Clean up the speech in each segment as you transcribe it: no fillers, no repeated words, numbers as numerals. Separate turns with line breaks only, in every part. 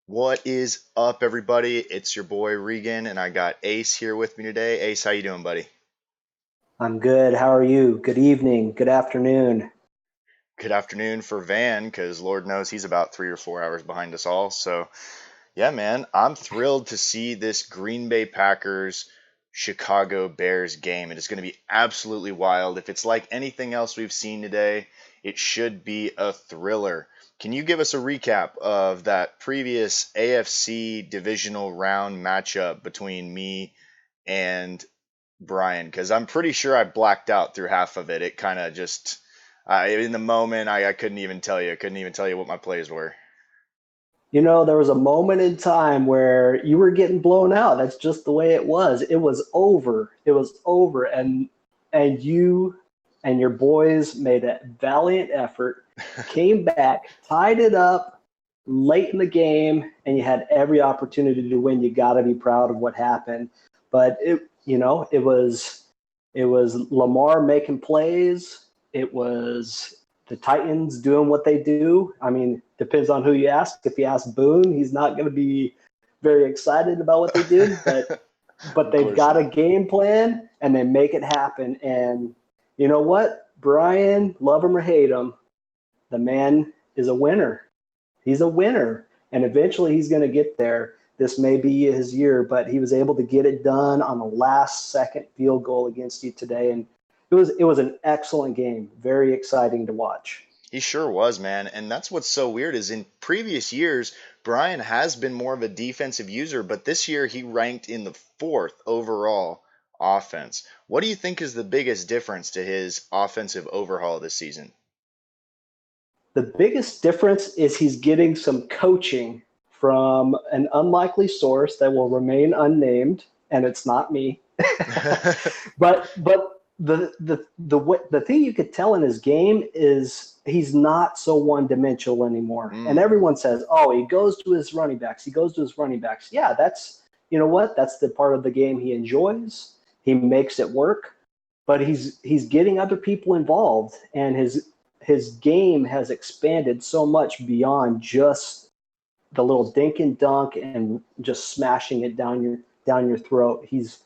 What is up, everybody? It's your boy Regan, and I got Ace here with me today. Ace, how you doing, buddy?
I'm good. How are you? Good evening. Good afternoon.
Good afternoon for Van, because Lord knows he's about 3 or 4 hours behind us all. So, yeah, man, I'm thrilled to see this Green Bay Packers Chicago Bears game. It is going to be absolutely wild. If it's like anything else we've seen today, it should be a thriller. Can you give us a recap of that previous AFC divisional round matchup between me and Brian? Because I'm pretty sure I blacked out through half of it. It kind of just, in the moment, I couldn't even tell you. I couldn't even tell you what my plays were.
There was a moment in time where you were getting blown out. That's just the way it was. It was over. It was over. And you and your boys made a valiant effort, came back, tied it up late in the game, and you had every opportunity to win. You got to be proud of what happened. But it was Lamar making plays. It was the Titans doing what they do. I mean, depends on who you ask. If you ask Boone, he's not going to be very excited about what they did, but
Of
they've
course
got a
not.
game plan and they make it happen. And you know what, Brian, love him or hate him, the man is a winner. He's a winner, and eventually he's going to get there. This may be his year, but he was able to get it done on the last second field goal against you today, and it was an excellent game, very exciting to watch.
He sure was, man. And that's what's so weird is in previous years, Brian has been more of a defensive user, but this year he ranked in the fourth overall offense. What do you think is the biggest difference to his offensive overhaul this season?
The biggest difference is he's getting some coaching from an unlikely source that will remain unnamed, and it's not me. But the thing you could tell in his game is he's not so one dimensional anymore. And
Mm,
everyone says, "Oh, he goes to his running backs. He goes to his running backs." Yeah, that's you know what? That's the part of the game he enjoys. He makes it work, but he's getting other people involved, and his game has expanded so much beyond just the little dink and dunk and just smashing it down your throat. His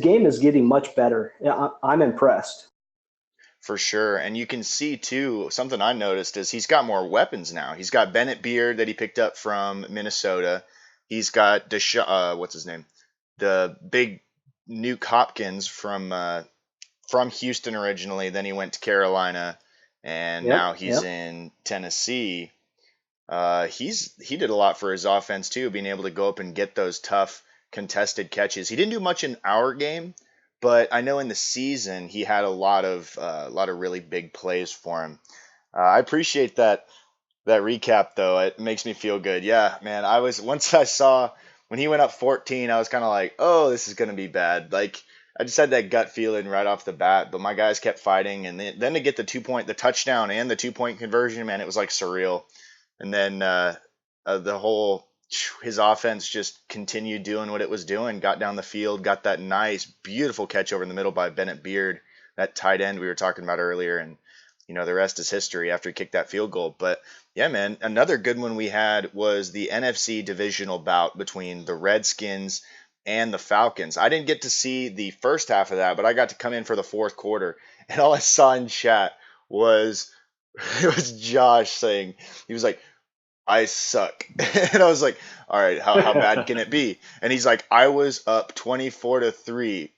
game is getting much better. I'm impressed.
for sure. And you can see too, something I noticed is he's got more weapons now. He's got Bennett Beard that he picked up from Minnesota. He's got what's his name? The big Nuke Hopkins from Houston originally. Then he went to Carolina, and now
Yep,
he's
yep.
in Tennessee. He did a lot for his offense too, being able to go up and get those tough contested catches. He didn't do much in our game, but I know in the season he had a lot of really big plays for him. I appreciate that recap though. It makes me feel good. Yeah, man. I was once I saw when he went up 14, I was kind of like, oh, this is gonna be bad. Like I just had that gut feeling right off the bat, but my guys kept fighting, and then to get the touchdown and the 2 point conversion, man, it was like surreal. And then the whole his offense just continued doing what it was doing, got down the field, got that nice, beautiful catch over in the middle by Bennett Beard, that tight end we were talking about earlier, and the rest is history after he kicked that field goal. But yeah, man, another good one we had was the NFC divisional bout between the Redskins and the Falcons. I didn't get to see the first half of that, but I got to come in for the fourth quarter, and all I saw in chat was it was Josh saying he was like, I suck. And I was like, all right, how bad can it be? And he's like, I was up 24-3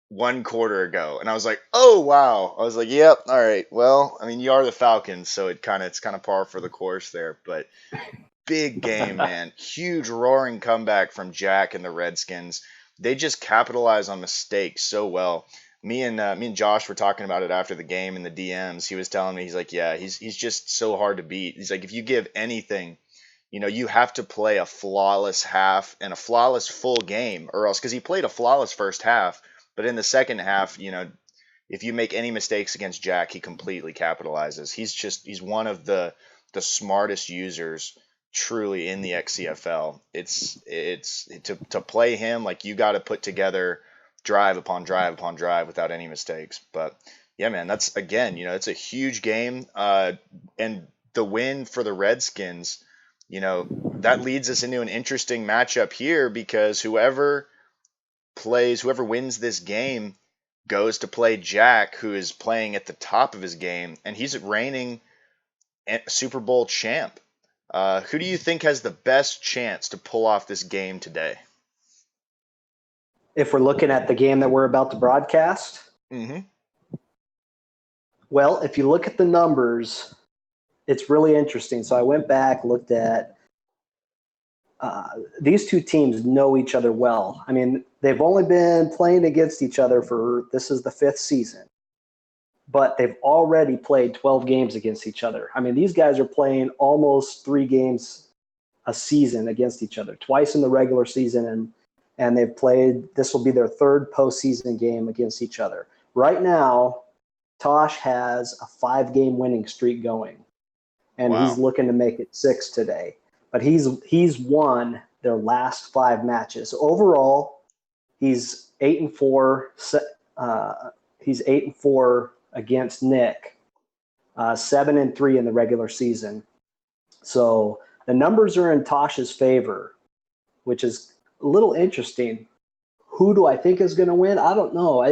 1 quarter ago. And I was like, oh wow. I was like, yep, all right. Well, I mean, you are the Falcons, so it's kind of par for the course there. But big game, man. Huge roaring comeback from Jack and the Redskins. They just capitalize on mistakes so well. Me and Josh were talking about it after the game in the DMs. He was telling me, he's like, yeah, he's just so hard to beat. He's like, if you give anything, you have to play a flawless half and a flawless full game, or else, because he played a flawless first half, but in the second half, if you make any mistakes against Jack, he completely capitalizes. He's one of the smartest users truly in the XCFL. It's to play him, like, you got to put together drive upon drive upon drive without any mistakes. But yeah, man, that's again, it's a huge game. And the win for the Redskins, that leads us into an interesting matchup here because whoever wins this game goes to play Jack, who is playing at the top of his game, and he's reigning Super Bowl champ. Who do you think has the best chance to pull off this game today?
If we're looking at the game that we're about to broadcast,
Mm-hmm.
well, if you look at the numbers, it's really interesting. So I went back, looked at these two teams know each other well. I mean, they've only been playing against each other this is the 5th season, but they've already played 12 games against each other. I mean, these guys are playing almost 3 games a season against each other, twice in the regular season, and they've played, this will be their 3rd postseason game against each other. Right now, Tosh has a 5-game winning streak going, and he's
Wow.
looking to make it 6 today. But he's won their last 5 matches. Overall, he's 8-4. He's 8-4 against Nick, 7-3 in the regular season. So the numbers are in Tosh's favor, which is a little interesting. Who do I think is going to win? I don't know.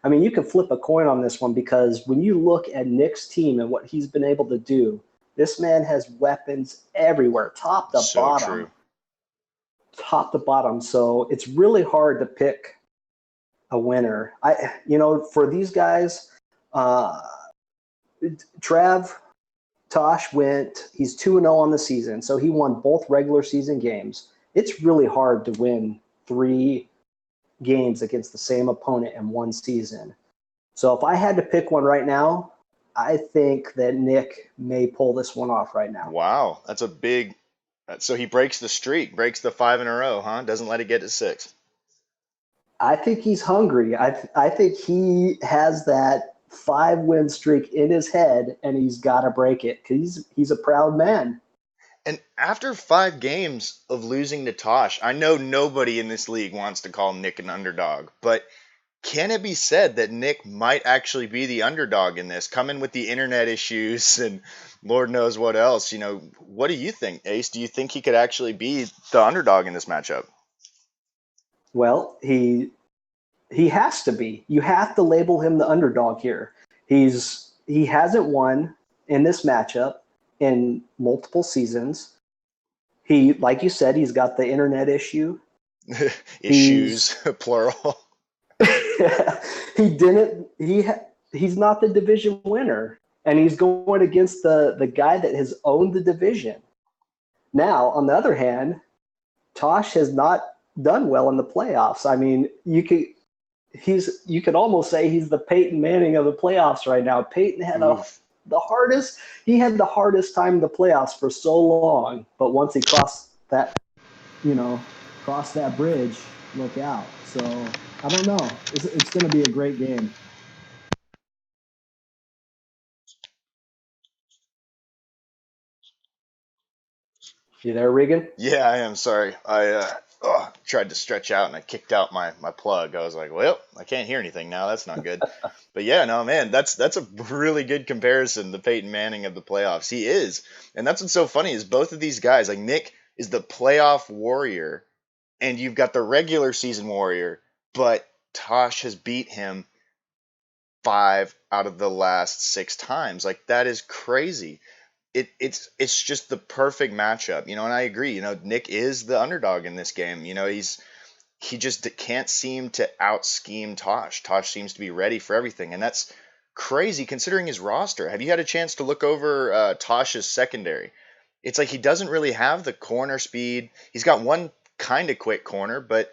I mean, you can flip a coin on this one because when you look at Nick's team and what he's been able to do, this man has weapons everywhere, top to
So
bottom.
true.
Top to bottom. So it's really hard to pick a winner. For these guys, Tosh he's 2-0 on the season, so he won both regular season games. It's really hard to win 3 games against the same opponent in one season. So if I had to pick one right now, I think that Nick may pull this one off right now.
Wow, that's a big. So he breaks the streak, breaks the 5 in a row, huh? Doesn't let it get to 6.
I think he's hungry. I think he has that 5-win streak in his head, and he's got to break it because he's a proud man.
And after 5 games of losing to Tosh, I know nobody in this league wants to call Nick an underdog, but can it be said that Nick might actually be the underdog in this, coming with the internet issues and Lord knows what else? What do you think, Ace? Do you think he could actually be the underdog in this matchup?
Well, he has to be. You have to label him the underdog here. He hasn't won in this matchup in multiple seasons. Like you said, he's got the internet issue.
Issues, plural.
He's not the division winner, and he's going against the guy that has owned the division. Now, on the other hand, Tosh has not done well in the playoffs. I mean, you could almost say he's the Peyton Manning of the playoffs right now. Peyton had the hardest time in the playoffs for so long, but once he crossed that bridge, look out. So I don't know. It's going to be a great game. You there, Regan?
Yeah, I am. Sorry. I tried to stretch out and I kicked out my plug. I was like, well, I can't hear anything now. That's not good. But yeah, no, man, that's a really good comparison. The Peyton Manning of the playoffs. He is. And that's what's so funny is both of these guys, like Nick is the playoff warrior and you've got the regular season warrior, but Tosh has beat him 5 out of the last 6 times. Like that is crazy. It's just the perfect matchup, and I agree. Nick is the underdog in this game. He just can't seem to out scheme Tosh. Tosh seems to be ready for everything, and that's crazy considering his roster. Have you had a chance to look over Tosh's secondary? It's like he doesn't really have the corner speed. He's got one kind of quick corner, but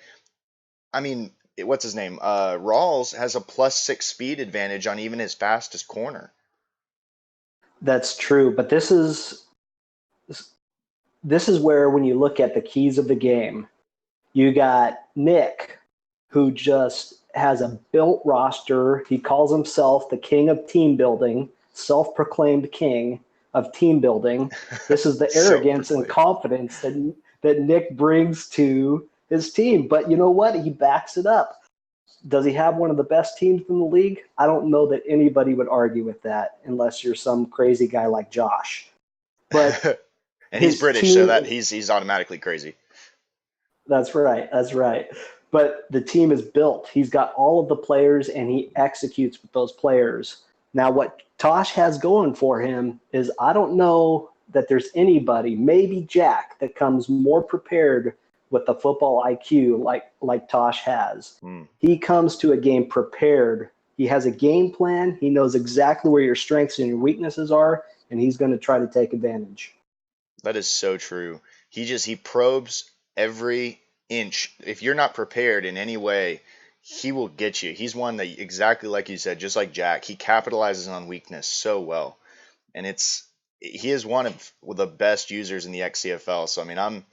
I mean, what's his name? Rawls has a +6 speed advantage on even his fastest corner.
That's true, but this is where when you look at the keys of the game, you got Nick, who just has a built roster. He calls himself the king of team building, self-proclaimed king of team building. This is the arrogance and confidence that Nick brings to his team. But you know what? He backs it up. Does he have one of the best teams in the league? I don't know that anybody would argue with that unless you're some crazy guy like Josh. But
And he's
his
British, so
team.
that he's automatically crazy.
That's right. That's right. But the team is built. He's got all of the players, and he executes with those players. Now, what Tosh has going for him is I don't know that there's anybody, maybe Jack, that comes more prepared with the football IQ like Tosh has.
Hmm.
He comes to a game prepared. He has a game plan. He knows exactly where your strengths and your weaknesses are, and he's going to try to take advantage.
That is so true. He probes every inch. If you're not prepared in any way, he will get you. He's one that exactly like you said, just like Jack, he capitalizes on weakness so well. And he is one of the best users in the XCFL. So I mean,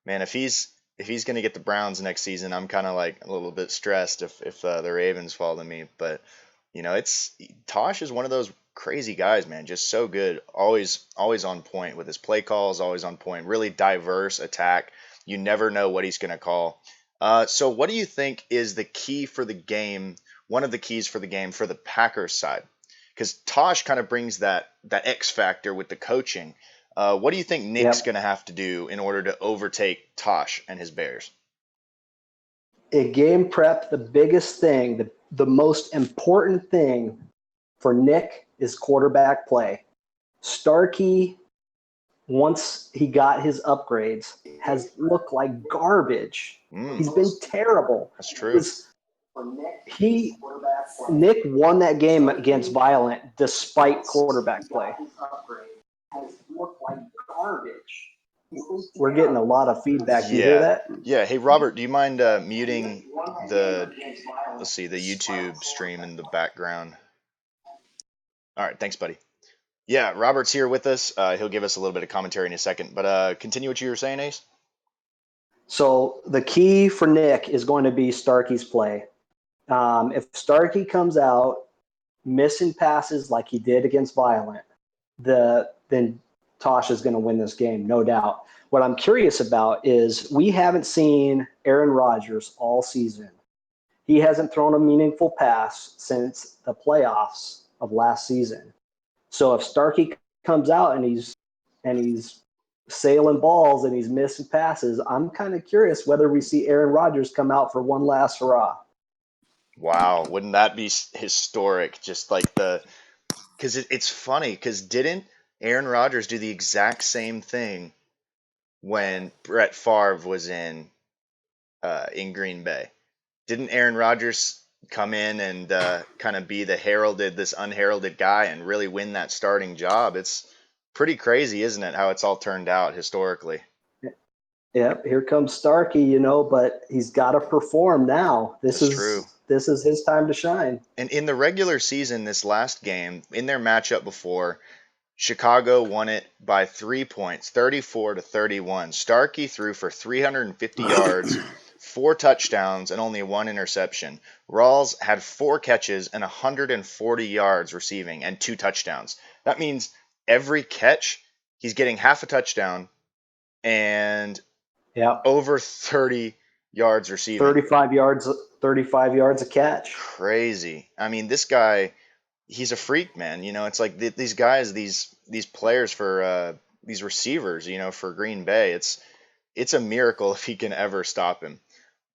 man, if he's going to get the Browns next season, I'm kind of like a little bit stressed if the Ravens fall to me. But it's Tosh is one of those crazy guys, man. Just so good, always on point with his play calls, always on point. Really diverse attack. You never know what he's going to call. So what do you think is the key for the game? One of the keys for the game for the Packers side, because Tosh kind of brings that X factor with the coaching. What do you think Nick's going to have to do in order to overtake Tosh and his Bears?
In game prep, the biggest thing, the most important thing for Nick is quarterback play. Starkey, once he got his upgrades, has looked like garbage. He's been terrible.
That's true.
Nick won that game against Violent despite quarterback play. Has looked like garbage. We're getting a lot of feedback. Do you hear that?
Yeah. Hey, Robert, do you mind muting the YouTube stream in the background? All right. Thanks, buddy. Yeah, Robert's here with us. He'll give us a little bit of commentary in a second, but continue what you were saying, Ace.
So the key for Nick is going to be Starkey's play. If Starkey comes out missing passes like he did against Violent, then Tosh is going to win this game, no doubt. What I'm curious about is we haven't seen Aaron Rodgers all season. He hasn't thrown a meaningful pass since the playoffs of last season. So if Starkey comes out and he's sailing balls and he's missing passes, I'm kind of curious whether we see Aaron Rodgers come out for one last hurrah.
Wow, wouldn't that be historic? Just like because it's funny because didn't Aaron Rodgers do the exact same thing when Brett Favre was in Green Bay? Didn't Aaron Rodgers come in and kind of be this unheralded guy and really win that starting job? It's pretty crazy, isn't it, how it's all turned out historically?
Yep, here comes Starkey, but he's got to perform now.
That's true.
This is his time to shine.
And in the regular season, this last game, in their matchup before, Chicago won it by 3 points, 34-31. Starkey threw for 350 yards, 4 touchdowns, and only 1 interception. Rawls had 4 catches and 140 yards receiving and 2 touchdowns. That means every catch, he's getting half a touchdown and over 30 yards receiving.
35 yards a catch.
Crazy. I mean, this guy, he's a freak, man. It's like these guys, these players for these receivers, for Green Bay, it's a miracle if he can ever stop him.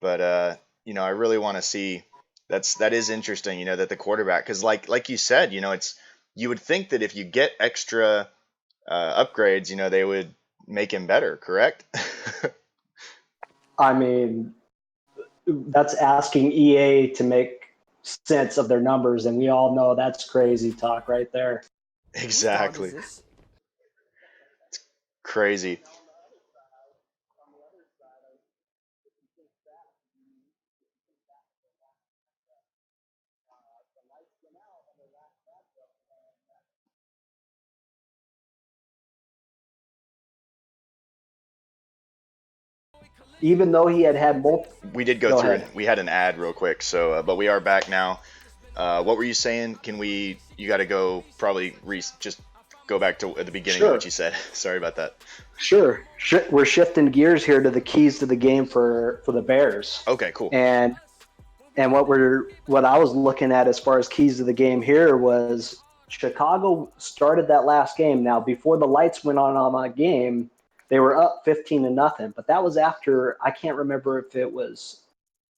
But I really want to see. That is interesting, that the quarterback, because like you said, you would think that if you get extra upgrades, they would make him better, correct?
I mean, that's asking EA to make sense of their numbers, and we all know that's crazy talk right there.
Exactly. It's crazy.
Even though he had multiple.
We did go through it. We had an ad real quick, so but we are back now. What were you saying? You got to go probably just go back to the beginning of what you said. Sorry about that.
Sure. We're shifting gears here to the keys to the game for the Bears.
Okay, cool.
And what I was looking at as far as keys to the game here was Chicago started that last game. Now, before the lights went on that game, They were up 15-0, but that was after, I can't remember if it was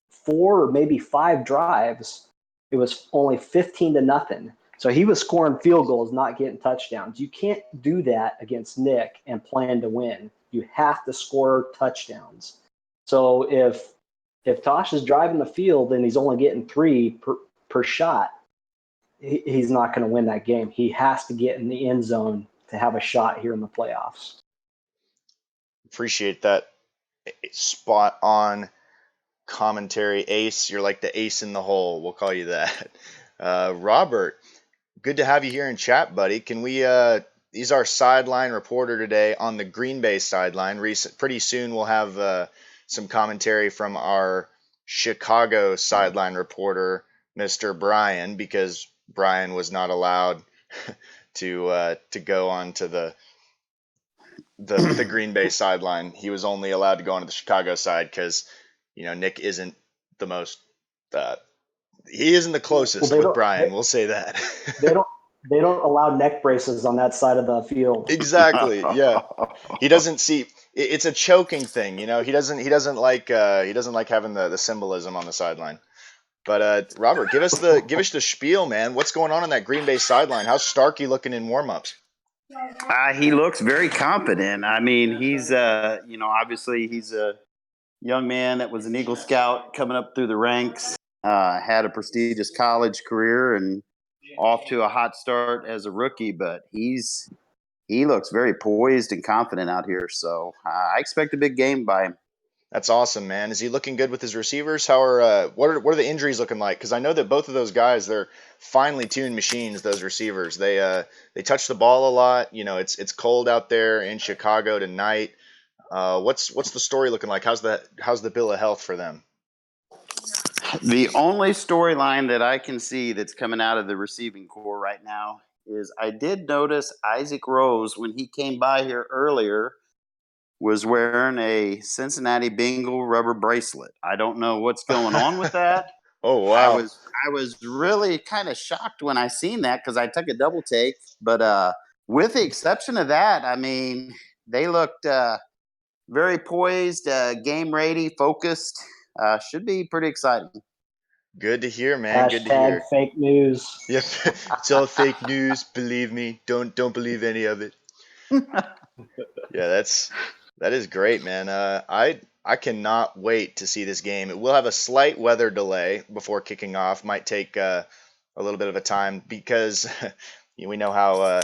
4 or maybe 5 drives. It was only 15-0. So he was scoring field goals, not getting touchdowns. You can't do that against Nick and plan to win. You have to score touchdowns. So if Tosh is driving the field and he's only getting 3 per shot, he's not going to win that game. He has to get in the end zone to have a shot here in the playoffs.
Appreciate that spot on commentary, Ace. You're like the ace in the hole. We'll call you that. Robert, good to have you here in chat, buddy. Can we? He's our sideline reporter today on the Green Bay sideline. Pretty soon we'll have some commentary from our Chicago sideline reporter, Mr. Brian, because Brian was not allowed to go on to the Green Bay sideline. He was only allowed to go onto the Chicago side because Nick isn't the most. He isn't the closest with Brian. We'll say that.
They don't allow neck braces on that side of the field.
Exactly. Yeah. He doesn't see. It's a choking thing. He doesn't like having the symbolism on the sideline. But Robert, give us the spiel, man. What's going on that Green Bay sideline? How's Starkey looking in warmups?
He looks very confident. I mean, he's obviously he's a young man that was an Eagle Scout coming up through the ranks, had a prestigious college career and off to a hot start as a rookie, but he looks very poised and confident out here. So I expect a big game by him.
That's awesome, man. Is he looking good with his receivers? What are the injuries looking like? Because I know that both of those guys, they're finely tuned machines. Those receivers, they touch the ball a lot. It's cold out there in Chicago tonight. What's the story looking like? How's the bill of health for them?
The only storyline that I can see that's coming out of the receiving corps right now is I did notice Isaac Rose when he came by here earlier was wearing a Cincinnati Bengal rubber bracelet. I don't know what's going on with that.
Oh wow!
I was really kind of shocked when I seen that because I took a double take. But with the exception of that, I mean, they looked very poised, game ready, focused. Should be pretty exciting.
Good to hear, man. Good to hear.
Fake news.
Yep, it's all fake news. Believe me. Don't believe any of it. Yeah, that is great, man. I cannot wait to see this game. It will have a slight weather delay before kicking off. Might take a little bit of a time because we know how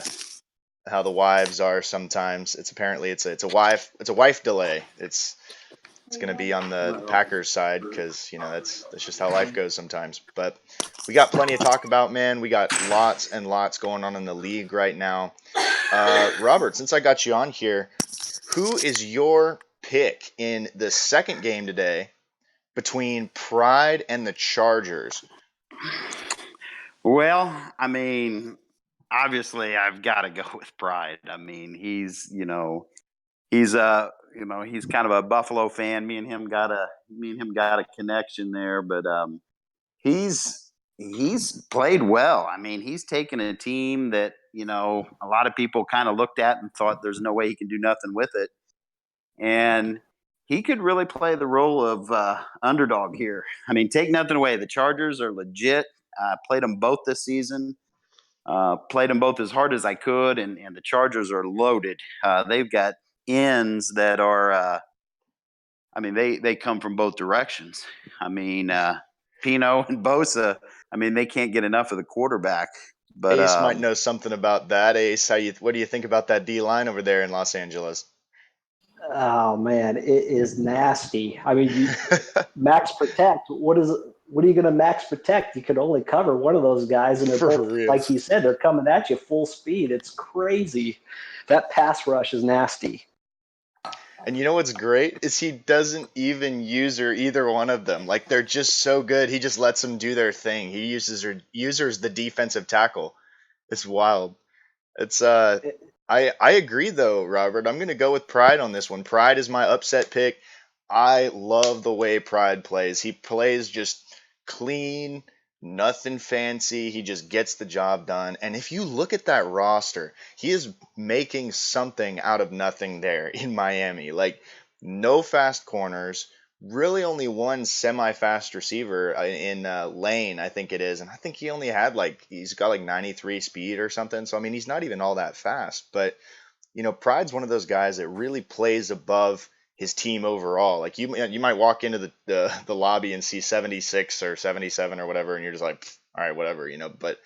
the wives are sometimes. It's a wife delay. It's going to be on the Packers side because that's just how life goes sometimes. But we got plenty to talk about, man. We got lots and lots going on in the league right now. Robert, since I got you on here, who is your pick in the second game today between Pride and the Chargers?
Well, I mean, obviously I've got to go with Pride. I mean, he's kind of a Buffalo fan. Me and him got a connection there, but he's played well. I mean, he's taken a team that, a lot of people kind of looked at and thought there's no way he can do nothing with it. And he could really play the role of underdog here. I mean, take nothing away. The Chargers are legit. Played them both this season. Played them both as hard as I could, and the Chargers are loaded. They've got ends that are, they come from both directions. I mean, Pino and Bosa, they can't get enough of the quarterback. But
Ace might know something about that. Ace, what do you think about that D line over there in Los Angeles?
Oh man, it is nasty. I mean, max protect. What are you going to max protect? You could only cover one of those guys, and they're both, like you said, they're coming at you full speed. It's crazy. That pass rush is nasty.
And you know what's great is he doesn't even use either one of them. Like they're just so good. He just lets them do their thing. He uses the defensive tackle. It's wild. It's I agree though, Robert. I'm gonna go with Pride on this one. Pride is my upset pick. I love the way Pride plays. He plays just clean, Nothing fancy. He just gets the job done. And if you look at that roster, he is making something out of nothing there in Miami. Like, no fast corners, really only one semi-fast receiver in Lane, I think it is. And I think he only had he's got like 93 speed or something. So, I mean, he's not even all that fast. But Pride's one of those guys that really plays above his team overall. Like you might walk into the lobby and see 76 or 77 or whatever, and you're just like, all right, whatever. But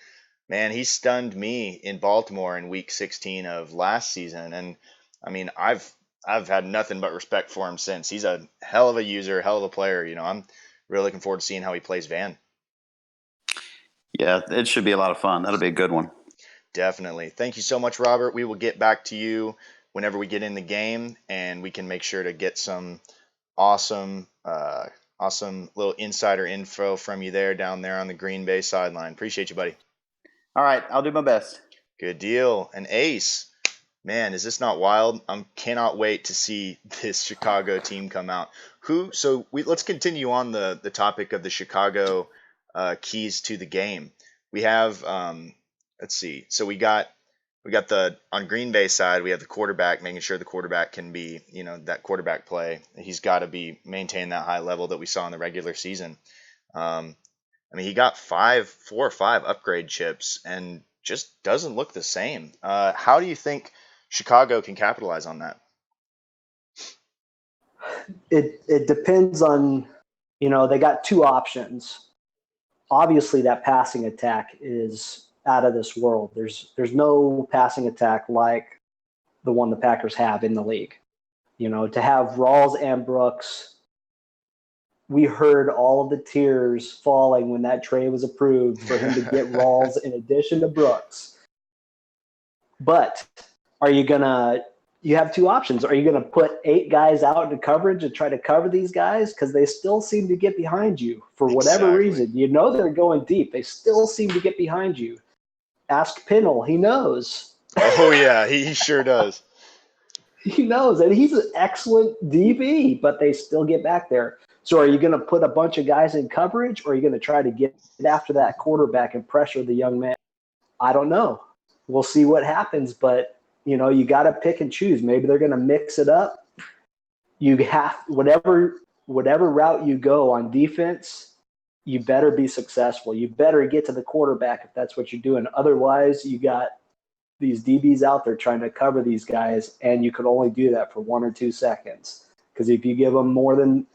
man, he stunned me in Baltimore in Week 16 of last season, and I mean, I've had nothing but respect for him since. He's a hell of a user, hell of a player. I'm really looking forward to seeing how he plays Van.
Yeah, it should be a lot of fun. That'll be a good one.
Definitely. Thank you so much, Robert. We will get back to you whenever we get in the game, and we can make sure to get some awesome, awesome little insider info from you down there on the Green Bay sideline. Appreciate you, buddy.
All right, I'll do my best.
Good deal. And Ace, man, is this not wild? I cannot wait to see this Chicago team come out. Let's continue on the topic of the Chicago keys to the game. We have let's see. So we got on Green Bay side, we have the quarterback, making sure the quarterback can be, that quarterback play. He's got to be maintain that high level that we saw in the regular season. I mean, he got 4 or 5 upgrade chips and just doesn't look the same. How do you think Chicago can capitalize on that?
It depends on, they got 2 options. Obviously, that passing attack is out of this world. There's no passing attack like the one the Packers have in the league. To have Rawls and Brooks, we heard all of the tears falling when that trade was approved for him to get Rawls in addition to Brooks. But you have 2 options. Are you going to put 8 guys out into coverage and try to cover these guys? Because they still seem to get behind you for whatever reason. They're going deep. They still seem to get behind you. Ask Pinnell. He knows.
Oh, yeah, he sure does.
He knows. And he's an excellent DB, but they still get back there. So are you going to put a bunch of guys in coverage, or are you going to try to get after that quarterback and pressure the young man? I don't know. We'll see what happens, but you got to pick and choose. Maybe they're going to mix it up. You have whatever route you go on defense, you better be successful. You better get to the quarterback if that's what you're doing. Otherwise, you got these DBs out there trying to cover these guys, and you could only do that for 1 or 2 seconds. Because if you give them more than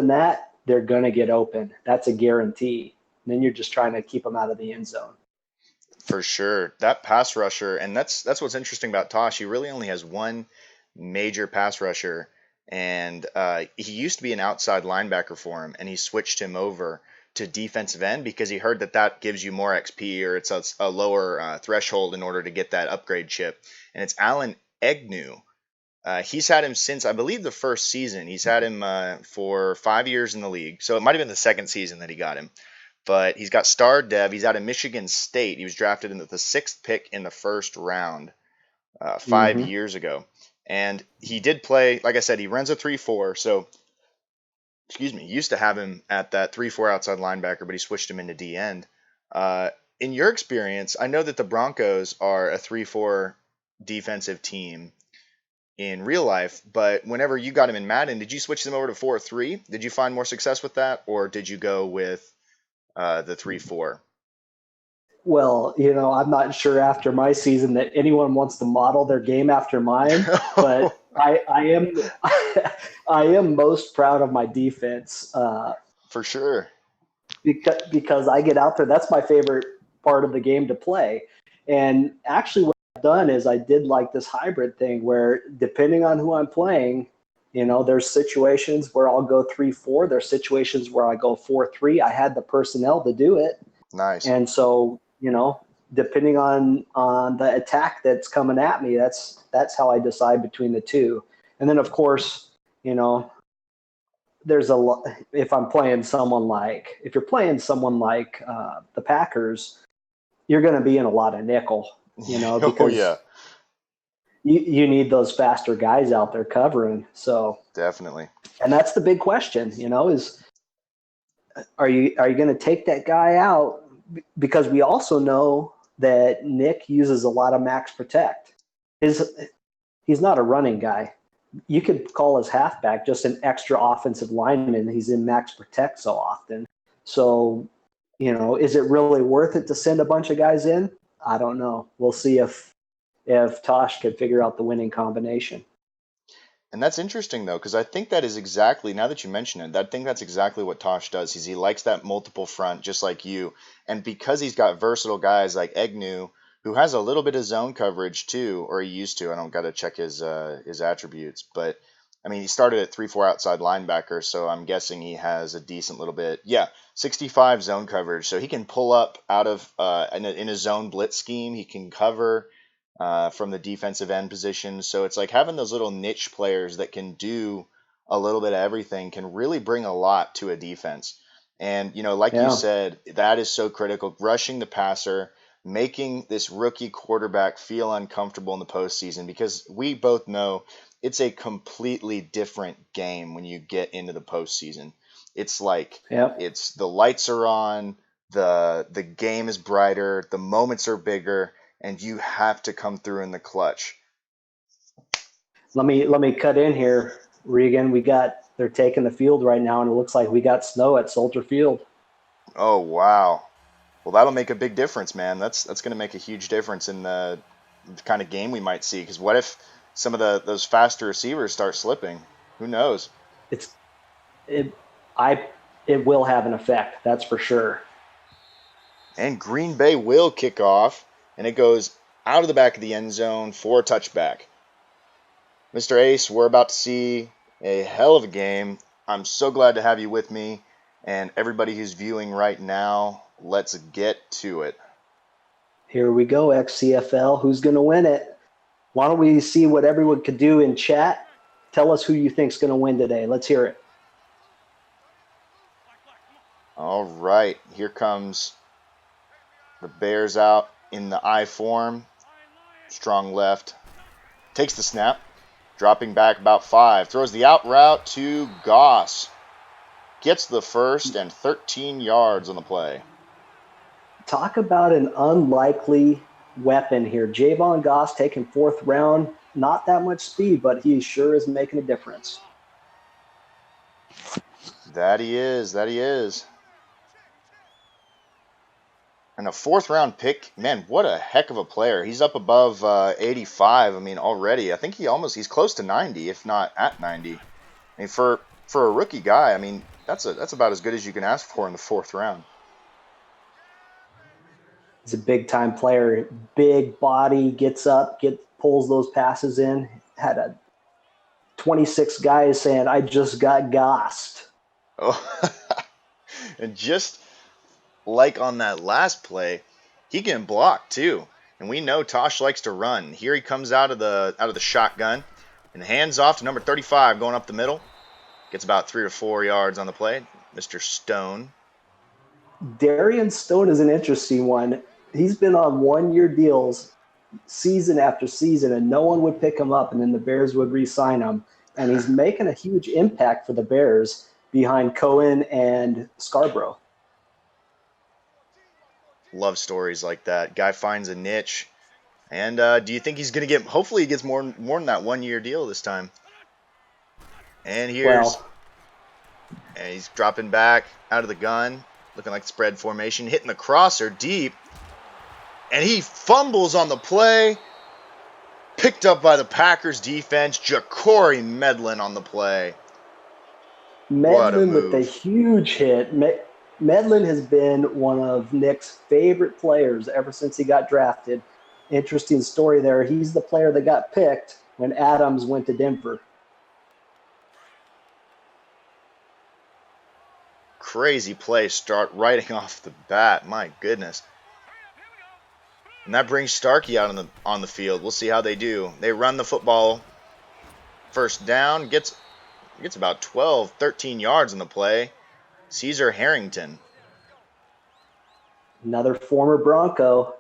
that, they're going to get open. That's a guarantee. And then you're just trying to keep them out of the end zone.
For sure. That pass rusher, and that's what's interesting about Tosh. He really only has one major pass rusher, and he used to be an outside linebacker for him, and he switched him over to defensive end because he heard that gives you more XP, or it's a lower threshold in order to get that upgrade chip. And it's Alan Egnew. He's had him since, I believe, the first season. He's had him for 5 years in the league, so it might have been the second season that he got him. But he's got star dev. He's out of Michigan State. He was drafted in the 6th pick in the first round 5 years ago. And he did play, like I said, he runs a 3-4. So, he used to have him at that 3-4 outside linebacker, but he switched him into D end. In your experience, I know that the Broncos are a 3-4 defensive team in real life, but whenever you got him in Madden, did you switch them over to 4-3? Did you find more success with that, or did you go with the 3-4?
Well, I'm not sure after my season that anyone wants to model their game after mine, but I am most proud of my defense.
For sure.
Because I get out there. That's my favorite part of the game to play. And actually what I've done is I did like this hybrid thing where depending on who I'm playing, there's situations where I'll go 3-4. There's situations where I go 4-3. I had the personnel to do it.
Nice.
And so, depending on the attack that's coming at me, that's how I decide between the two. And then, of course, there's a lot. If you're playing someone like the Packers, you're going to be in a lot of nickel, because you need those faster guys out there covering. So
definitely.
And that's the big question, is Are you going to take that guy out? Because we also know that Nick uses a lot of max protect. He's not a running guy. You could call his halfback just an extra offensive lineman. He's in max protect so often. So, is it really worth it to send a bunch of guys in? I don't know. We'll see if Tosh can figure out the winning combination.
And that's interesting though, because I think that is exactly, now that you mention it, I think that's exactly what Tosh does. He likes that multiple front, just like you. And because he's got versatile guys like Egnew, who has a little bit of zone coverage too, or he used to. I don't got to check his attributes, but I mean, he started at 3-4 outside linebacker, so I'm guessing he has a decent little bit. Yeah, 65 zone coverage, so he can pull up out of in a zone blitz scheme. He can cover from the defensive end position. So it's like having those little niche players that can do a little bit of everything can really bring a lot to a defense. And, like you
Yeah.
said, that is so critical. Rushing the passer, making this rookie quarterback feel uncomfortable in the postseason, because we both know it's a completely different game when you get into the postseason. It's like
Yeah.
it's the lights are on, the game is brighter, the moments are bigger, and you have to come through in the clutch.
Let me cut in here, Regan. They're taking the field right now, and it looks like we got snow at Soldier Field.
Oh wow. Well, that'll make a big difference, man. That's going to make a huge difference in the kind of game we might see. Because what if some of those faster receivers start slipping? Who knows?
It's it I it will have an effect, that's for sure.
And Green Bay will kick off, and it goes out of the back of the end zone for a touchback. Mr. Ace, we're about to see a hell of a game. I'm so glad to have you with me, and everybody who's viewing right now, let's get to it.
Here we go, XCFL. Who's going to win it? Why don't we see what everyone could do in chat? Tell us who you think's going to win today. Let's hear it.
All right, here comes the Bears out in the I form. Strong left. Takes the snap. Dropping back about 5. Throws the out route to Goss. Gets the first and 13 yards on the play.
Talk about an unlikely weapon here. Javon Goss taken 4th round. Not that much speed, but he sure is making a difference.
That he is. That he is. And a 4th round pick, man, what a heck of a player. He's up above 85. I mean, already. I think he's close to 90, if not at 90. I mean, for a rookie guy, I mean, that's about as good as you can ask for in the 4th round.
He's a big time player. Big body, gets up, pulls those passes in. Had a 26 guys saying, "I just got gossed."
Oh, and just like on that last play, he can block too. And we know Tosh likes to run. Here he comes out of the shotgun and hands off to number 35 going up the middle. Gets about 3 or 4 yards on the play. Mr. Stone.
Darian Stone is an interesting one. He's been on 1-year deals season after season, and no one would pick him up, and then the Bears would re-sign him. And he's making a huge impact for the Bears behind Cohen and Scarborough.
Love stories like that. Guy finds a niche. And do you think he's going to get, hopefully he gets more than that 1-year deal this time. And and he's dropping back out of the gun, looking like spread formation, hitting the crosser deep. And he fumbles on the play. Picked up by the Packers defense. Ja'Cory Medlin on the play.
Medlin with a huge hit. Medlin has been one of Nick's favorite players ever since he got drafted. Interesting story there. He's the player that got picked when Adams went to Denver.
Crazy play start right off the bat. My goodness. And that brings Starkey out on the field. We'll see how they do. They run the football. First down. Gets about 12, 13 yards on the play. Caesar Harrington.
Another former Bronco.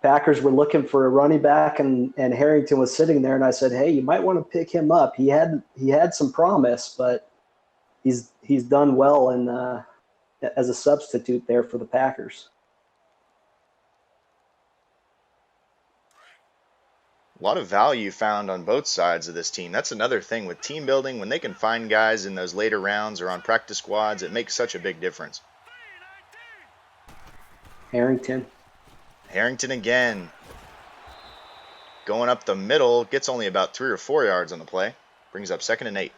Packers were looking for a running back, and Harrington was sitting there, and I said, hey, you might want to pick him up. He had some promise, but he's done well as a substitute there for the Packers.
A lot of value found on both sides of this team. That's another thing with team building. When they can find guys in those later rounds or on practice squads, it makes such a big difference.
Harrington
again. Going up the middle, gets only about 3 or 4 yards on the play. Brings up 2nd and 8.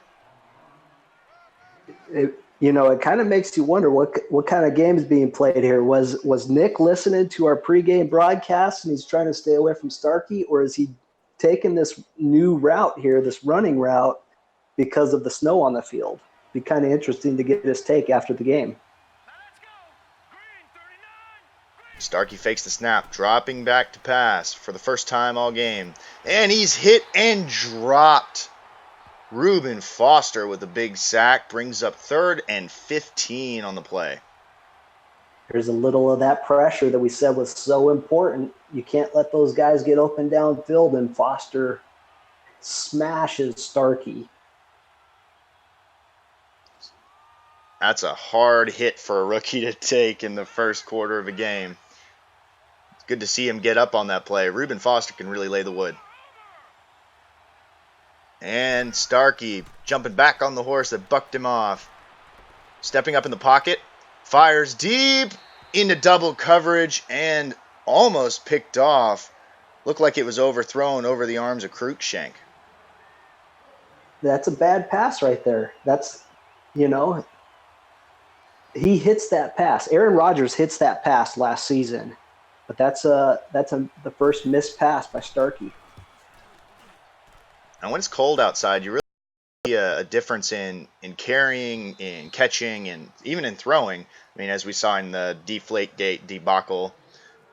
It kind of makes you wonder what kind of game is being played here. Was Nick listening to our pregame broadcast and he's trying to stay away from Starkey, or is he taking this new route here, this running route, because of the snow on the field? Be kind of interesting to get his take after the game.
Starkey fakes the snap, dropping back to pass for the first time all game. And he's hit and dropped. Reuben Foster with a big sack brings up 3rd and 15 on the play.
There's a little of that pressure that we said was so important. You can't let those guys get open downfield, and Foster smashes Starkey.
That's a hard hit for a rookie to take in the first quarter of a game. It's good to see him get up on that play. Reuben Foster can really lay the wood. And Starkey jumping back on the horse that bucked him off. Stepping up in the pocket. Fires deep into double coverage and almost picked off. Looked like it was overthrown over the arms of Cruikshank.
That's a bad pass right there. That's, he hits that pass. Aaron Rodgers hits that pass last season. But that's the first missed pass by Starkey.
And when it's cold outside, you really see a difference in carrying, in catching, and even in throwing. I mean, as we saw in the Deflategate debacle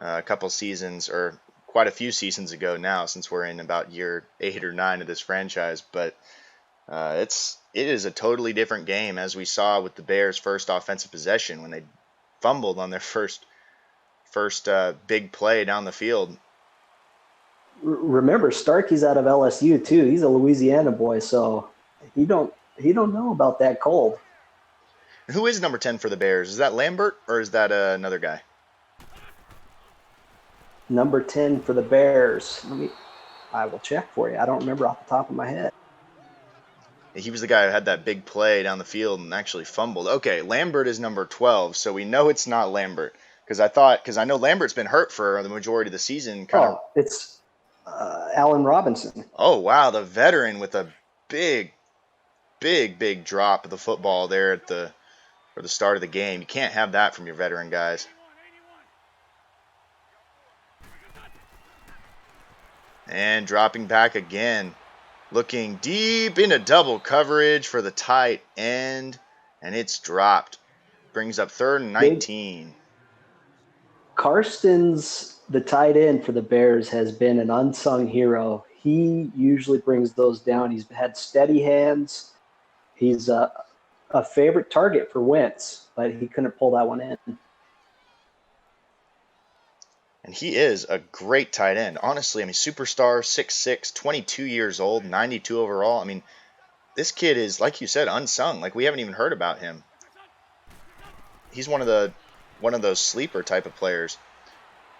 a couple seasons, or quite a few seasons ago now, since we're in about year 8 or 9 of this franchise. But it is a totally different game, as we saw with the Bears' first offensive possession when they fumbled on their first big play down the field.
Remember, Starkey's out of LSU too. He's a Louisiana boy, so he don't know about that cold.
Who is number 10 for the Bears? Is that Lambert or is that another guy?
Number 10 for the Bears. I will check for you. I don't remember off the top of my head.
He was the guy who had that big play down the field and actually fumbled. Okay, Lambert is number 12, so we know it's not Lambert. Because I know Lambert's been hurt for the majority of the season.
It's Allen Robinson.
Oh, wow, the veteran with a big drop of the football there for the start of the game. You can't have that from your veteran guys. And dropping back again. Looking deep into double coverage for the tight end. And it's dropped. Brings up 3rd and 19.
Karsten's, the tight end for the Bears, has been an unsung hero. He usually brings those down. He's had steady hands. He's a favorite target for Wentz, but he couldn't pull that one in.
And he is a great tight end. Honestly, superstar, 6'6", 22 years old, 92 overall. This kid is, like you said, unsung. Like, we haven't even heard about him. He's one of those sleeper type of players.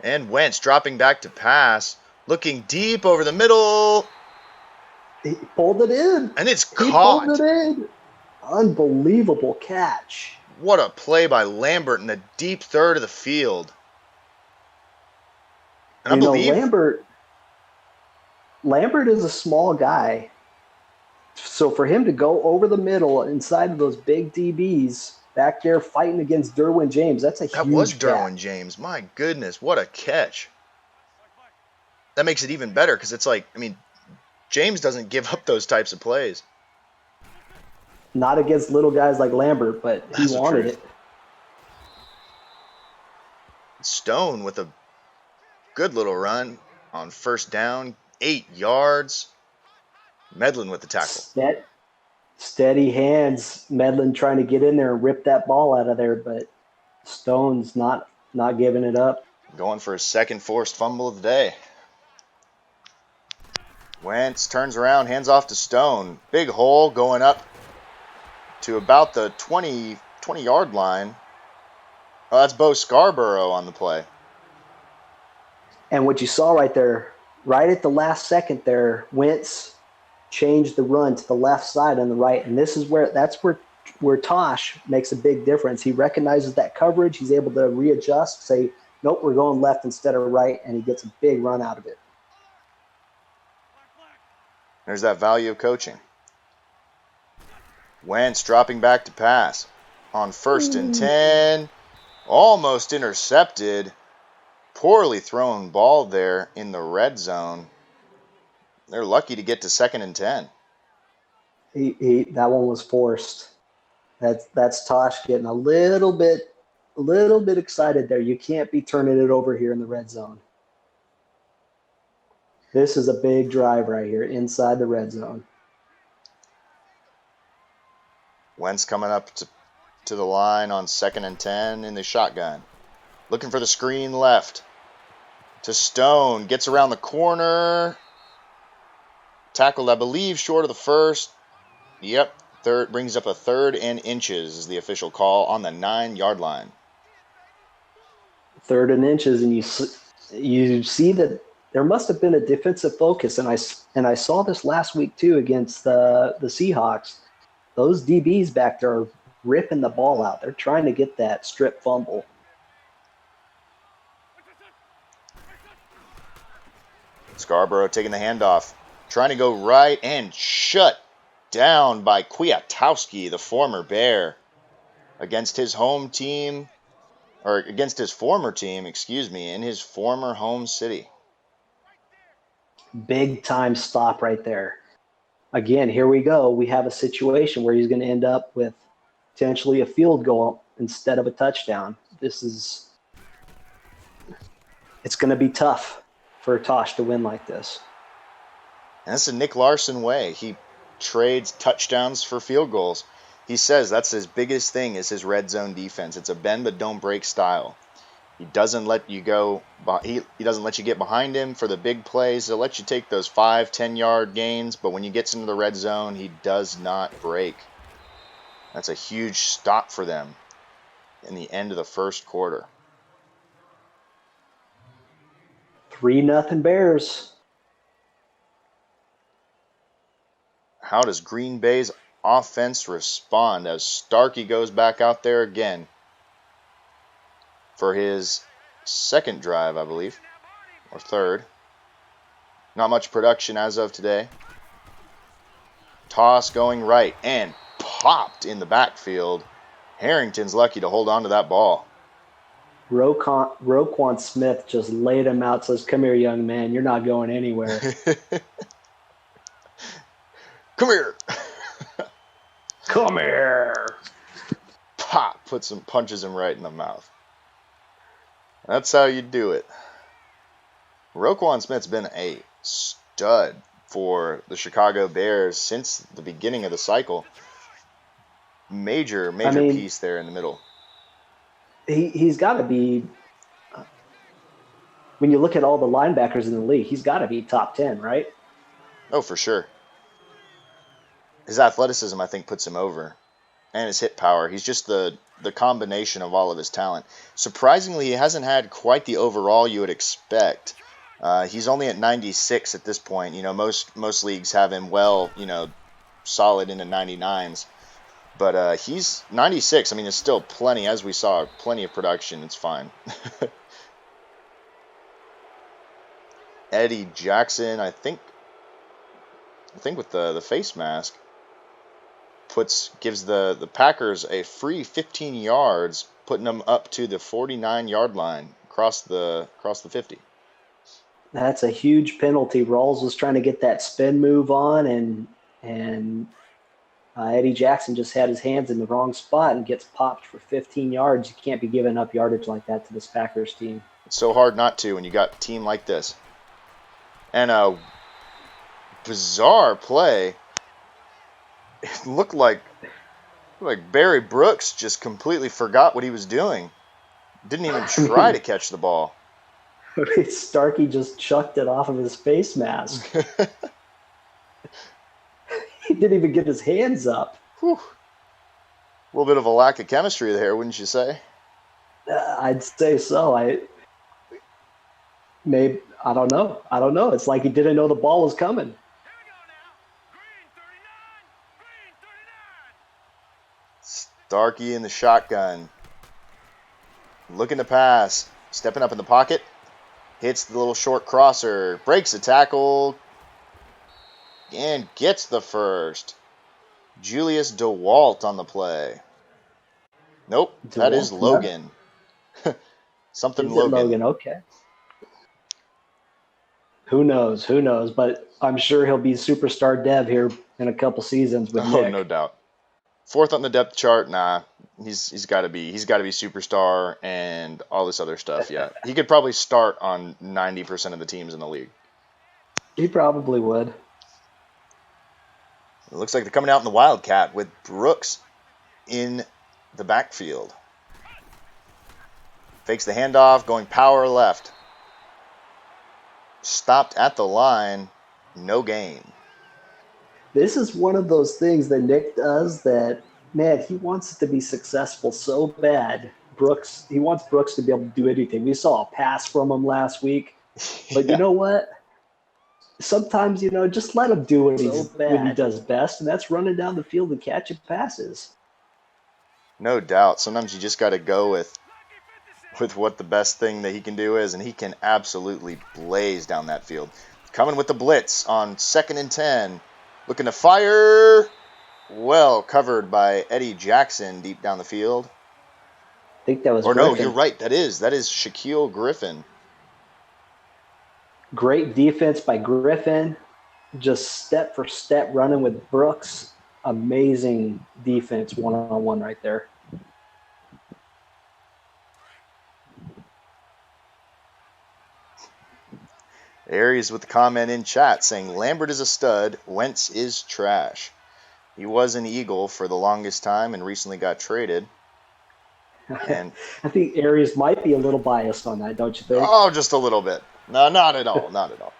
And Wentz dropping back to pass, looking deep over the middle.
He pulled it in.
And it's caught.
He pulled it in. Unbelievable catch.
What a play by Lambert in the deep third of the field. And
Lambert is a small guy. So for him to go over the middle inside of those big DBs back there fighting against Derwin James, that's a huge catch.
That was Derwin James. My goodness, what a catch. That makes it even better because it's like, James doesn't give up those types of plays.
Not against little guys like Lambert, but he wanted it.
Stone with a good little run on first down, 8 yards. Medlin with the tackle.
Steady hands. Medlin trying to get in there and rip that ball out of there, but Stone's not giving it up.
Going for his second forced fumble of the day. Wentz turns around, hands off to Stone. Big hole going up to about the 20-yard line. Oh, that's Bo Scarborough on the play.
And what you saw right there, right at the last second there, Wentz changed the run to the left side on the right. And this is where Tosh makes a big difference. He recognizes that coverage. He's able to readjust, say, nope, we're going left instead of right, and he gets a big run out of it.
There's that value of coaching. Wentz dropping back to pass on 1st and 10. Almost intercepted. Poorly thrown ball there in the red zone. They're lucky to get to 2nd and 10.
That one was forced. That's Tosh getting a little bit excited there. You can't be turning it over here in the red zone. This is a big drive right here inside the red zone.
Wentz coming up to the line on 2nd and 10 in the shotgun. Looking for the screen left. To Stone. Gets around the corner. Tackled, I believe, short of the first. Yep. Third brings up a 3rd and inches is the official call on the 9-yard line.
3rd and inches, and you see that there must have been a defensive focus, and I saw this last week too against the Seahawks. Those DBs back there are ripping the ball out. They're trying to get that strip fumble.
Scarborough taking the handoff. Trying to go right and shut down by Kwiatkowski, the former Bear, against his home team, or against his former team, in his former home city.
Big time stop right there. Again, here we go. We have a situation where he's going to end up with potentially a field goal instead of a touchdown. It's going to be tough for Tosh to win like this.
And that's the Nick Larson way. He trades touchdowns for field goals. He says that's his biggest thing is his red zone defense. It's a bend but don't break style. He doesn't let you go. He doesn't let you get behind him for the big plays. He'll let you take those 5-10-yard gains, but when you get into the red zone, he does not break. That's a huge stop for them in the end of the first quarter.
3-0 Bears.
How does Green Bay's offense respond as Starkey goes back out there again for his 2nd drive, I believe, or 3rd. Not much production as of today. Toss going right and popped in the backfield. Harrington's lucky to hold on to that ball.
Roquan Smith just laid him out, says, come here, young man. You're not going anywhere.
Come here.
Come here.
Pop, punches him right in the mouth. That's how you do it. Roquan Smith's been a stud for the Chicago Bears since the beginning of the cycle. Major piece there in the middle.
He's got to be, when you look at all the linebackers in the league, he's got to be top 10, right?
Oh, for sure. His athleticism, I think, puts him over. And his hit power. He's just the combination of all of his talent. Surprisingly, he hasn't had quite the overall you would expect. He's only at 96 at this point. You know, most leagues have him solid into 99s. But he's 96. I mean, it's still plenty, as we saw, plenty of production. It's fine. Eddie Jackson, I think with the face mask, gives the Packers a free 15 yards, putting them up to the 49-yard line across the 50.
That's a huge penalty. Rawls was trying to get that spin move on, and Eddie Jackson just had his hands in the wrong spot and gets popped for 15 yards. You can't be giving up yardage like that to this Packers team.
It's so hard not to when you got a team like this. And a bizarre play. It looked like Barry Brooks just completely forgot what he was doing. Didn't even try to catch the ball.
Starkey just chucked it off of his face mask. He didn't even get his hands up.
Whew. little bit of a lack of chemistry there, wouldn't you say?
I'd say so. I don't know. I don't know. It's like he didn't know the ball was coming.
Starkey in the shotgun. Looking to pass. Stepping up in the pocket. Hits the little short crosser. Breaks a tackle. And gets the first. Julius DeWalt on the play. Nope, that is Logan. Something
Is it
Logan.
Logan? Okay. Who knows? Who knows? But I'm sure he'll be superstar Dev here in a couple seasons with Nick.
No doubt. Fourth on the depth chart, nah. He's got to be superstar and all this other stuff. Yeah, he could probably start on 90% of the teams in the league.
He probably would.
It looks like they're coming out in the Wildcat with Brooks in the backfield. Fakes the handoff, going power left. Stopped at the line, no gain.
This is one of those things that Nick does that, man, he wants it to be successful so bad. He wants Brooks to be able to do anything. We saw a pass from him last week. But You know what? Sometimes, just let him do what he does best, and that's running down the field and catching passes.
No doubt. Sometimes you just got to go with what the best thing that he can do is, and he can absolutely blaze down that field. Coming with the blitz on 2nd and 10. Looking to fire. Well covered by Eddie Jackson deep down the field.
I think that was
Or
Griffin.
no, you're right. That is Shaquille Griffin.
Great defense by Griffin. Just step for step running with Brooks. Amazing defense one-on-one right there.
Aries with the comment in chat saying Lambert is a stud, Wentz is trash. He was an Eagle for the longest time and recently got traded. And
I think Aries might be a little biased on that, don't you think?
Oh, just a little bit. No, not at all. Not at all.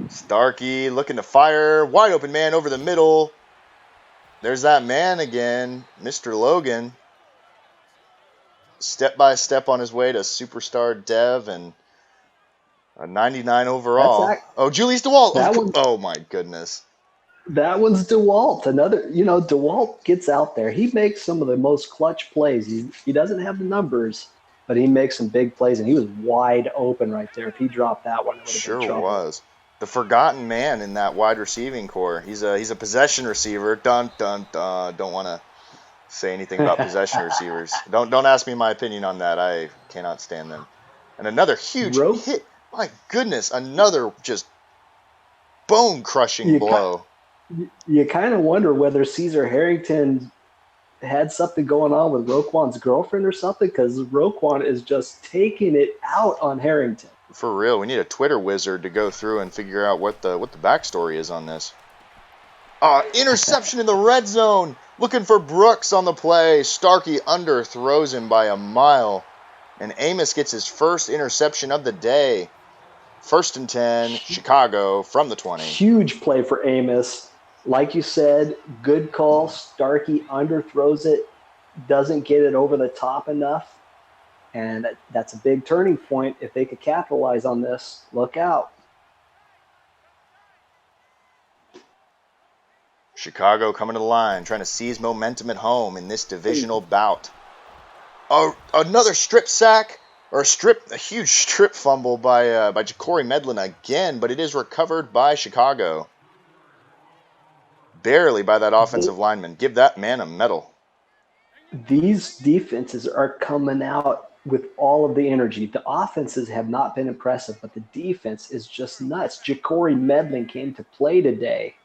Starkey looking to fire. Wide open man over the middle. There's that man again, Mr. Logan. Step by step on his way to superstar Dev and a 99 overall. Julius DeWalt. Oh, my goodness.
That one's DeWalt. Another, DeWalt gets out there. He makes some of the most clutch plays. He doesn't have the numbers, but he makes some big plays, and he was wide open right there. If he dropped that one, it would have been trouble.
Sure was. The forgotten man in that wide receiving core. He's a possession receiver. Dun, dun, dun. Don't want to say anything about possession receivers. Don't ask me my opinion on that. I cannot stand them. And another huge hit. My goodness, another just bone-crushing blow.
You kind of wonder whether Caesar Harrington had something going on with Roquan's girlfriend or something, because Roquan is just taking it out on Harrington.
For real, we need a Twitter wizard to go through and figure out what the backstory is on this. Interception in the red zone. Looking for Brooks on the play. Starkey underthrows him by a mile. And Amos gets his first interception of the day. 1st and 10, Chicago from the 20.
Huge play for Amos. Like you said, good call. Starkey underthrows it, doesn't get it over the top enough. And that's a big turning point. If they could capitalize on this, look out.
Chicago coming to the line, trying to seize momentum at home in this divisional bout. Another strip sack. A huge strip fumble by Ja'Cory Medlin again, but it is recovered by Chicago. Barely by that offensive lineman. Give that man a medal.
These defenses are coming out with all of the energy. The offenses have not been impressive, but the defense is just nuts. Ja'Cory Medlin came to play today.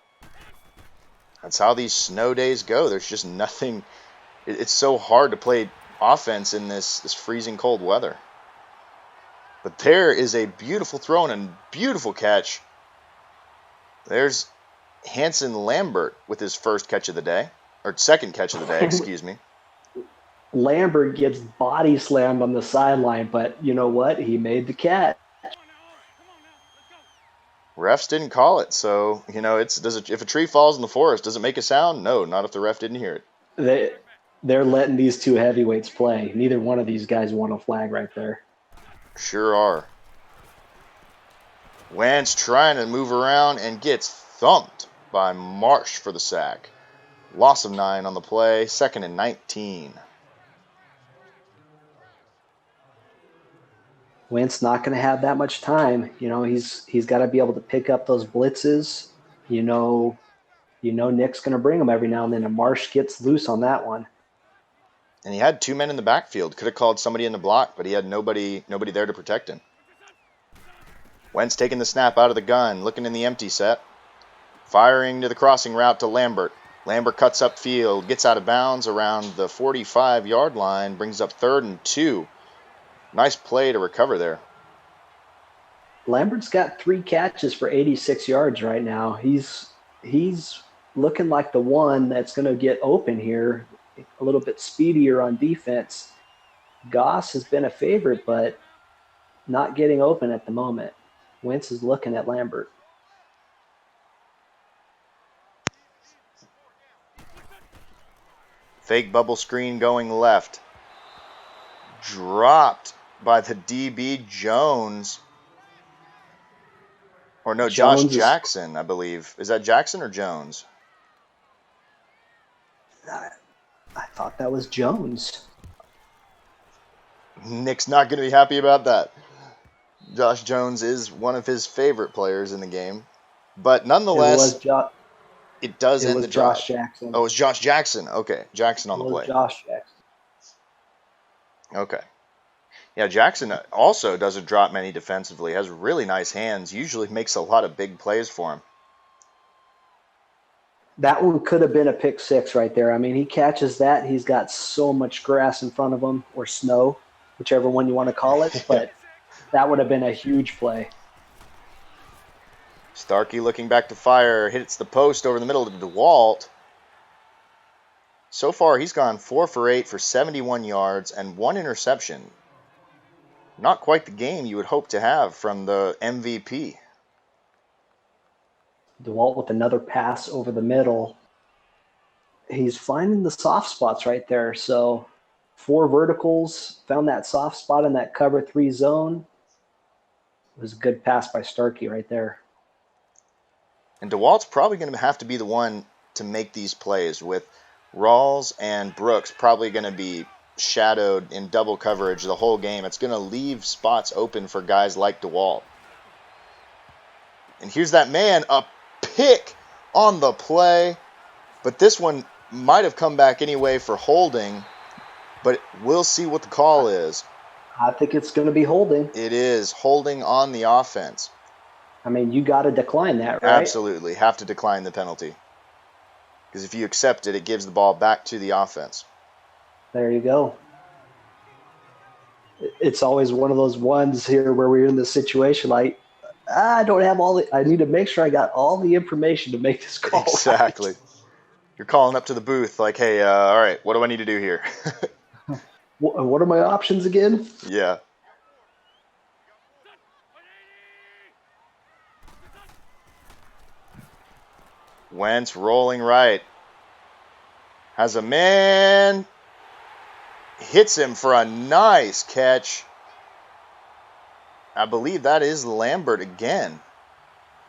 That's how these snow days go. There's just nothing. It's so hard to play offense in this freezing cold weather. But there is a beautiful throw and a beautiful catch. There's Hanson Lambert with his first catch of the day. Or second catch of the day, excuse me.
Lambert gets body slammed on the sideline, but you know what? He made the catch.
Refs didn't call it, so if a tree falls in the forest, does it make a sound? No, not if the ref didn't hear it.
They're letting these two heavyweights play. Neither one of these guys won a flag right there.
Sure are. Wentz trying to move around and gets thumped by Marsh for the sack. Loss of 9 on the play, 2nd and 19.
Wentz not going to have that much time. He's got to be able to pick up those blitzes. Nick's going to bring them every now and then, and Marsh gets loose on that one.
And he had 2 men in the backfield. Could have called somebody in the block, but he had nobody there to protect him. Wentz taking the snap out of the gun, looking in the empty set. Firing to the crossing route to Lambert. Lambert cuts upfield, gets out of bounds around the 45-yard line, brings up 3rd and 2. Nice play to recover there.
Lambert's got 3 catches for 86 yards right now. He's looking like the one that's going to get open here, a little bit speedier on defense. Goss has been a favorite, but not getting open at the moment. Wentz is looking at Lambert.
Fake bubble screen going left. Dropped by the DB Jones. Or no, Josh Jackson, I believe. Is that Jackson or Jones?
I thought that was Jones.
Nick's not going to be happy about that. Josh Jones is one of his favorite players in the game. But nonetheless, it does end the drive.
Josh Jackson.
Oh, it was Josh Jackson. Okay, Jackson on the play.
Josh Jackson.
Okay. Yeah, Jackson also doesn't drop many defensively. Has really nice hands. Usually makes a lot of big plays for him.
That one could have been a pick 6 right there. I mean, he catches that. He's got so much grass in front of him, or snow, whichever one you want to call it. But that would have been a huge play.
Starkey looking back to fire. Hits the post over the middle to DeWalt. So far, he's gone 4 for 8 for 71 yards and 1 interception. Not quite the game you would hope to have from the MVP.
DeWalt with another pass over the middle. He's finding the soft spots right there. So 4 verticals, found that soft spot in that cover 3 zone. It was a good pass by Starkey right there.
And DeWalt's probably going to have to be the one to make these plays, with Rawls and Brooks probably going to be shadowed in double coverage the whole game. It's going to leave spots open for guys like DeWalt. And here's that man, a pick on the play. But this one might have come back anyway for holding. But we'll see what the call is.
I think it's going to be holding.
It is holding on the offense.
I mean, you got to decline that, right?
Absolutely. Have to decline the penalty. Because if you accept it, it gives the ball back to the offense.
There you go. It's always one of those ones here where we're in this situation like, I don't have I need to make sure I got all the information to make this call.
Exactly.
Right.
You're calling up to the booth like, hey, all right, what do I need to do here?
What are my options again?
Yeah. Wentz rolling right. Has a man. Hits him for a nice catch. I believe that is Lambert again.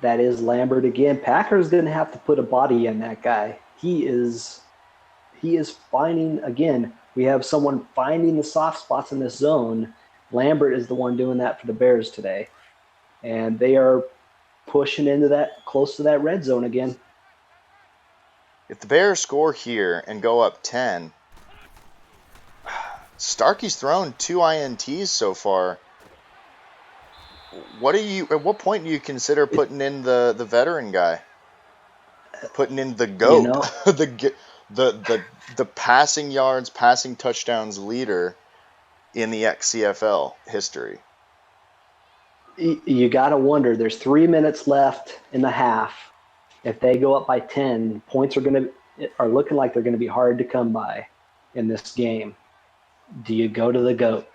That is Lambert again. Packers didn't have to put a body in that guy. He is finding, again, we have someone finding the soft spots in this zone. Lambert is the one doing that for the Bears today. And they are pushing into that, close to that red zone again.
If the Bears score here and go up 10, Starkey's thrown 2 INTs so far. At what point do you consider putting in the veteran guy? Putting in the GOAT, the passing yards, passing touchdowns leader in the XCFL history.
You got to wonder, there's 3 minutes left in the half. If they go up by 10, points are looking like they're going to be hard to come by in this game. Do you go to the GOAT?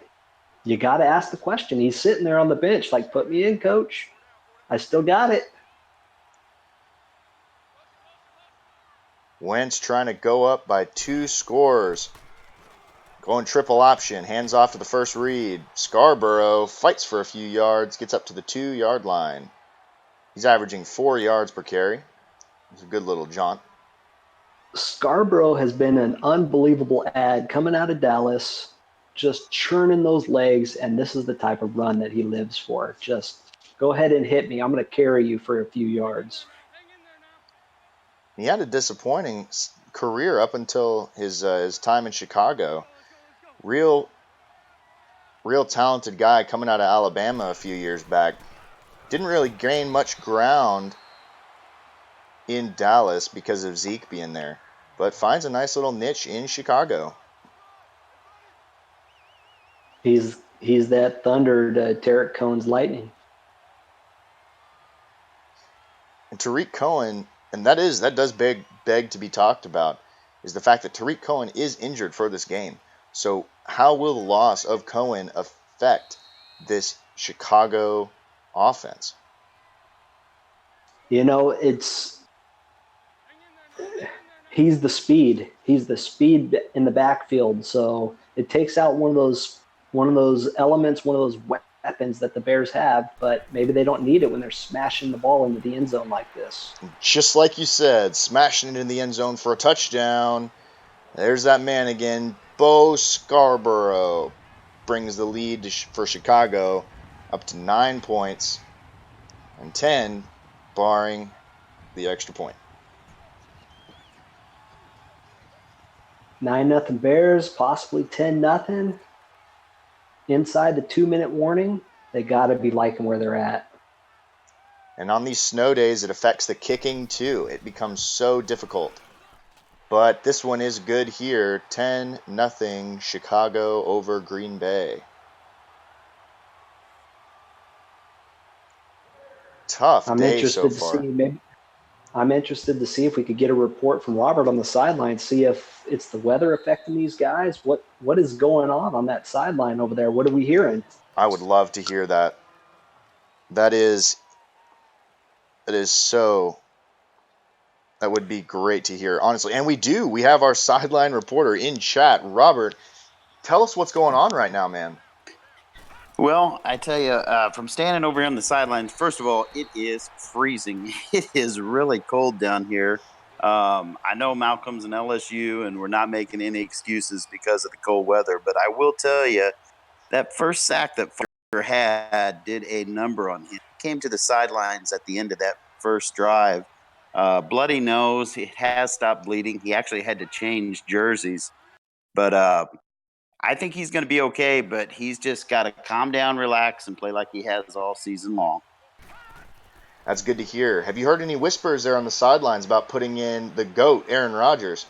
You got to ask the question. He's sitting there on the bench like, put me in, coach. I still got it.
Wentz trying to go up by 2 scores. Going triple option, hands off to the first read. Scarborough fights for a few yards, gets up to the 2-yard line. He's averaging 4 yards per carry. It's a good little jaunt.
Scarborough has been an unbelievable ad coming out of Dallas, just churning those legs, and this is the type of run that he lives for. Just go ahead and hit me. I'm going to carry you for a few yards.
He had a disappointing career up until his time in Chicago. Real talented guy coming out of Alabama a few years back. Didn't really gain much ground in Dallas because of Zeke being there, but finds a nice little niche in Chicago.
He's that thunder to Tarek Cohen's lightning.
And Tariq Cohen, and that does beg to be talked about, is the fact that Tariq Cohen is injured for this game. So how will the loss of Cohen affect this Chicago offense?
You know, he's the speed. He's the speed in the backfield. So it takes out one of those elements, one of those weapons that the Bears have, but maybe they don't need it when they're smashing the ball into the end zone like this.
Just like you said, smashing it in the end zone for a touchdown. There's that man again. Bo Scarborough brings the lead for Chicago up to 9 points and 10, barring the extra point.
9-0 Bears, possibly 10-0. Inside the 2-minute warning, they got to be liking where they're at.
And on these snow days, it affects the kicking too. It becomes so difficult. But this one is good here. 10-0 Chicago over Green Bay. Tough day so far.
I'm interested to see if we could get a report from Robert on the sideline, see if it's the weather affecting these guys. What is going on that sideline over there? What are we hearing?
I would love to hear that. That would be great to hear, honestly. And we have our sideline reporter in chat. Robert, tell us what's going on right now, man.
Well, I tell you, from standing over here on the sidelines, first of all, it is freezing. It is really cold down here. I know Malcolm's an LSU, and we're not making any excuses because of the cold weather, but I will tell you that first sack that Foster had did a number on him. He came to the sidelines at the end of that first drive. Bloody nose. It has stopped bleeding. He actually had to change jerseys. But I think he's going to be okay, but he's just got to calm down, relax, and play like he has all season long.
That's good to hear. Have you heard any whispers there on the sidelines about putting in the GOAT, Aaron Rodgers?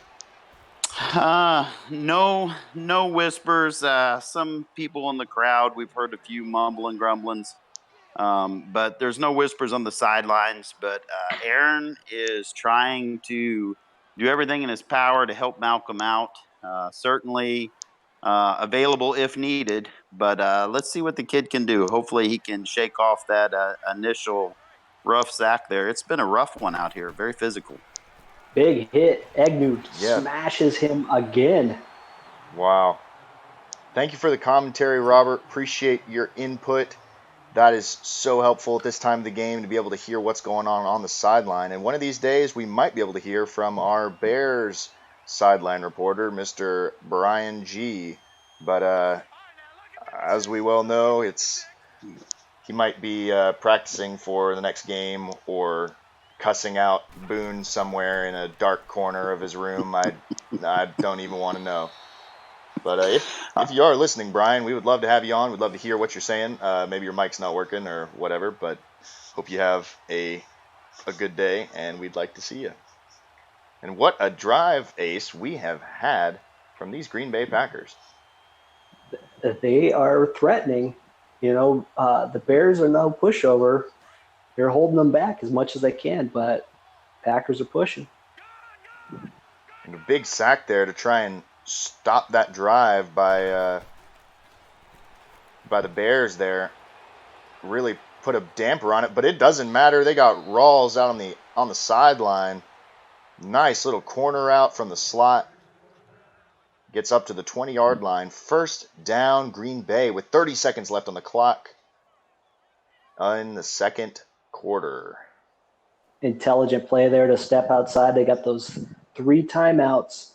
No whispers. Some people in the crowd, we've heard a few mumbling, grumblings, but there's no whispers on the sidelines. But Aaron is trying to do everything in his power to help Malcolm out. Certainly available if needed, but let's see what the kid can do. Hopefully he can shake off that initial rough sack there. It's been a rough one out here, very physical.
Big hit. Agnew smashes him again.
Wow. Thank you for the commentary, Robert. Appreciate your input. That is so helpful at this time of the game to be able to hear what's going on the sideline. And one of these days, we might be able to hear from our Bears sideline reporter, Mr. Brian G. But as we well know, he might be practicing for the next game or cussing out Boone somewhere in a dark corner of his room. I don't even want to know. But if you are listening, Brian, we would love to have you on. We'd love to hear what you're saying. Maybe your mic's not working or whatever, but hope you have a good day, and we'd like to see you. And what a drive, Ace, we have had from these Green Bay Packers.
They are threatening. The Bears are no pushover. They're holding them back as much as they can, but Packers are pushing.
And a big sack there to try and stop that drive by the Bears there. Really put a damper on it, but it doesn't matter. They got Rawls out on the sideline. Nice little corner out from the slot. Gets up to the 20-yard line. First down, Green Bay, with 30 seconds left on the clock in the second quarter.
Intelligent play there to step outside. They got those 3 timeouts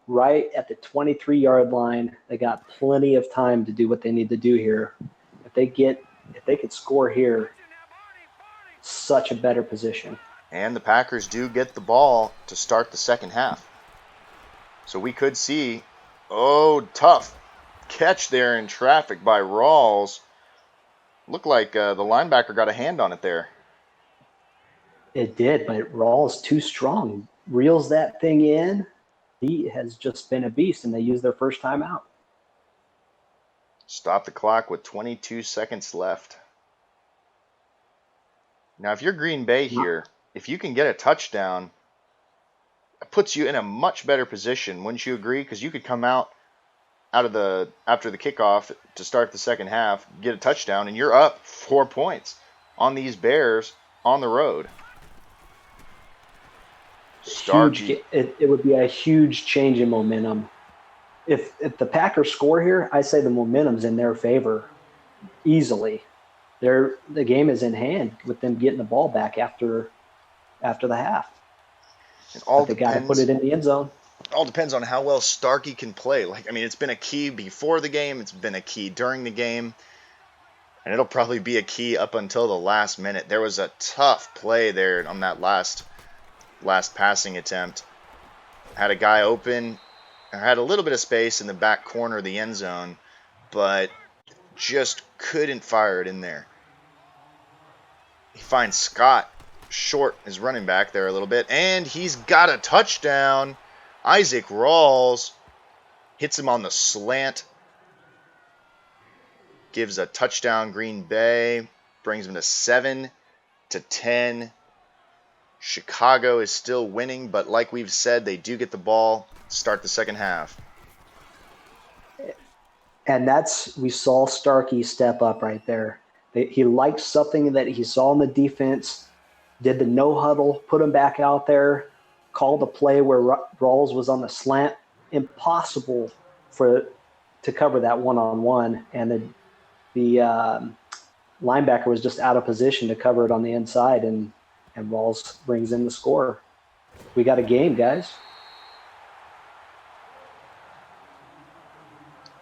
right at the 23-yard line. They got plenty of time to do what they need to do here. If they could score here, such a better position.
And the Packers do get the ball to start the second half. So we could see, tough catch there in traffic by Rawls. Looked like the linebacker got a hand on it there.
It did, but Rawls too strong. Reels that thing in. He has just been a beast, and they use their first time out.
Stop the clock with 22 seconds left. Now, if you're Green Bay here, if you can get a touchdown, it puts you in a much better position. Wouldn't you agree? Because you could come out after the kickoff to start the second half, get a touchdown, and you're up 4 points on these Bears on the road.
It would be a huge change in momentum. If the Packers score here, I say the momentum's in their favor easily. The game is in hand with them getting the ball back after the half. They got to put it in the end zone.
It all depends on how well Starkey can play. It's been a key before the game. It's been a key during the game. And it'll probably be a key up until the last minute. There was a tough play there on that last passing attempt. Had a guy open, had a little bit of space in the back corner of the end zone, but just couldn't fire it in there. He finds Scott short, his running back there a little bit, and he's got a touchdown. Isaac Rawls hits him on the slant, gives a touchdown Green Bay, brings him to 7-10. Chicago is still winning, but like we've said, they do get the ball, start the second half.
And we saw Starkey step up right there. He liked something that he saw in the defense, did the no huddle, put him back out there, called a play where Rawls was on the slant. Impossible to cover that one-on-one, and the linebacker was just out of position to cover it on the inside, and Rawls brings in the score. We got a game, guys.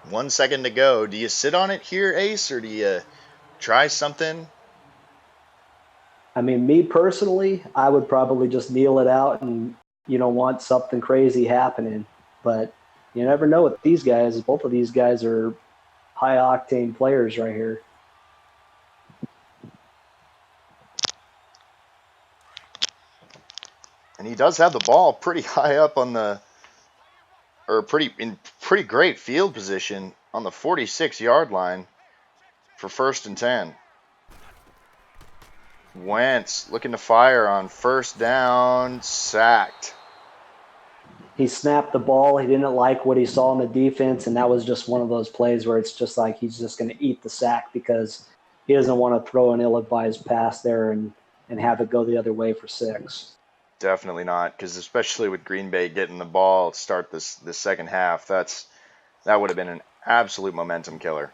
1 second to go. Do you sit on it here, Ace, or do you try something?
I mean, me personally, I would probably just kneel it out and, want something crazy happening. But you never know with these guys. Both of these guys are high-octane players right here.
And he does have the ball pretty high up on pretty great field position on the 46-yard line for 1st and 10. Wentz looking to fire on first down, sacked.
He snapped the ball. He didn't like what he saw in the defense, and that was just one of those plays where it's just like he's just going to eat the sack because he doesn't want to throw an ill-advised pass there and have it go the other way for 6.
Definitely not, because especially with Green Bay getting the ball to start the second half, that would have been an absolute momentum killer.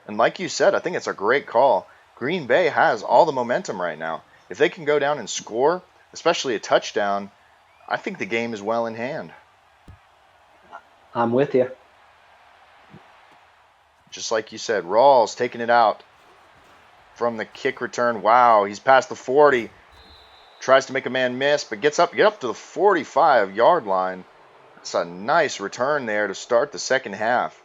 And like you said, I think it's a great call. Green Bay has all the momentum right now. If they can go down and score, especially a touchdown, I think the game is well in hand.
I'm with you.
Just like you said, Rawls taking it out from the kick return. Wow, he's past the 40. Tries to make a man miss, but get up to the 45-yard line. That's a nice return there to start the second half.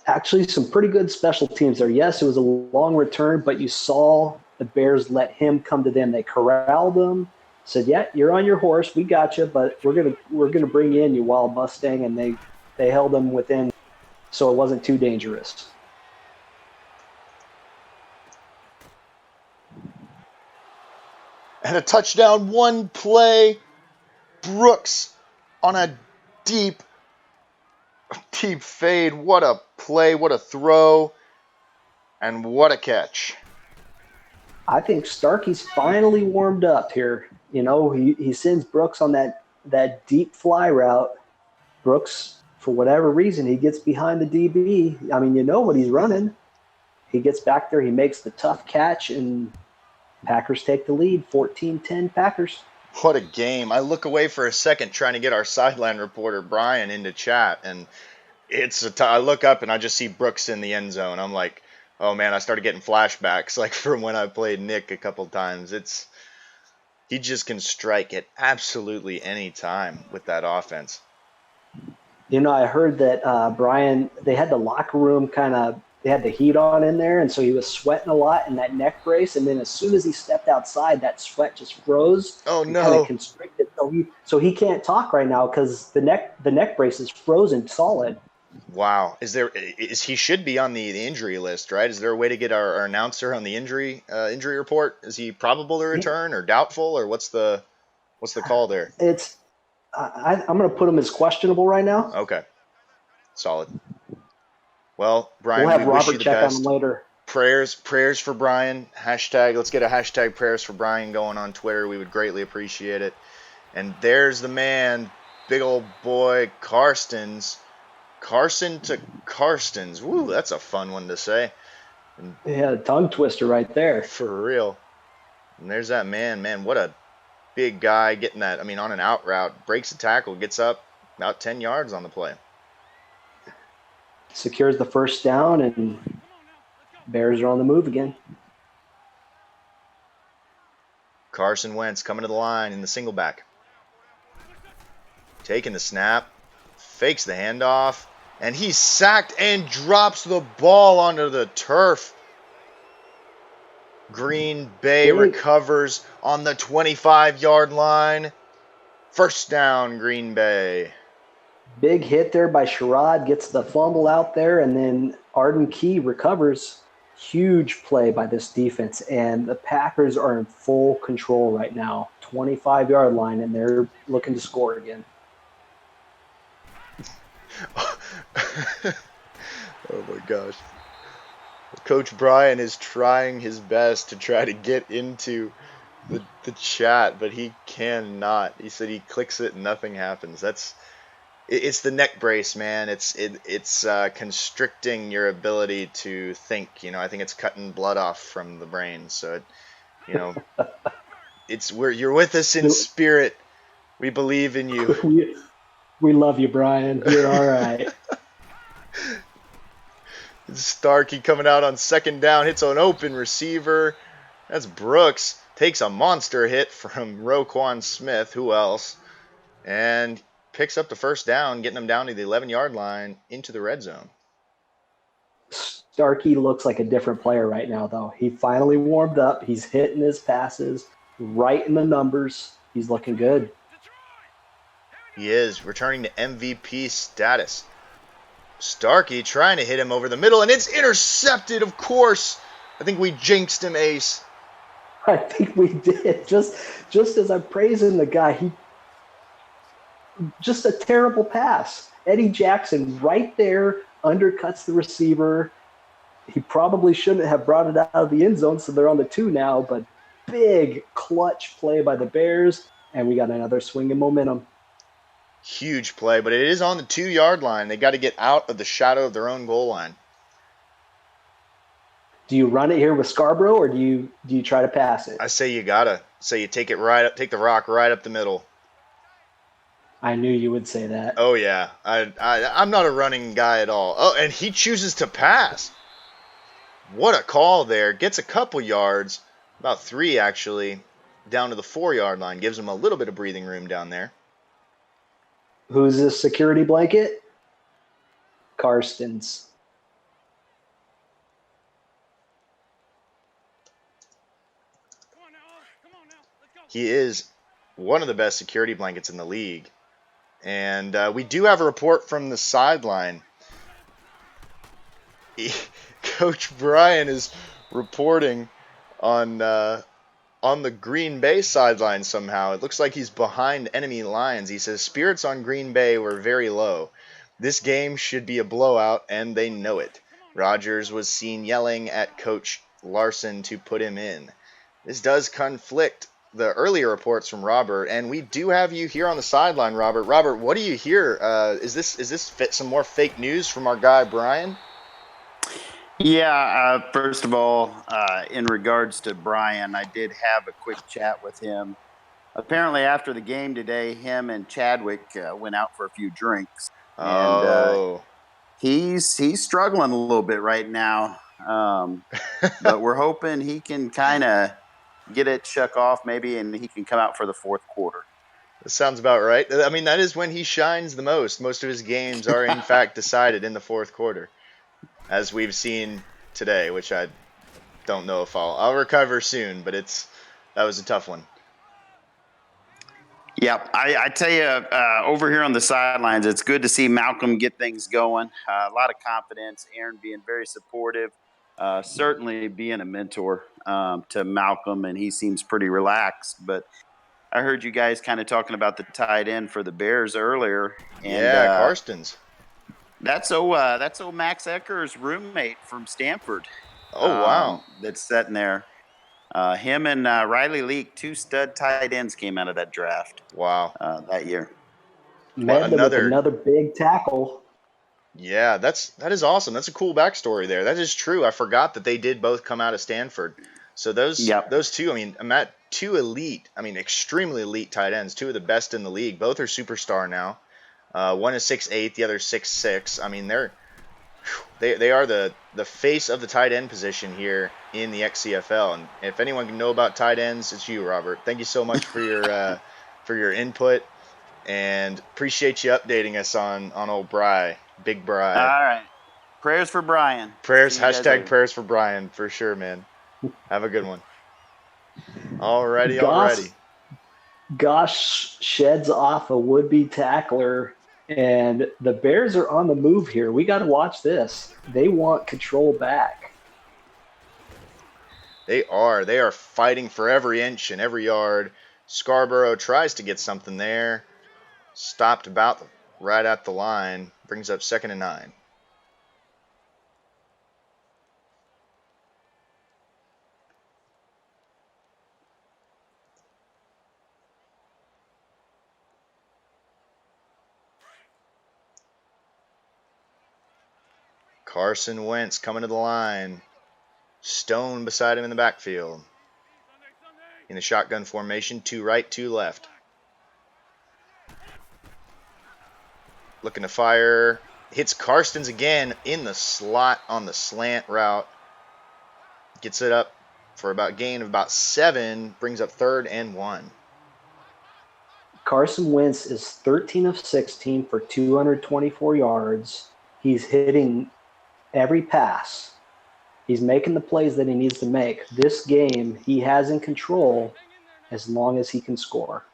Actually, some pretty good special teams there. Yes, it was a long return, but you saw the Bears let him come to them. They corralled him, said, "Yeah, you're on your horse. We got you, but we're gonna bring in you, Wild Mustang," and they held him within, so it wasn't too dangerous.
And a touchdown, one play. Brooks on a deep fade. What a play, what a throw, and what a catch.
I think Starkey's finally warmed up here. He sends Brooks on that that deep fly route, Brooks, for whatever reason, he gets behind the DB. I mean, you know what he's running. He gets back there, he makes the tough catch, and Packers take the lead, 14-10 Packers.
What a game. I look away for a second trying to get our sideline reporter, Brian, into chat, and I look up and I just see Brooks in the end zone. I'm like, oh man, I started getting flashbacks like from when I played Nick a couple times. He just can strike at absolutely any time with that offense.
You know, I heard that Brian, they had the locker room they had the heat on in there, and so he was sweating a lot in that neck brace, and then as soon as he stepped outside, that sweat just froze.
Oh
and kind of
no.
constricted. So he can't talk right now because the neck brace is frozen solid.
Wow. He should be on the injury list, right? Is there a way to get our announcer on the injury report? Is he probable to return or doubtful, or what's the call there?
I'm going to put him as questionable right now.
Okay. Solid. Well, Brian,
we'll have
we wish
Robert
you the
check
best.
on him later.
Prayers for Brian. Let's get a hashtag prayers for Brian going on Twitter. We would greatly appreciate it. And there's the man, big old boy, Carson to Karstens. Woo, that's a fun one to say.
Yeah, tongue twister right there.
For real. And there's that man. Man, what a big guy getting that. I mean, on an out route, breaks a tackle, gets up about 10 yards on the play.
Secures the first down, and Bears are on the move again.
Carson Wentz coming to the line in the single back. Taking the snap, fakes the handoff, and he's sacked and drops the ball onto the turf. Green Bay recovers on the 25-yard line. First down, Green Bay.
Big hit there by Sherrod, gets the fumble out there, and then Arden Key recovers. Huge play by this defense, and the Packers are in full control right now. 25-yard line, and they're looking to score again.
Oh my gosh. Coach Brian is trying his best to try to get into the chat, but he cannot. He said he clicks it and nothing happens. It's the neck brace, man. It's constricting your ability to think. You know, I think it's cutting blood off from the brain. So, you're with us in spirit. We believe in you.
We love you, Brian. You're all right.
Starkey coming out on second down, hits an open receiver. That's Brooks. Takes a monster hit from Roquan Smith. Who else? And picks up the first down, getting them down to the 11-yard line into the red zone.
Starkey looks like a different player right now, though. He finally warmed up. He's hitting his passes right in the numbers. He's looking good.
He is returning to MVP status. Starkey trying to hit him over the middle, and it's intercepted, of course. I think we jinxed him, Ace.
I think we did. Just as I'm praising the guy, just a terrible pass. Eddie Jackson right there undercuts the receiver. He probably shouldn't have brought it out of the end zone, so they're on the 2 now, but big clutch play by the Bears, and we got another swing in momentum.
Huge play, but it is on the 2-yard line. They got to get out of the shadow of their own goal line.
Do you run it here with Scarborough, or do you try to pass it?
I say you gotta. Say you take it right up, take the rock right up the middle.
I knew you would say that.
Oh yeah, I'm not a running guy at all. Oh, and he chooses to pass. What a call there! Gets a couple yards, about 3 actually, down to the 4-yard line. Gives him a little bit of breathing room down there.
Who's this security blanket? Karstens.
He is one of the best security blankets in the league. And we do have a report from the sideline. Coach Brian is reporting on the Green Bay sideline somehow. It looks like he's behind enemy lines. He says spirits on Green Bay were very low. This game should be a blowout, and they know it. Rodgers was seen yelling at Coach Larson to put him in. This does conflict the earlier reports from Robert, and we do have you here on the sideline, Robert. Robert, what do you hear? Is this some more fake news from our guy Brian?
Yeah, first of all, in regards to Brian, I did have a quick chat with him. Apparently, after the game today, him and Chadwick went out for a few drinks, and
Oh,
he's struggling a little bit right now. But we're hoping he can kind of get it shook off, maybe, and he can come out for the fourth quarter.
that sounds about right. I mean, that is when he shines the most. Most of his games are, in fact, decided in the fourth quarter, as we've seen today, which I don't know if I'll recover soon, but that was a tough one.
Yep, I tell you, over here on the sidelines, it's good to see Malcolm get things going. A lot of confidence. Aaron being very supportive, certainly being a mentor to Malcolm, and he seems pretty relaxed. But I heard you guys kind of talking about the tight end for the Bears earlier, and
Yeah, Karstens.
that's old Max Ecker's roommate from Stanford.
Oh, wow.
That's sitting there. Him and Riley Leak, two stud tight ends, came out of that draft
Wow.
that year.
Well,
Medley with another big tackle.
Yeah, that is awesome. That's a cool backstory there. That is true. I forgot that they did both come out of Stanford. So
Yep.
those two, I mean, I'm at two elite, I mean, extremely elite tight ends, two of the best in the league. Both are superstar now. One is 6'8", the other 6'6". I mean, they are the face of the tight end position here in the XCFL. And if anyone can know about tight ends, it's you, Robert. Thank you so much for your input, and appreciate you updating us on old Bry, Big Bry.
All right. Prayers for Brian.
Prayers,
See you guys
hashtag
later.
prayers for Brian, for sure, man. Have a good one. Alrighty,
Goss,
alrighty.
Gosh sheds off a would-be tackler, and the Bears are on the move here. We got to watch this. They want control back.
They are fighting for every inch and every yard. Scarborough tries to get something there. Stopped about right at the line. Brings up 2nd and 9. Carson Wentz coming to the line. Stone beside him in the backfield. In the shotgun formation, 2 right, 2 left. Looking to fire. Hits Karstens again in the slot on the slant route. Gets it up for about gain of about 7. Brings up 3rd and 1.
Carson Wentz is 13 of 16 for 224 yards. He's hitting every pass. He's making the plays that he needs to make. This game, he has in control as long as he can score.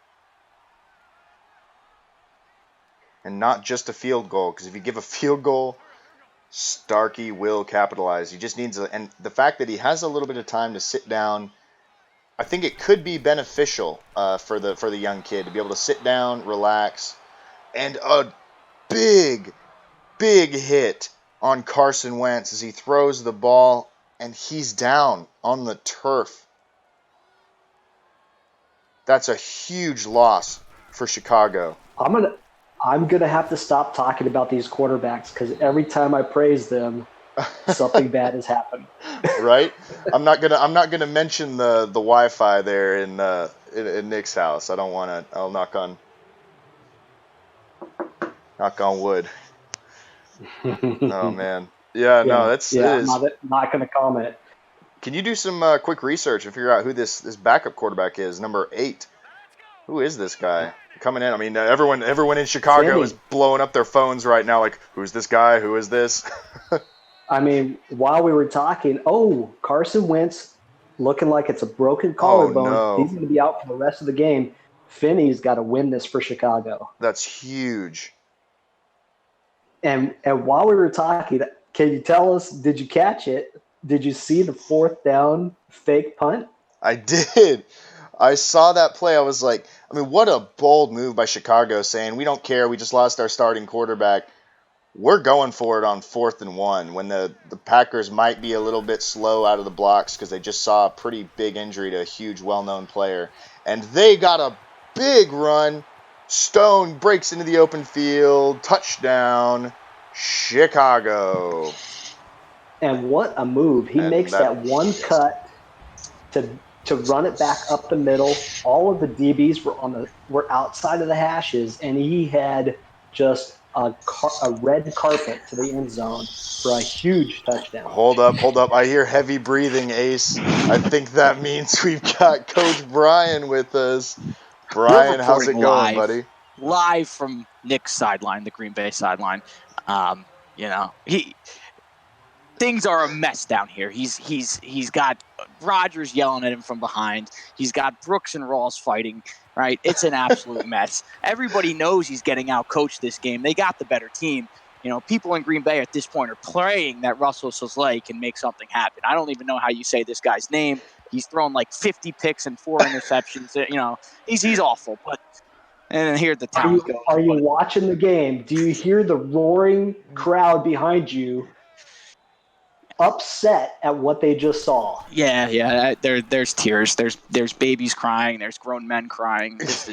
And not just a field goal, because if you give a field goal, Starkey will capitalize. He just needs and the fact that he has a little bit of time to sit down, I think it could be beneficial for the young kid to be able to sit down, relax, and a big hit on Carson Wentz as he throws the ball and he's down on the turf. That's a huge loss for Chicago.
I'm gonna have to stop talking about these quarterbacks because every time I praise them, something bad has happened.
Right? I'm not gonna mention the Wi-Fi there in Nick's house. I don't want to. I'll knock on wood. Oh man. Yeah. No. It is.
I'm not gonna comment.
Can you do some quick research and figure out who this backup quarterback is? Number 8. Who is this guy coming in? I mean, everyone in Chicago is blowing up their phones right now. Like, who's this guy? Who is this?
I mean, while we were talking, Carson Wentz looking like it's a broken collarbone.
No.
He's going to be out for the rest of the game. Finney's got to win this for Chicago.
That's huge.
And while we were talking, can you tell us, did you catch it? Did you see the 4th down fake punt?
I did. I saw that play. I was like, I mean, what a bold move by Chicago saying, we don't care. We just lost our starting quarterback. we're going for it on 4th and 1 when the Packers might be a little bit slow out of the blocks because they just saw a pretty big injury to a huge, well-known player. And they got a big run. Stone breaks into the open field. Touchdown, Chicago.
And what a move. He
And
makes that one cut to run it back up the middle. All of the DBs were outside of the hashes, and he had just a red carpet to the end zone for a huge touchdown.
Hold up. I hear heavy breathing, Ace. I think that means we've got Coach Brian with us. Brian, how's it going, buddy?
Live from Nick's sideline, the Green Bay sideline. Things are a mess down here. He's got Rodgers yelling at him from behind. He's got Brooks and Rawls fighting. Right, it's an absolute mess. Everybody knows he's getting out coached this game. They got the better team. People in Green Bay at this point are praying that Russell Saleh can make something happen. I don't even know how you say this guy's name. He's thrown like 50 picks and 4 interceptions. He's awful. But and here the town goes.
Are you watching the game? Do you hear the roaring crowd behind you? Upset at what they just saw.
Yeah. There's tears. There's babies crying. There's grown men crying. This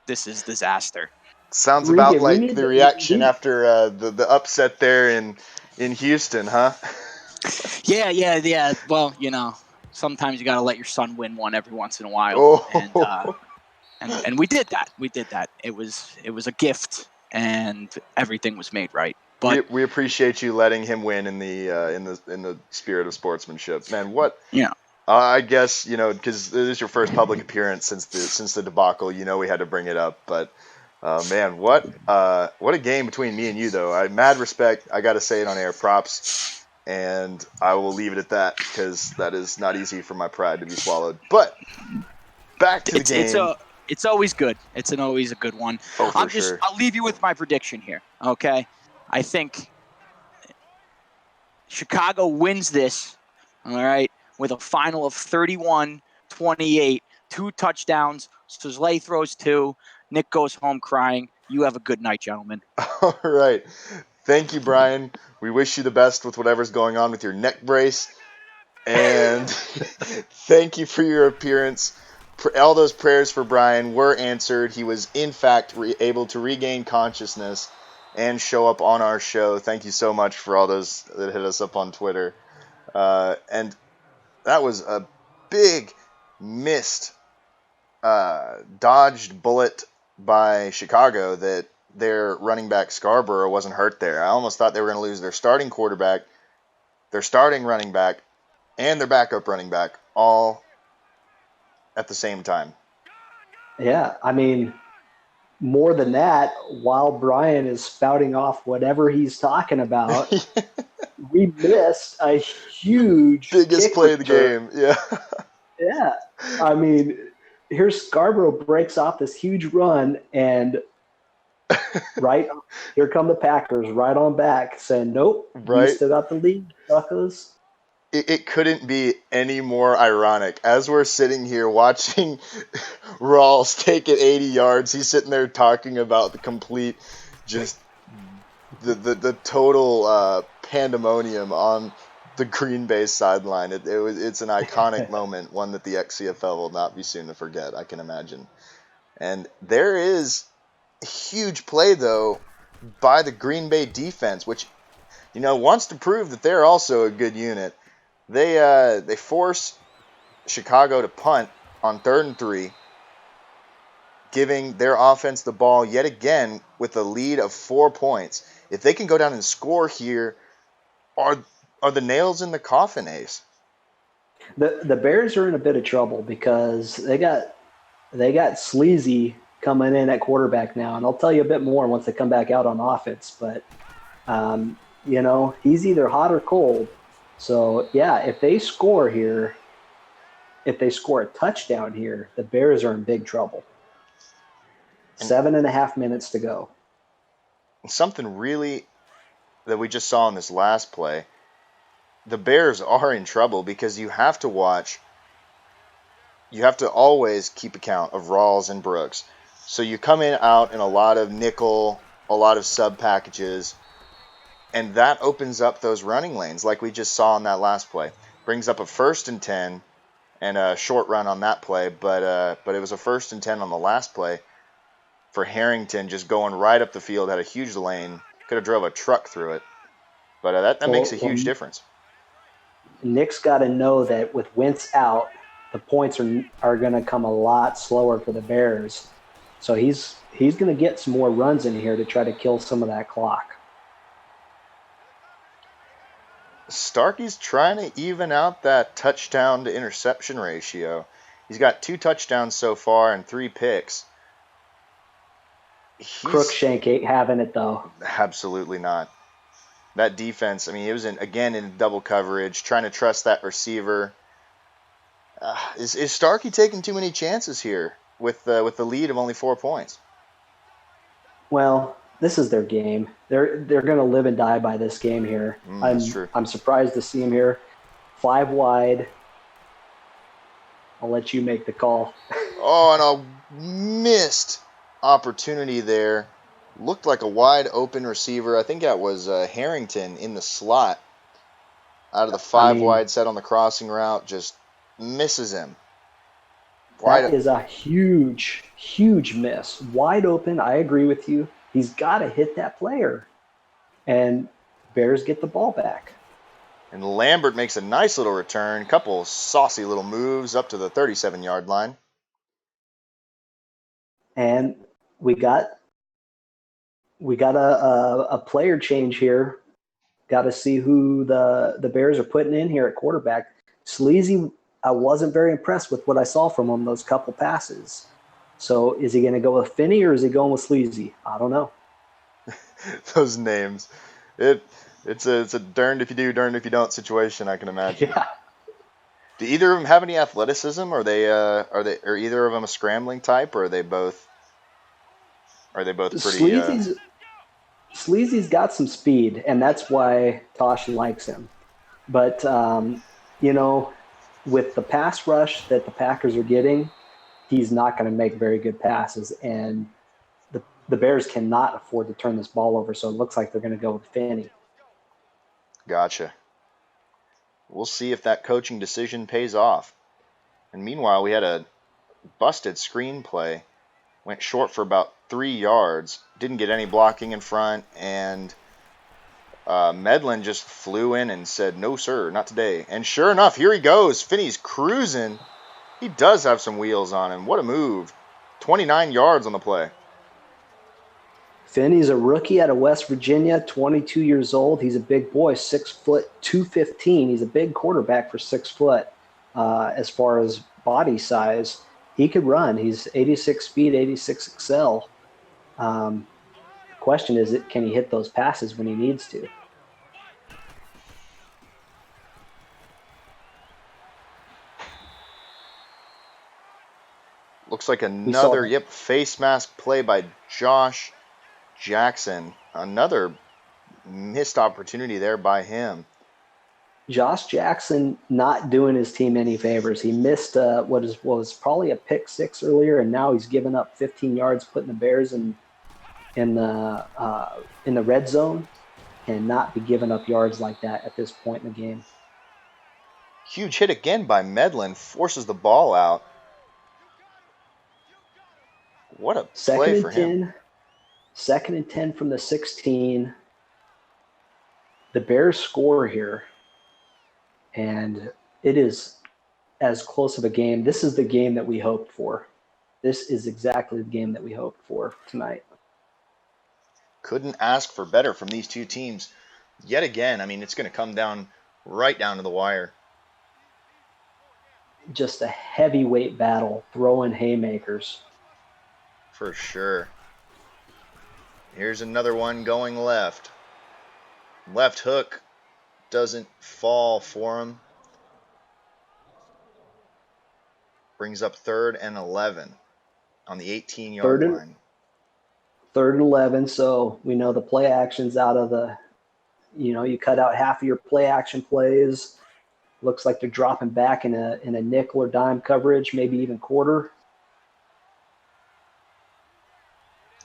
is disaster.
Sounds about like the reaction after the upset there in Houston, huh?
Yeah. Well, sometimes you got to let your son win one every once in a while, and we did that. It was a gift, and everything was made right. But
we appreciate you letting him win in the spirit of sportsmanship, man. What?
Yeah.
I guess because this is your first public appearance since the debacle. We had to bring it up, but man, what a game between me and you though. Mad respect. I got to say it on air. Props, and I will leave it at that because that is not easy for my pride to be swallowed. But back to the game.
It's always good. It's always a good one.
Oh, for sure.
I'll leave you with my prediction here. Okay. I think Chicago wins this, all right, with a final of 31-28, 2 touchdowns. Saleh throws 2. Nick goes home crying. You have a good night, gentlemen.
All right. Thank you, Brian. We wish you the best with whatever's going on with your neck brace. And thank you for your appearance. All those prayers for Brian were answered. He was, in fact, able to regain consciousness and show up on our show. Thank you so much for all those that hit us up on Twitter. And that was a big missed, dodged bullet by Chicago that their running back Scarborough wasn't hurt there. I almost thought they were going to lose their starting quarterback, their starting running back, and their backup running back all at the same time.
Yeah, I mean, more than that, while Brian is spouting off whatever he's talking about, we missed a huge
biggest play of the game. Yeah.
Yeah. I mean, here's Scarborough breaks off this huge run, and right here come the Packers right on back saying, nope,
right.
You still got the lead, suckers.
It couldn't be any more ironic. As we're sitting here watching Rawls take it 80 yards, he's sitting there talking about the complete, just the total pandemonium on the Green Bay sideline. It's an iconic moment, one that the XCFL will not be soon to forget, I can imagine. And there is a huge play, though, by the Green Bay defense, which, wants to prove that they're also a good unit. They force Chicago to punt on 3rd and 3, giving their offense the ball yet again with a lead of 4 points. If they can go down and score here, are the nails in the coffin, Ace?
The Bears are in a bit of trouble because they got Sleazy coming in at quarterback now, and I'll tell you a bit more once they come back out on offense. But he's either hot or cold. So, yeah, if they score here, if they score a touchdown here, the Bears are in big trouble. 7.5 minutes to go.
Something really that we just saw in this last play, the Bears are in trouble because you have to always keep account of Rawls and Brooks. So you come out in a lot of nickel a lot of sub packages, and that opens up those running lanes like we just saw on that last play. Brings up a 1st and 10 and a short run on that play, but it was a 1st and 10 on the last play for Harrington, just going right up the field, had a huge lane, could have drove a truck through it, but that makes a huge difference.
Nick's got to know that with Wentz out, the points are going to come a lot slower for the Bears. So he's going to get some more runs in here to try to kill some of that clock.
Starkey's trying to even out that touchdown to interception ratio. He's got 2 touchdowns so far and 3 picks.
Crookshank ain't having it, though.
Absolutely not. That defense, I mean, it was in double coverage, trying to trust that receiver. Is Starkey taking too many chances here with the lead of only 4 points?
Well, this is their game. They're going to live and die by this game here.
That's true.
I'm surprised to see him here. 5 wide. I'll let you make the call.
Oh, and a missed opportunity there. Looked like a wide open receiver. I think that was Harrington in the slot. Out of the 5 wide set on the crossing route, just misses him.
That is a huge, huge miss. Wide open, I agree with you. He's got to hit that player. And Bears get the ball back.
And Lambert makes a nice little return. Couple saucy little moves up to the 37-yard line.
And we got a player change here. Got to see who the Bears are putting in here at quarterback. Sleazy, I wasn't very impressed with what I saw from him those couple passes. So is he going to go with Finney or is he going with Sleazy? I don't know.
Those names, it's a darned if you do, darned if you don't situation, I can imagine.
Yeah.
Do either of them have any athleticism? Are either of them a scrambling type, or are they both pretty?
Sleazy's got some speed, and that's why Tosh likes him. But with the pass rush that the Packers are getting, he's not going to make very good passes, and the Bears cannot afford to turn this ball over. So it looks like they're going to go with Finney.
Gotcha. We'll see if that coaching decision pays off. And meanwhile, we had a busted screen play. Went short for about 3 yards. Didn't get any blocking in front. And Medlin just flew in and said, "No, sir, not today." And sure enough, here he goes. Finney's cruising. He does have some wheels on him. What a move. 29 yards on the play.
Finney's a rookie out of West Virginia, 22 years old. He's a big boy, 6 foot, 215. He's a big quarterback for 6 foot as far as body size. He could run. He's 86 speed, 86 excel. The question is, can he hit those passes when he needs to?
Looks like another face mask play by Josh Jackson. Another missed opportunity there by him.
Josh Jackson not doing his team any favors. He missed what was probably a pick 6 earlier, and now he's given up 15 yards, putting the Bears in the red zone, and not be giving up yards like that at this point in the game.
Huge hit again by Medlin, forces the ball out. What a play for him.
2nd and 10 from the 16. The Bears score here, and it is as close of a game. This is the game that we hoped for. This is exactly the game that we hoped for tonight.
Couldn't ask for better from these two teams. Yet again, I mean, it's going to come down right down to the wire.
Just a heavyweight battle, throwing haymakers.
For sure. Here's another one going left. Left hook doesn't fall for him. Brings up 3rd and 11 on the 18-yard line.
3rd and 11, so we know the play action's out of the, you cut out half of your play action plays. Looks like they're dropping back in a nickel or dime coverage, maybe even quarter.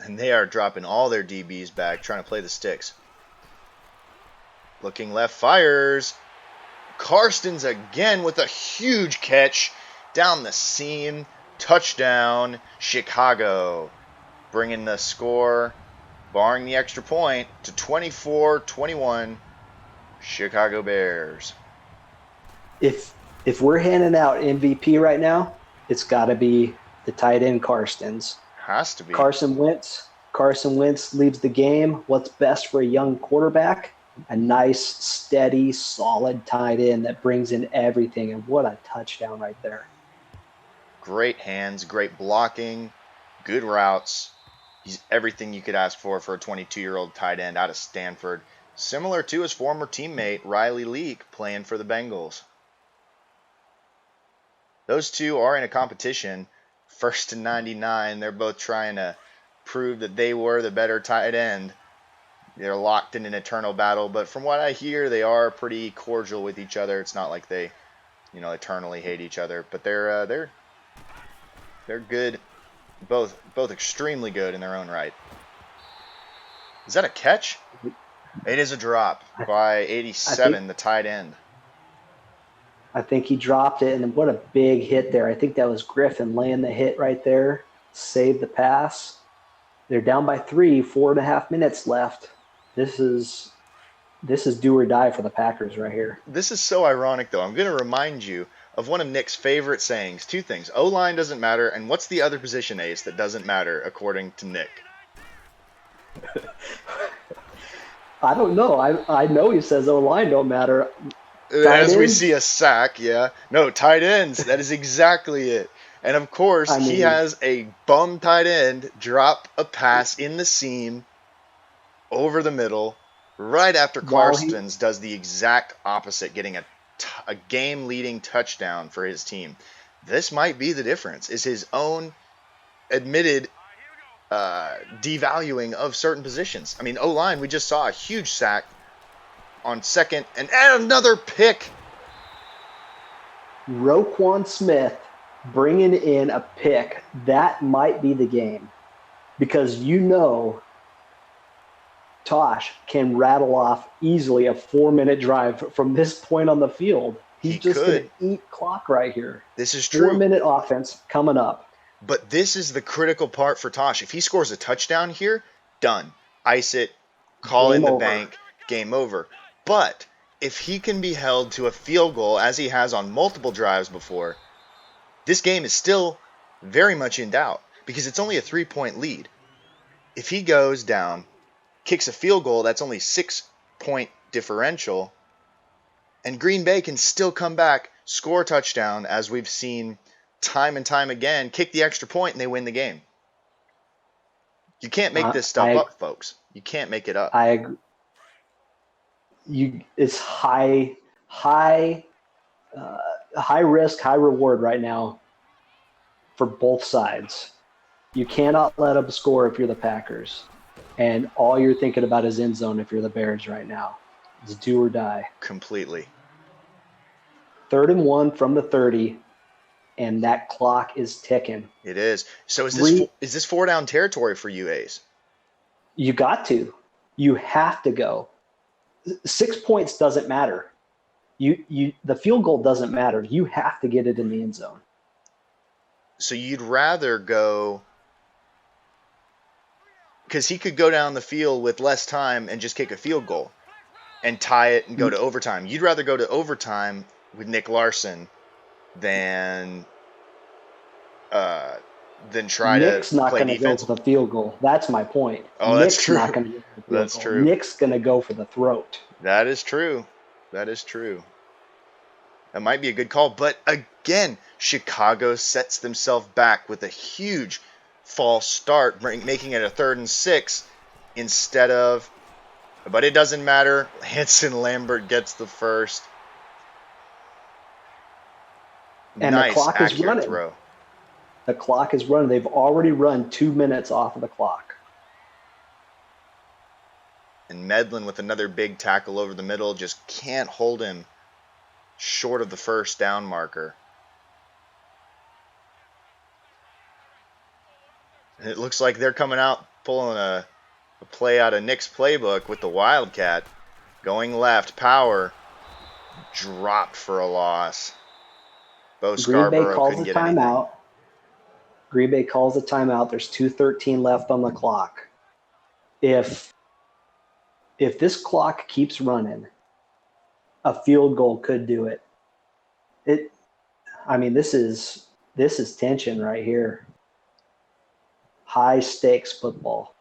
And they are dropping all their DBs back, trying to play the sticks. Looking left, fires. Karstens again with a huge catch down the seam. Touchdown, Chicago. Bringing the score, barring the extra point, to 24-21, Chicago Bears.
If we're handing out MVP right now, it's got to be the tight end Karstens.
Has to be.
Carson Wentz leaves the game. What's best for a young quarterback? A nice, steady, solid tight end that brings in everything. And what a touchdown right there.
Great hands, great blocking, good routes. He's everything you could ask for a 22-year-old tight end out of Stanford. Similar to his former teammate, Riley Leak, playing for the Bengals. Those two are in a competition. First and 99. They're both trying to prove that they were the better tight end. They're locked in an eternal battle, but from what I hear, they are pretty cordial with each other. It's not like they, eternally hate each other, but they're good, both extremely good in their own right. Is that a catch? It is a drop by 87, the tight end.
I think he dropped it, and what a big hit there. I think that was Griffin laying the hit right there, saved the pass. They're down by 3, 4.5 minutes left. This is do or die for the Packers right here.
This is so ironic, though. I'm going to remind you of one of Nick's favorite sayings. Two things. O-line doesn't matter, and what's the other position, Ace, that doesn't matter, according to Nick?
I don't know. I know he says O-line don't matter.
As we see a sack, yeah. No, tight ends. That is exactly it. And, of course, he has a bum tight end drop a pass in the seam over the middle right after Karstens does the exact opposite, getting a game-leading touchdown for his team. This might be the difference, is his own admitted devaluing of certain positions. I mean, O-line, we just saw a huge sack on second, and another pick.
Roquan Smith bringing in a pick. That might be the game, because Tosh can rattle off easily a 4-minute drive from this point on the field. He's just going to eat clock right here.
This is true.
4-minute offense coming up.
But this is the critical part for Tosh. If he scores a touchdown here, done. Ice it, call in the bank, game over. But if he can be held to a field goal, as he has on multiple drives before, this game is still very much in doubt because it's only a 3-point lead. If he goes down, kicks a field goal, that's only 6-point differential, and Green Bay can still come back, score a touchdown, as we've seen time and time again, kick the extra point, and they win the game. You can't make this stuff up, folks. You can't make it up.
I agree. It's high risk, high reward right now for both sides. You cannot let them score if you're the Packers. And all you're thinking about is end zone if you're the Bears right now. It's do or die.
Completely.
3rd and 1 from the 30, and that clock is ticking.
It is. So is this 4-down territory for you, Ace?
You got to. You have to go. 6 points doesn't matter. The field goal doesn't matter. You have to get it in the end zone.
So you'd rather go, because he could go down the field with less time and just kick a field goal and tie it and go to overtime. You'd rather go to overtime with Nick Larson than try
Nick's
to
not
play
going to go for the field goal. That's my point.
Oh,
Nick's
that's true.
Not going to go for the field
That's
goal.
true.
Nick's going to go for the throat.
That is true. That is true. That might be a good call. But again, Chicago sets themselves back with a huge false start, making it a 3rd and 6 instead of. But it doesn't matter. Hanson Lambert gets the first.
And
nice,
the clock is running.
Throw.
The clock is running. They've already run 2 minutes off of the clock.
And Medlin with another big tackle over the middle just can't hold him short of the first down marker. And it looks like they're coming out pulling a play out of Nick's playbook with the Wildcat. Going left, power. Dropped for a loss. Bo
Green Bay
Scarborough
calls
couldn't
a
get anything.
timeout. Green Bay calls a timeout. There's 2:13 left on the clock. If this clock keeps running, a field goal could do it. This is tension right here. High stakes football.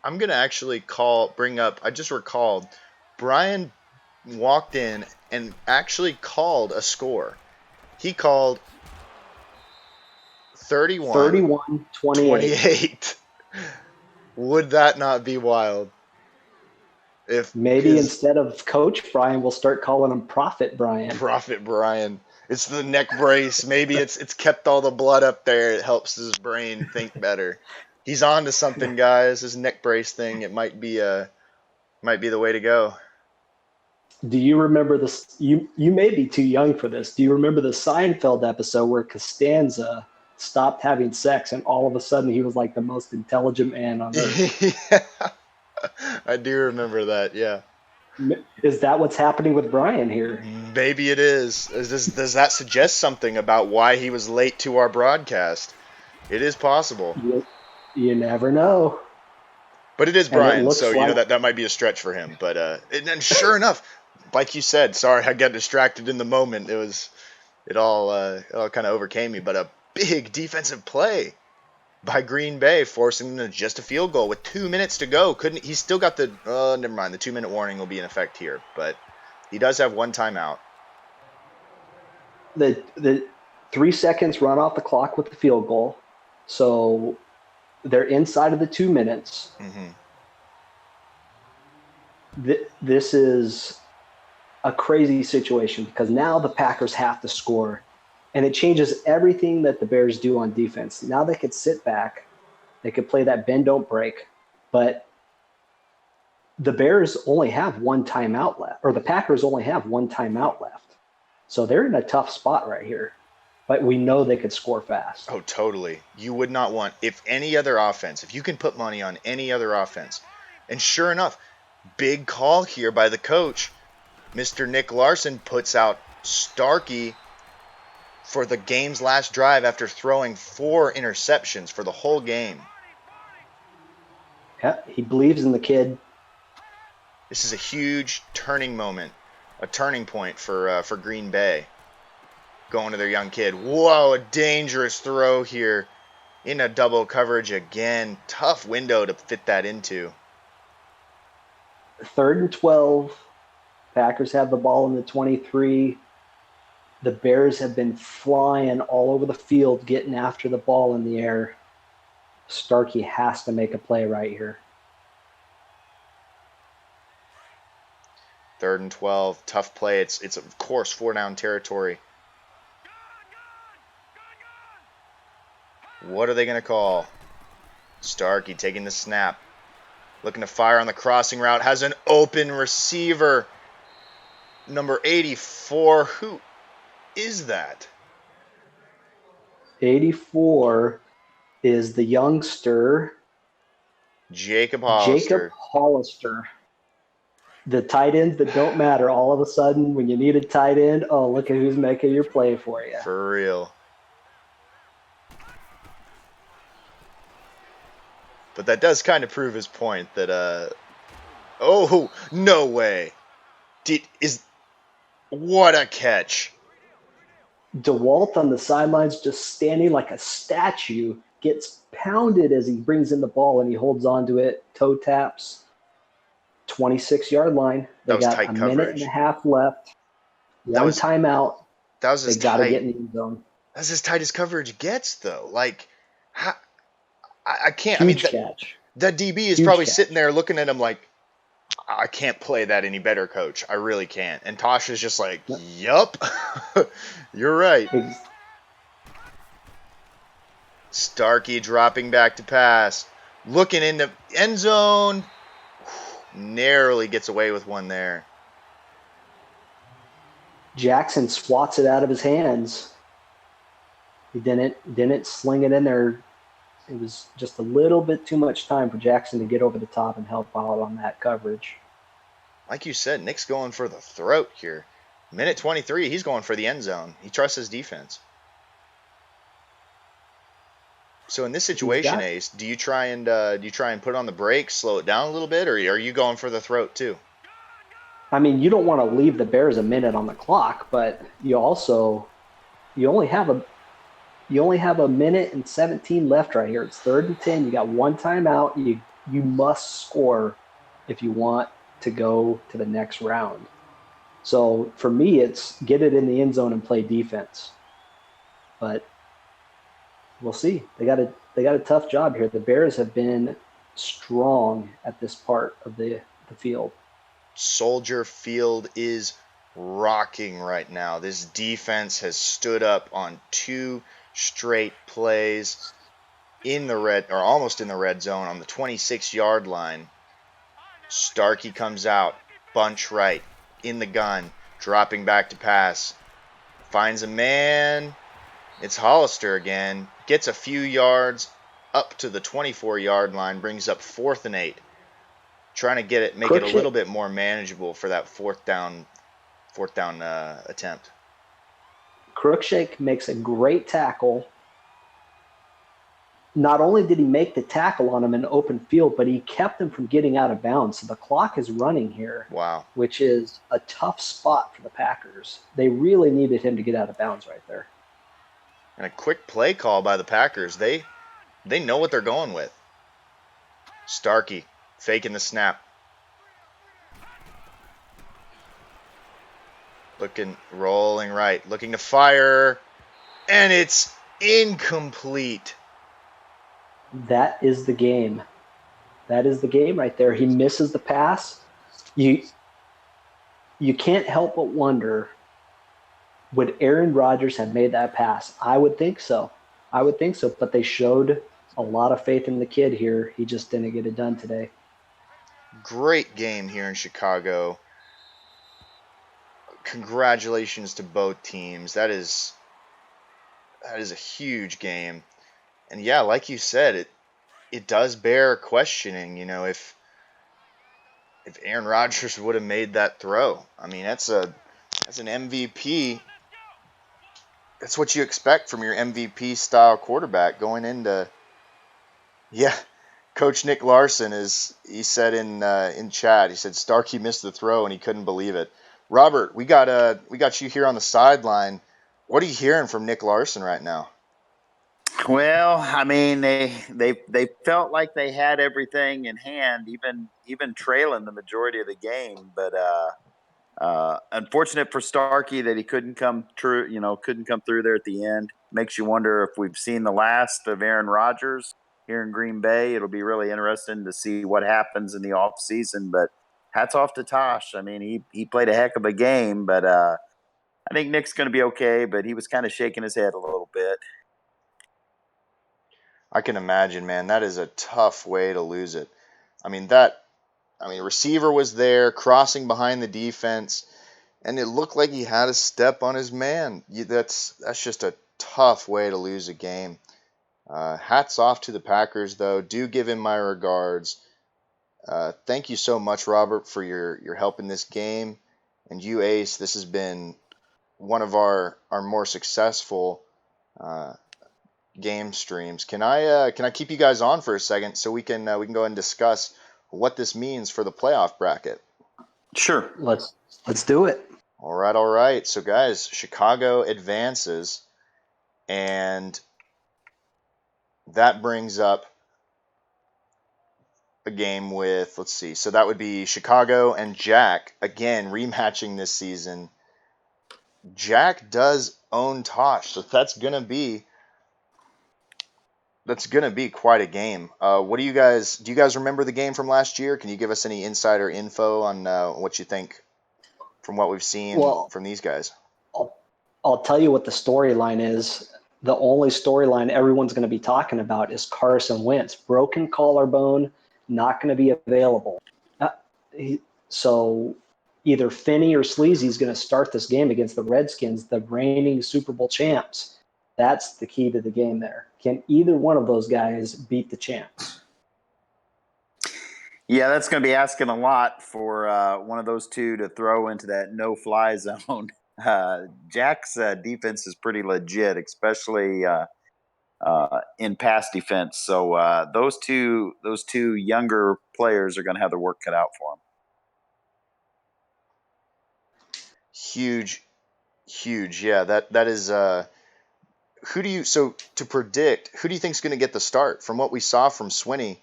I'm gonna actually bring up. I just recalled Brian walked in and actually called a score. He called 31-28.
31-28.
Would that not be wild? If
Maybe instead of Coach Brian, we'll start calling him Prophet Brian.
Prophet Brian. It's the neck brace. Maybe it's kept all the blood up there. It helps his brain think better. He's on to something, guys. His neck brace thing. It might be the way to go.
Do you remember this? You may be too young for this. Do you remember the Seinfeld episode where Costanza stopped having sex and all of a sudden he was like the most intelligent man on earth?
Yeah, I do remember that. Yeah.
Is that what's happening with Brian here?
Maybe it is. Does that suggest something about why he was late to our broadcast? It is possible.
You never know.
But it is Brian, so
like,
that might be a stretch for him. But and sure enough, like you said, sorry I got distracted in the moment. It all kind of overcame me. But a big defensive play by Green Bay, forcing them to just a field goal with 2 minutes to go. He still got the never mind. The 2-minute warning will be in effect here, but he does have one timeout.
The 3 seconds run off the clock with the field goal, so they're inside of the 2 minutes.
Mm-hmm.
This is a crazy situation because now the Packers have to score. And it changes everything that the Bears do on defense. Now they could sit back. They could play that bend, don't break. But the Bears only have one timeout left, or the Packers only have one timeout left. So they're in a tough spot right here. But we know they could score fast.
Oh, totally. You would not want, if you can put money on any other offense. And sure enough, big call here by the coach. Mr. Nick Larson puts out Starkey for the game's last drive after throwing 4 interceptions for the whole game.
Yeah, he believes in the kid.
This is a huge turning point for Green Bay. Going to their young kid. Whoa, a dangerous throw here in a double coverage again. Tough window to fit that into.
3rd and 12. Packers have the ball in the 23. The Bears have been flying all over the field, getting after the ball in the air. Starkey has to make a play right here.
3rd and 12, tough play. It's of course 4-down territory. What are they going to call? Starkey taking the snap. Looking to fire on the crossing route. Has an open receiver. Number 84. Who is that?
84 is the youngster
Jacob Hollister.
The tight ends that don't matter. All of a sudden, when you need a tight end, oh, look at who's making your play for you.
For real. But that does kind of prove his point that, oh, no way. What a catch.
DeWalt on the sidelines just standing like a statue, gets pounded as he brings in the ball and he holds on to it, toe taps, 26-yard line. They got a minute and a half left, one timeout.
That was
they got to get in the end zone.
That's as tight as coverage gets, though. Like, I can't.
Huge catch.
That DB is probably sitting there looking at him like, I can't play that any better, coach. I really can't. And Tosh is just like, yup, you're right. Starkey dropping back to pass. Looking in the end zone. Narrowly gets away with one there.
Jackson swats it out of his hands. He didn't sling it in there it was just a little bit too much time for Jackson to get over the top and help out on that coverage.
Like you said, Nick's going for the throat here. Minute 23, he's going for the end zone. He trusts his defense. So in this situation, Ace, do you try and put on the brakes, slow it down a little bit, or are you going for the throat too?
I mean, you don't want to leave the Bears a minute on the clock, but you only have a minute and 17 left right here. It's 3rd and 10. You got one timeout. You must score if you want to go to the next round. So for me, it's get it in the end zone and play defense. But we'll see. They got a tough job here. The Bears have been strong at this part of the field.
Soldier Field is rocking right now. This defense has stood up on 2 straight plays in the red, or almost in the red zone, on the 26-yard line. Starkey comes out, bunch right, in the gun, dropping back to pass. Finds a man. It's Hollister again. Gets a few yards up to the 24-yard line, brings up 4th and 8. Trying to make it a little bit more manageable for that fourth down attempt.
Cruikshank makes a great tackle. Not only did he make the tackle on him in open field, but he kept him from getting out of bounds. So the clock is running here.
Wow.
Which is a tough spot for the Packers. They really needed him to get out of bounds right there.
And a quick play call by the Packers. They know what they're going with. Starkey faking the snap. Rolling right. Looking to fire. And it's incomplete.
That is the game. That is the game right there. He misses the pass. You can't help but wonder, would Aaron Rodgers have made that pass? I would think so. But they showed a lot of faith in the kid here. He just didn't get it done today.
Great game here in Chicago. Congratulations to both teams. That is a huge game. And yeah, like you said, it does bear questioning, if Aaron Rodgers would have made that throw. I mean, that's an MVP. That's what you expect from your MVP style quarterback going into. Yeah, Coach Nick Larson he said in chat, he said Starkey missed the throw and he couldn't believe it. Robert, we got you here on the sideline. What are you hearing from Nick Larson right now?
Well, I mean, they felt like they had everything in hand, even trailing the majority of the game. But unfortunate for Starkey that he couldn't come through there at the end. Makes you wonder if we've seen the last of Aaron Rodgers here in Green Bay. It'll be really interesting to see what happens in the offseason. But hats off to Tosh. I mean, he played a heck of a game, but I think Nick's going to be okay. But he was kind of shaking his head a little bit.
I can imagine, man. That is a tough way to lose it. Receiver was there, crossing behind the defense, and it looked like he had a step on his man. That's just a tough way to lose a game. Hats off to the Packers, though. Do give him my regards. Thank you so much, Robert, for your help in this game. And you, Ace, this has been one of our more successful game streams. Can I keep you guys on for a second so we can go ahead and discuss what this means for the playoff bracket?
Sure.
Let's do it.
All right. So guys, Chicago advances, and that brings up a game with, let's see, so that would be Chicago and Jack again rematching this season. Jack does own Tosh, so that's gonna be quite a game. What do you guys remember the game from last year? Can you give us any insider info on what you think from what we've seen from these guys?
I'll tell you what the storyline is. The only storyline everyone's going to be talking about is Carson Wentz. Broken collarbone, not going to be available. So either Finney or Sleazy's going to start this game against the Redskins, the reigning Super Bowl champs. That's the key to the game there. Can either one of those guys beat the champs?
Yeah, that's going to be asking a lot for one of those two to throw into that no-fly zone. Jack's defense is pretty legit, especially in pass defense. So those two younger players are going to have their work cut out for them.
Huge. Yeah, that is. Who do you to predict? Who do you think is going to get the start? From what we saw from Swinney,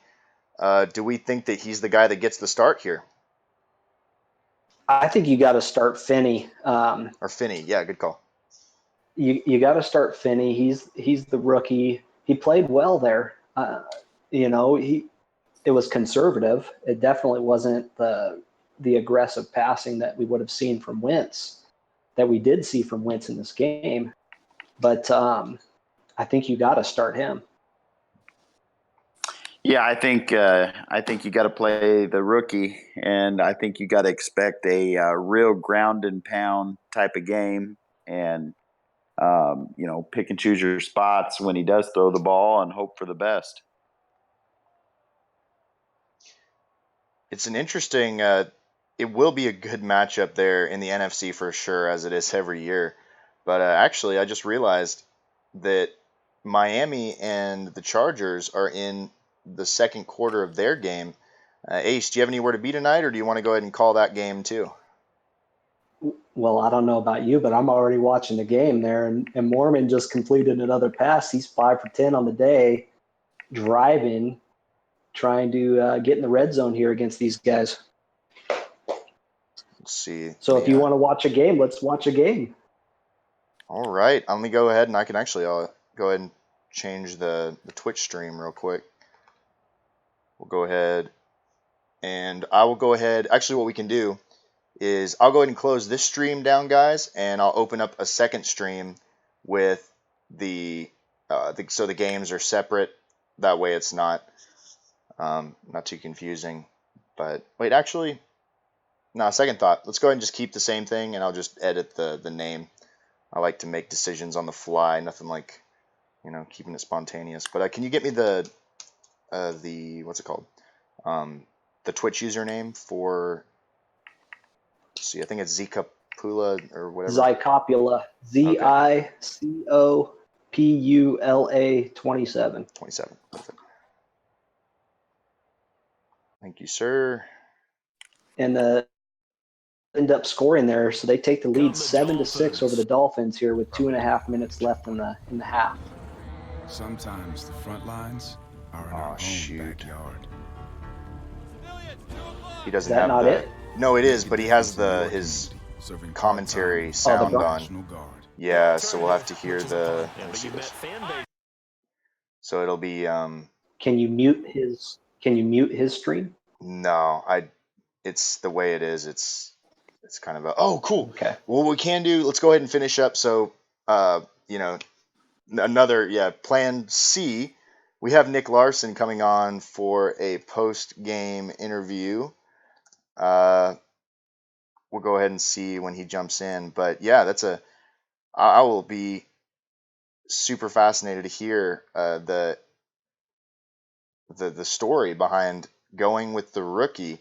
do we think that he's the guy that gets the start here?
I think you got to start Finney.
Or Finney? Yeah, good call.
You got to start Finney. He's the rookie. He played well there. It was conservative. It definitely wasn't the aggressive passing that we would have seen from Wentz, that we did see from Wentz in this game. But I think you got to start him.
Yeah, I think you got to play the rookie, and I think you got to expect a real ground and pound type of game, and pick and choose your spots when he does throw the ball, and hope for the best.
It's an interesting. It will be a good matchup there in the NFC for sure, as it is every year. But actually, I just realized that Miami and the Chargers are in the second quarter of their game. Ace, do you have anywhere to be tonight, or do you want to go ahead and call that game too?
Well, I don't know about you, but I'm already watching the game there, and Mormon just completed another pass. He's 5 for 10 on the day, driving, trying to get in the red zone here against these guys.
Let's see.
So if you want to watch a game, let's watch a game.
All right. Let me go ahead, and I can actually go ahead and change the Twitch stream real quick. We'll go ahead, and I will go ahead. Actually, what we can do is I'll go ahead and close this stream down, guys, and I'll open up a second stream with so the games are separate. That way it's not too confusing. But wait, actually, no, second thought. Let's go ahead and just keep the same thing, and I'll just edit the name. I like to make decisions on the fly, nothing like, keeping it spontaneous. But can you get me the what's it called? The Twitch username for, let's see, I think it's Zicopula or whatever.
Zicopula. Zicopula 27.
27. Perfect. Thank you, sir.
And end up scoring there, so they take the lead 7-6 over the Dolphins here with 2.5 minutes left in the half.
Sometimes the front lines are in our own backyard.
He doesn't
have
not
it?
No, it is, but he has his commentary sound on. Yeah, so we'll have to hear the. So it'll be.
Can you mute his stream?
No, it's the way it is. It's kind of oh, cool.
Okay.
Well, we can do. Let's go ahead and finish up. So, another plan C. We have Nick Larson coming on for a post-game interview. We'll go ahead and see when he jumps in. But yeah, I will be super fascinated to hear the story behind going with the rookie.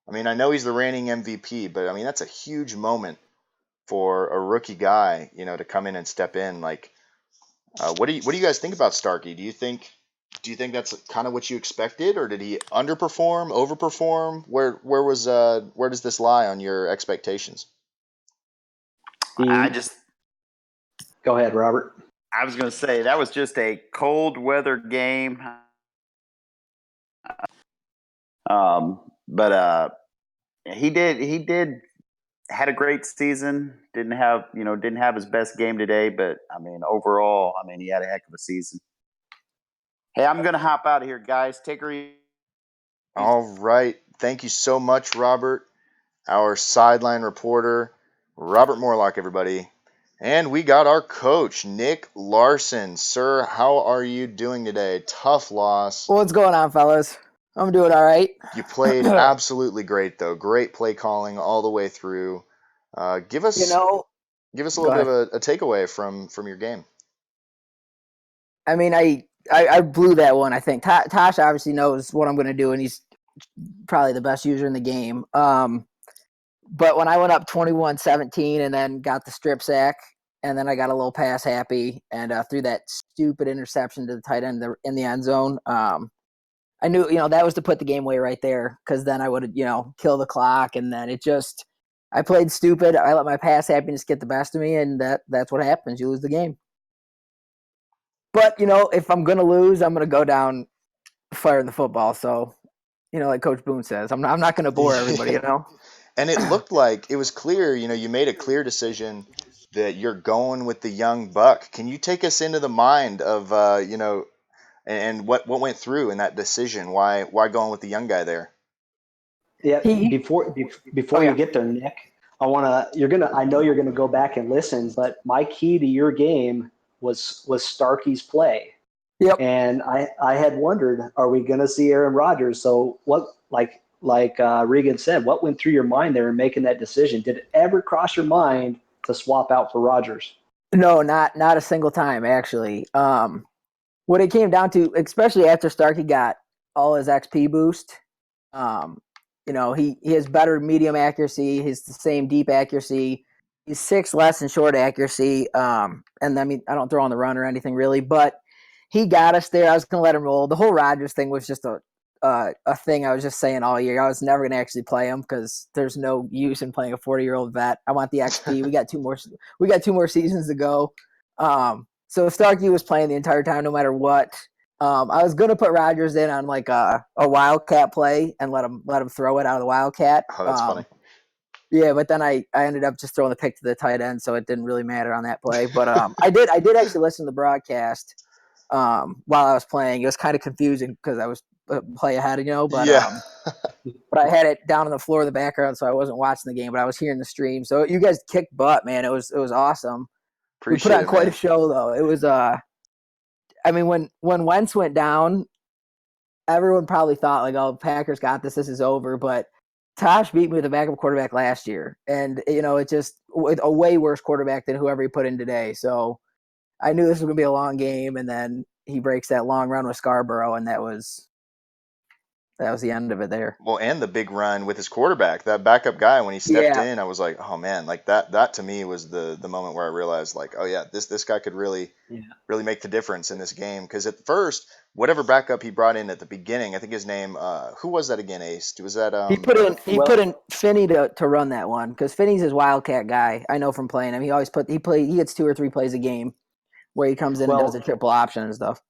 I mean, I know he's the reigning MVP, but I mean, that's a huge moment for a rookie guy, to come in and step in. Like, what do you guys think about Starkey? Do you think that's kind of what you expected, or did he underperform, overperform? Where does this lie on your expectations?
Go ahead, Robert.
I was going to say that was just a cold weather game. But he had a great season. Didn't have his best game today, but I mean, overall, he had a heck of a season. Hey, I'm going to hop out of here, guys. Take her easy.
All right. Thank you so much, Robert, our sideline reporter, Robert Morlock, everybody. And we got our coach, Nick Larson. Sir, how are you doing today? Tough loss.
What's going on, fellas? I'm doing all right.
You played absolutely great, though. Great play calling all the way through. Give us a little bit of a takeaway from your game.
I mean, I blew that one. I think Tosh obviously knows what I'm going to do, and he's probably the best user in the game. But when I went up 21-17 and then got the strip sack, and then I got a little pass happy and threw that stupid interception to the tight end in the end zone. I knew, that was to put the game away right there, because then I would, kill the clock, and then I played stupid. I let my pass happiness get the best of me, and that's what happens. You lose the game. But, if I'm going to lose, I'm going to go down firing the football. So, like Coach Boone says, I'm not going to bore everybody,
And it looked like it was clear, you made a clear decision that you're going with the young buck. Can you take us into the mind of, and what went through in that decision? Why going with the young guy there?
Yeah,
He-
before
Oh,
you
yeah.
get there, Nick, I know you're gonna go back and listen, but my key to your game was Starkey's play.
Yep.
And I had wondered, are we gonna see Aaron Rodgers? So what, like Regan said, what went through your mind there in making that decision? Did it ever cross your mind to swap out for Rodgers?
No, not a single time, actually. What it came down to, especially after Starkey got all his XP boost, he has better medium accuracy. He's the same deep accuracy. He's 6 less in short accuracy. And I mean, I don't throw on the run or anything really, but he got us there. I was going to let him roll. The whole Rodgers thing was just a thing I was just saying all year. I was never going to actually play him because there's no use in playing a 40-year-old vet. I want the XP. We got 2 more seasons to go. So Starkey was playing the entire time, no matter what. I was going to put Rodgers in on like a wildcat play and let him throw it out of the wildcat.
Oh, that's funny.
Yeah, but then I ended up just throwing the pick to the tight end, so it didn't really matter on that play. But I did actually listen to the broadcast while I was playing. It was kind of confusing because I was play ahead, but
Yeah.
but I had it down on the floor of the background, so I wasn't watching the game, but I was hearing the stream. So you guys kicked butt, man. It was awesome. We put
Appreciate
on
it,
quite
man.
a show, though. It was I mean, when Wentz went down, everyone probably thought like, "Oh, Packers got this. This is over." But Tosh beat me with a backup quarterback last year, and it's just with a way worse quarterback than whoever he put in today. So I knew this was going to be a long game, and then he breaks that long run with Scarborough, and that was the end of it there.
Well, and the big run with his quarterback, that backup guy, when he stepped
Yeah.
in, I was like, oh man, like that to me was the moment where I realized, like, oh yeah, this guy could really make the difference in this game. Because at first, whatever backup he brought in at the beginning, I think his name, who was that again, Ace? Was that
He put in Finney to run that one, because Finney's his wildcat guy. I know from playing him. He always he gets 2 or 3 plays a game where he comes in and does a triple option and stuff.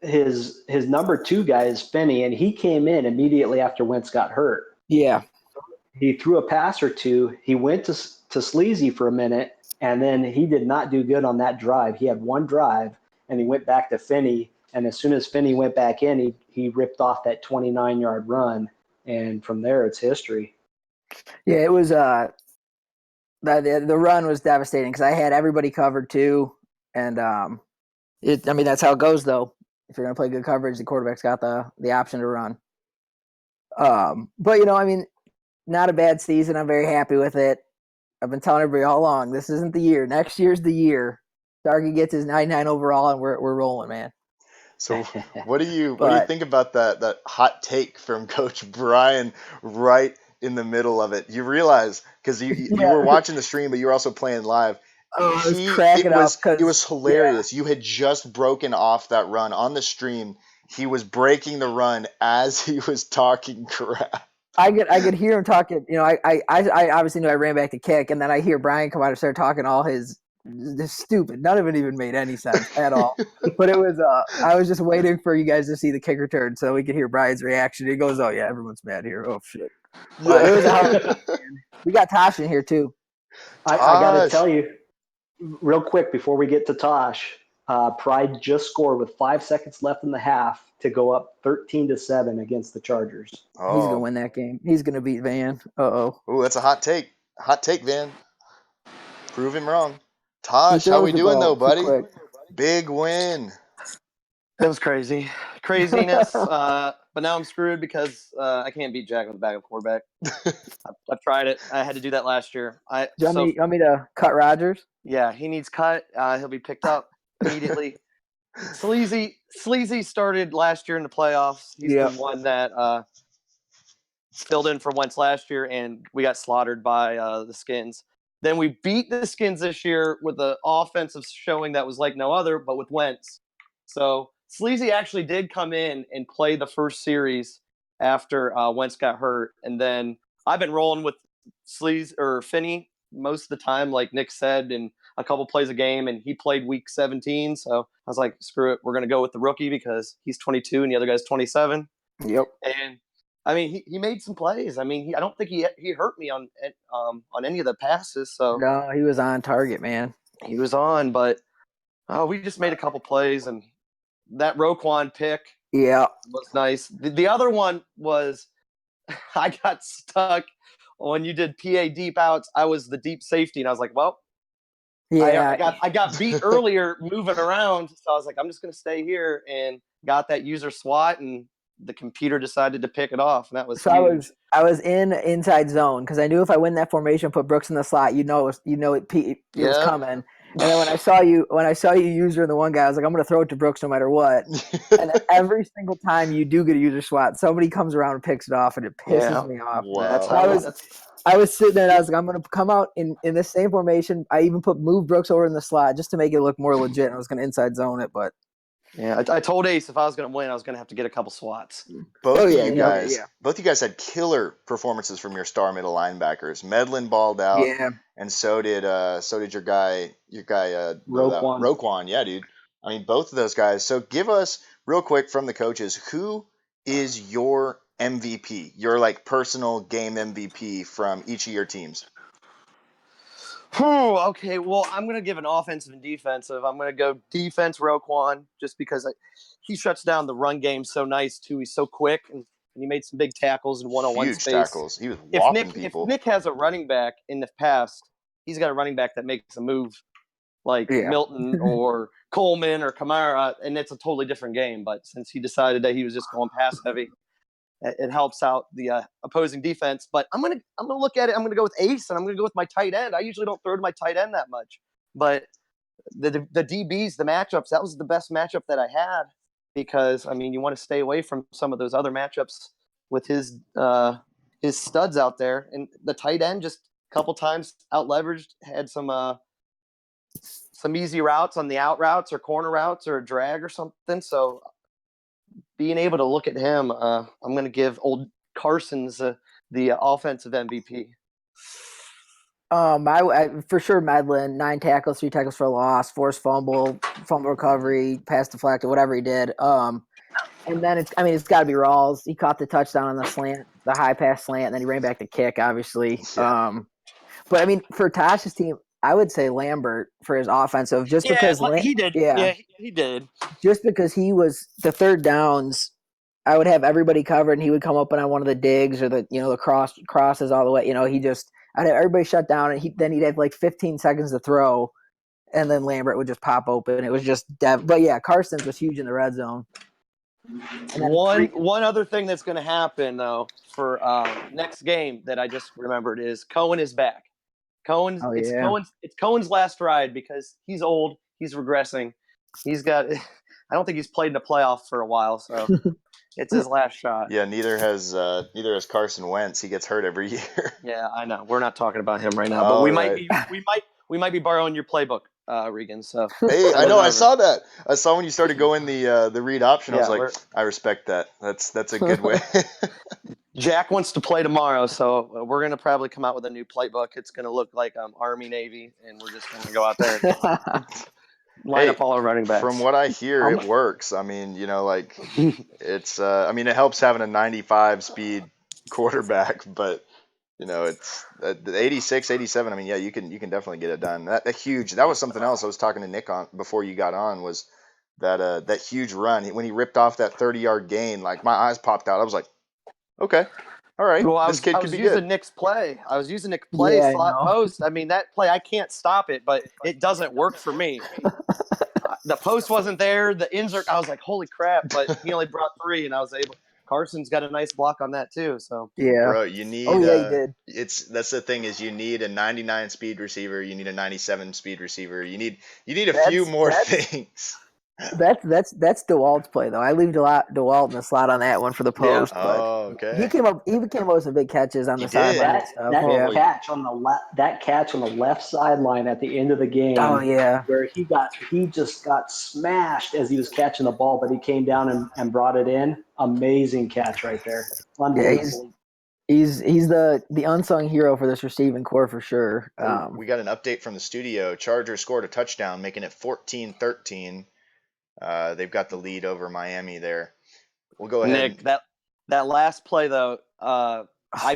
His number 2 guy is Finney, and he came in immediately after Wentz got hurt.
Yeah.
He threw a pass or two. He went to Sleazy for a minute, and then he did not do good on that drive. He had one drive, and he went back to Finney. And as soon as Finney went back in, he ripped off that 29-yard run, and from there it's history.
Yeah, it was the run was devastating because I had everybody covered too, and I mean that's how it goes though. If you're gonna play good coverage, the quarterback's got the option to run. But I mean, not a bad season. I'm very happy with it. I've been telling everybody all along, this isn't the year. Next year's the year. Starkey gets his 99 overall, and we're rolling, man.
So what do you think about that hot take from Coach Brian right in the middle of it? You realize, because you were watching the stream, but you were also playing live.
Oh, I was cracking up.
It was hilarious. Yeah. You had just broken off that run on the stream. He was breaking the run as he was talking crap.
I could hear him talking. I obviously knew I ran back to kick, and then I hear Brian come out and start talking all his stupid. None of it even made any sense at all. But it was I was just waiting for you guys to see the kick return so we could hear Brian's reaction. He goes, "Oh yeah, everyone's mad here. Oh shit." Yeah. It was we got Tosh in here too.
I got to tell you, real quick before we get to Tosh, Pride just scored with 5 seconds left in the half to go up 13-7 against the Chargers.
Oh. He's gonna win that game. He's gonna beat Van.
Oh, that's a hot take. Hot take, Van. Prove him wrong. Tosh, how we doing though, buddy? Big win.
It was craziness. But now I'm screwed because I can't beat Jack with a backup quarterback. I've tried it. I had to do that last year.
You want me to cut Rodgers?
Yeah, he needs cut. He'll be picked up immediately. Sleazy started last year in the playoffs. He's the one that filled in for Wentz last year, and we got slaughtered by the Skins. Then we beat the Skins this year with an offensive showing that was like no other, but with Wentz. So Sleazy actually did come in and play the first series after Wentz got hurt, and then I've been rolling with Sleazy or Finney most of the time, like Nick said, and a couple plays a game, and he played week 17. So I was like, screw it, we're going to go with the rookie because he's 22 and the other guy's 27.
Yep.
And I mean, he made some plays. I mean, I don't think he hurt me on any of the passes. So
No, he was on target, man.
he was on, but we just made a couple plays, and that Roquan pick was nice. The other one was I got stuck when you did PA deep outs. I was the deep safety, and I was like, well, I got beat earlier moving around, so I was like, I'm just going to stay here, and got that user SWAT, and the computer decided to pick it off, and that was huge.
I was in inside zone because I knew if I win that formation, put Brooks in the slot, it was coming. And then when I saw you user the one guy, I was like, I'm going to throw it to Brooks no matter what. And then every single time you do get a user SWAT, somebody comes around and picks it off, and it pisses me off.
Wow.
I was sitting there and I was like, I'm going to come out in the same formation. I even move Brooks over in the slot just to make it look more legit. And I was going to inside zone it, but.
Yeah, I told Ace if I was going to win, I was going to have to get a couple SWATs.
Both you guys had killer performances from your star middle linebackers. Medlin balled out, and so did your guy Roquan. Yeah, dude. I mean, both of those guys. So give us real quick from the coaches, who is your MVP, your like personal game MVP from each of your teams?
Okay, well, I'm going to give an offensive and defensive. I'm going to go defense Roquan just because he shuts down the run game so nice, too. He's so quick, and he made some big tackles in one-on-one space.
Huge tackles. He was whopping people.
If Nick has a running back in the past, he's got a running back that makes a move like Milton or Coleman or Kamara, and it's a totally different game. But since he decided that he was just going pass heavy, it helps out the opposing defense. But I'm gonna look at it. I'm gonna go with Ace, and I'm gonna go with my tight end. I usually don't throw to my tight end that much, but the DBs, the matchups, that was the best matchup that I had because I mean you want to stay away from some of those other matchups with his studs out there, and the tight end just a couple times out leveraged, had some easy routes on the out routes or corner routes or a drag or something. So being able to look at him, I'm going to give old Carson's the offensive MVP.
For sure, Medlin, 9 tackles, 3 tackles for a loss, forced fumble recovery, pass deflected, whatever he did. And then it's got to be Rawls. He caught the touchdown on the slant, the high pass slant, and then he ran back the kick, obviously.
Yeah.
But I mean, for Tosh's team, I would say Lambert for his offensive, because
he did. Yeah, he did.
Just because he was the third downs, I would have everybody covered, and he would come up on one of the digs or the crosses all the way. I'd have everybody shut down, and he'd have like 15 seconds to throw, and then Lambert would just pop open. It was just but yeah, Carson's was huge in the red zone.
One other thing that's going to happen though for next game that I just remembered is Cohen is back. It's Cohen's last ride because he's old, he's regressing. I don't think he's played in a playoff for a while, so it's his last shot.
Yeah, neither has Carson Wentz. He gets hurt every year.
Yeah, I know. We're not talking about him right now, but we might be borrowing your playbook, Regan. So
hey, I know. I saw that. I saw when you started going the read option. I was like, I respect that. That's a good way.
Jack wants to play tomorrow, so we're going to probably come out with a new playbook. It's going to look like Army Navy, and we're just going to go out there and line up all our running backs.
From what I hear, it works. I mean, it's. I mean, it helps having a 95 speed quarterback, but it's the 86, 87. I mean, yeah, you can definitely get it done. That huge. That was something else I was talking to Nick on before you got on was that huge run when he ripped off that 30-yard gain. Like my eyes popped out. I was like, okay. All right.
Well,
this kid could be good.
I was using Nick's play slot post. I mean, that play, I can't stop it, but it doesn't work for me. The post wasn't there. The insert, I was like, holy crap. But he only brought 3, and I was able. Carson's got a nice block on that, too. So
yeah.
Bro, you need.
He did.
That's the thing is you need a 99 speed receiver. You need a 97 speed receiver. You need a few more things.
That's DeWalt's play though. I leave DeWalt in the slot on that one for the post, but
Oh,
he
okay.
came up with some big catches on
He
the
did.
sideline and
That
stuff.
that
Yeah.
catch on the left sideline at the end of the game,
Oh yeah.
where he just got smashed as he was catching the ball, but he came down and brought it in. Amazing catch right there.
Yeah,
Unbelievable.
he's the unsung hero for this receiving core for sure.
We got an update from the studio. Chargers scored a touchdown, making it 14-13. They've got the lead over Miami there. We'll go ahead.
Nick, that last play though, I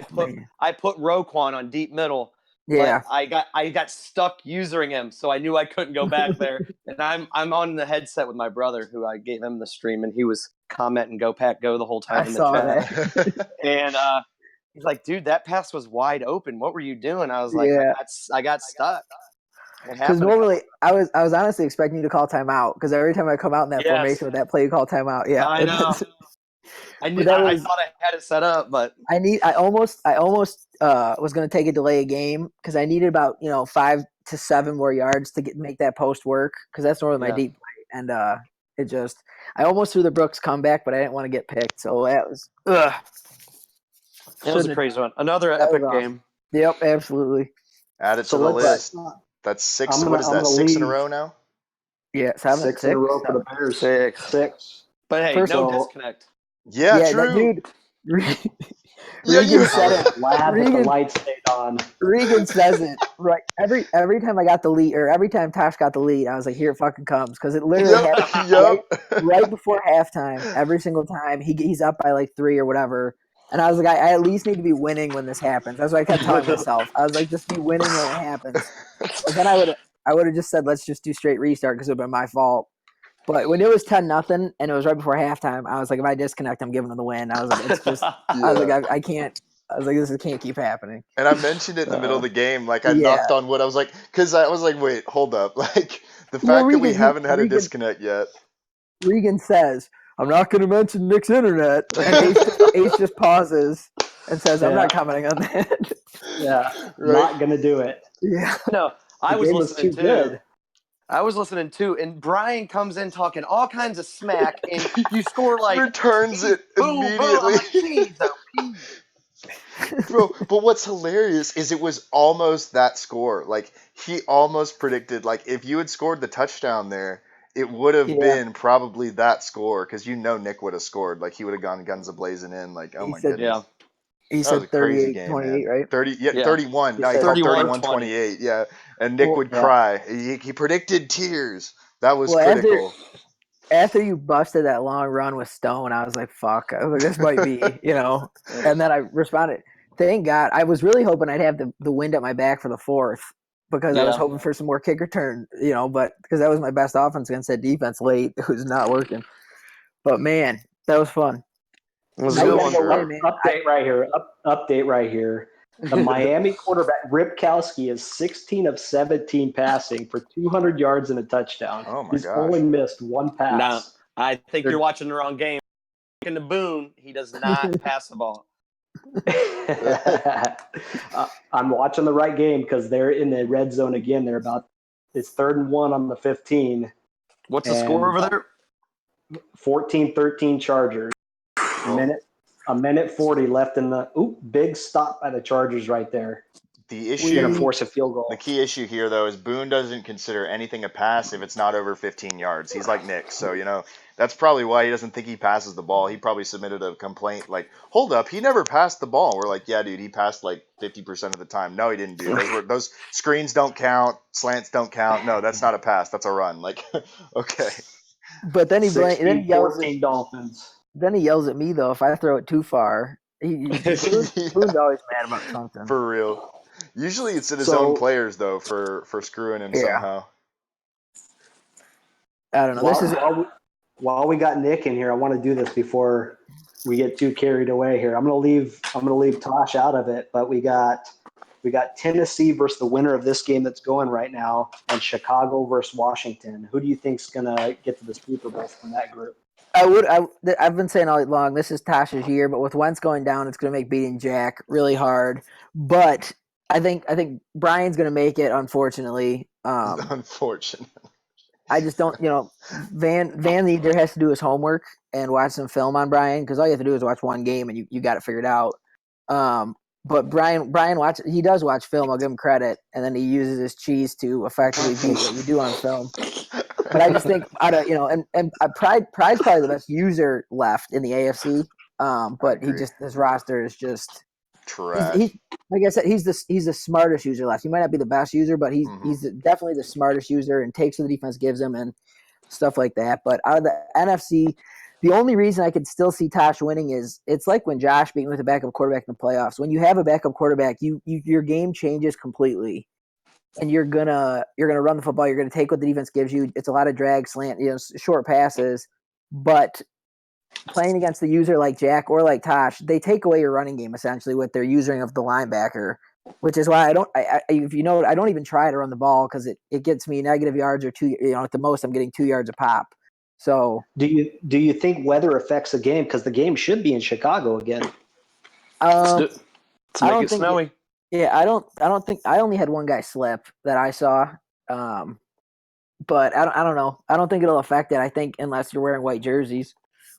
put
man.
Roquan on deep middle.
Yeah.
But I got stuck using him, so I knew I couldn't go back there. And I'm on the headset with my brother, who I gave him the stream, and he was commenting "Go Pack Go" the whole time
I
in the
saw
chat.
that.
And he's like, "Dude, that pass was wide open. What were you doing?" I was like,
Yeah.
I got stuck." It
Because
happened.
normally I was honestly expecting you to call timeout because every time I come out in that
Yes.
formation with that play, you call timeout. Yeah,
I know. I
But that
I
was-
thought I had it set up, but
I almost was going to take a delay a game because I needed about 5 to 7 more yards to make that post work because that's normally my
Yeah.
deep play, and I almost threw the Brooks comeback, but I didn't want to get picked, so that was
it was a crazy one. Another epic
awesome.
game.
Yep, absolutely.
Add it
So
to the
let's-
list. That's 6.
I'm
What is
gonna
that? 6 in a
leave.
row now?
Yeah, 7,
6 in a row for the Bears.
Six. But hey,
First
no
of all-
disconnect.
Yeah,
that
true.
dude.
Yeah,
Regan
you-
said it.
Glad that the
Regan-
lights stayed on.
Regan says it right every time I got the lead, or every time Tosh got the lead, I was like, "Here it fucking comes," because it literally happened
Yep.
right before halftime. Every single time he's up by like 3 or whatever, and I was like, I at least need to be winning when this happens. That's what I kept telling myself. I was like, just be winning when it happens. But then I would have just said, let's just do straight restart because it would have been my fault. But when it was 10-0 and it was right before halftime, I was like, if I disconnect, I'm giving them the win. I was like, it's just, I was like, I can't. I was like, this can't keep happening.
And I mentioned it in the middle of the game, like I
Yeah.
knocked on wood. I was like, because I was like, wait, hold up, like the fact
Well,
that we
Regan-
haven't had a
Regan-
disconnect yet.
Regan says, I'm not going to mention Nick's internet. And Ace just pauses and says, I'm
Yeah.
not commenting on that.
Yeah,
Right.
not gonna do it.
Yeah.
No, I
The
was
game was
listening
too
too.
good.
I was listening too, and Brian comes in talking all kinds of smack, and you score like
Returns it
boom, boom.
immediately.
I'm like, "Jeez, oh, geez."
Bro, but what's hilarious is it was almost that score. Like he almost predicted, like if you had scored the touchdown there, it would have
Yeah.
been probably that score because Nick would have scored. Like he would have gone guns a blazing in. Like oh
He
my
said-
goodness.
Yeah.
He
That was
said
a crazy
38,
game,
28,
man.
right?
30, yeah,
Yeah.
31.
He
No, he
said
called
31,
31-28. Yeah, and Nick
Well,
would
yeah.
cry. He predicted tears. That was
Well,
critical.
After you busted that long run with Stone, I was like, fuck. I was like, this might be, And then I responded, thank God. I was really hoping I'd have the wind at my back for the fourth because I was
Yeah.
hoping for some more kick return, but because that was my best offense against that defense late. It was not working. But, man, that was fun.
It was
Now
a
you
good
gotta
one.
go win, man.
Update right here. Update right here. The Miami quarterback Ripkowski is 16 of 17 passing for 200 yards and a touchdown.
Oh, my
He's
gosh.
only missed one pass.
Nah, I think you're watching the wrong game. In the Boone, he does not pass the ball.
I'm watching the right game because they're in the red zone again. It's 3rd and 1 on the 15.
What's the score over there?
14-13 Chargers. A minute 40 left in the big stop by the Chargers right there.
The
We're
issue,
gonna force a field goal.
the key issue here though, is Boone doesn't consider anything a pass if it's not over 15 yards. He's like Nick, so that's probably why he doesn't think he passes the ball. He probably submitted a complaint like, "Hold up, he never passed the ball." We're like, "Yeah, dude, he passed like 50% of the time." No, he didn't, dude. Those screens don't count, slants don't count. No, that's not a pass. That's a run. Like, okay.
But then he yells
16-14 Dolphins.
Then he yells at me, though, if I throw it too far. Boone's always mad about something.
For real. Usually it's at his
So-
own players though for screwing him
Yeah.
somehow.
I don't know.
While we got Nick in here, I want to do this before we get too carried away here. I'm gonna leave Tosh out of it, but we got Tennessee versus the winner of this game that's going right now, and Chicago versus Washington. Who do you think's gonna get to the Super Bowl from that group?
I've been saying all along, this is Tosh's year, but with Wentz going down, it's going to make beating Jack really hard. But I think Brian's going to make it, unfortunately.
Unfortunate.
I just don't, Van either has to do his homework and watch some film on Brian, because all you have to do is watch one game and you got it figured out. But Brian he does watch film. I'll give him credit, and then he uses his cheese to effectively beat what you do on film. But I just think Pride's probably the best user left in the AFC. But his roster is just
trash.
He's like I said, he's the smartest user left. He might not be the best user, but he's definitely the smartest user and takes what the defense gives him and stuff like that. But out of the NFC, the only reason I could still see Tosh winning is it's like when Josh beat me with a backup quarterback in the playoffs. When you have a backup quarterback, your game changes completely, and you're gonna run the football. You're gonna take what the defense gives you. It's a lot of drag, slant, short passes, but playing against the user like Jack or like Tosh, they take away your running game essentially with their using of the linebacker, which is why I don't even try to run the ball, because it gets me negative yards or 2. At the most I'm getting 2 yards a pop. So
do you think weather affects the game? Because the game should be in Chicago again.
Let's
I
make
don't
it
think
snowy.
I don't think I only had one guy slip that I saw. But I don't know. I don't think it'll affect it. I think unless you're wearing white jerseys,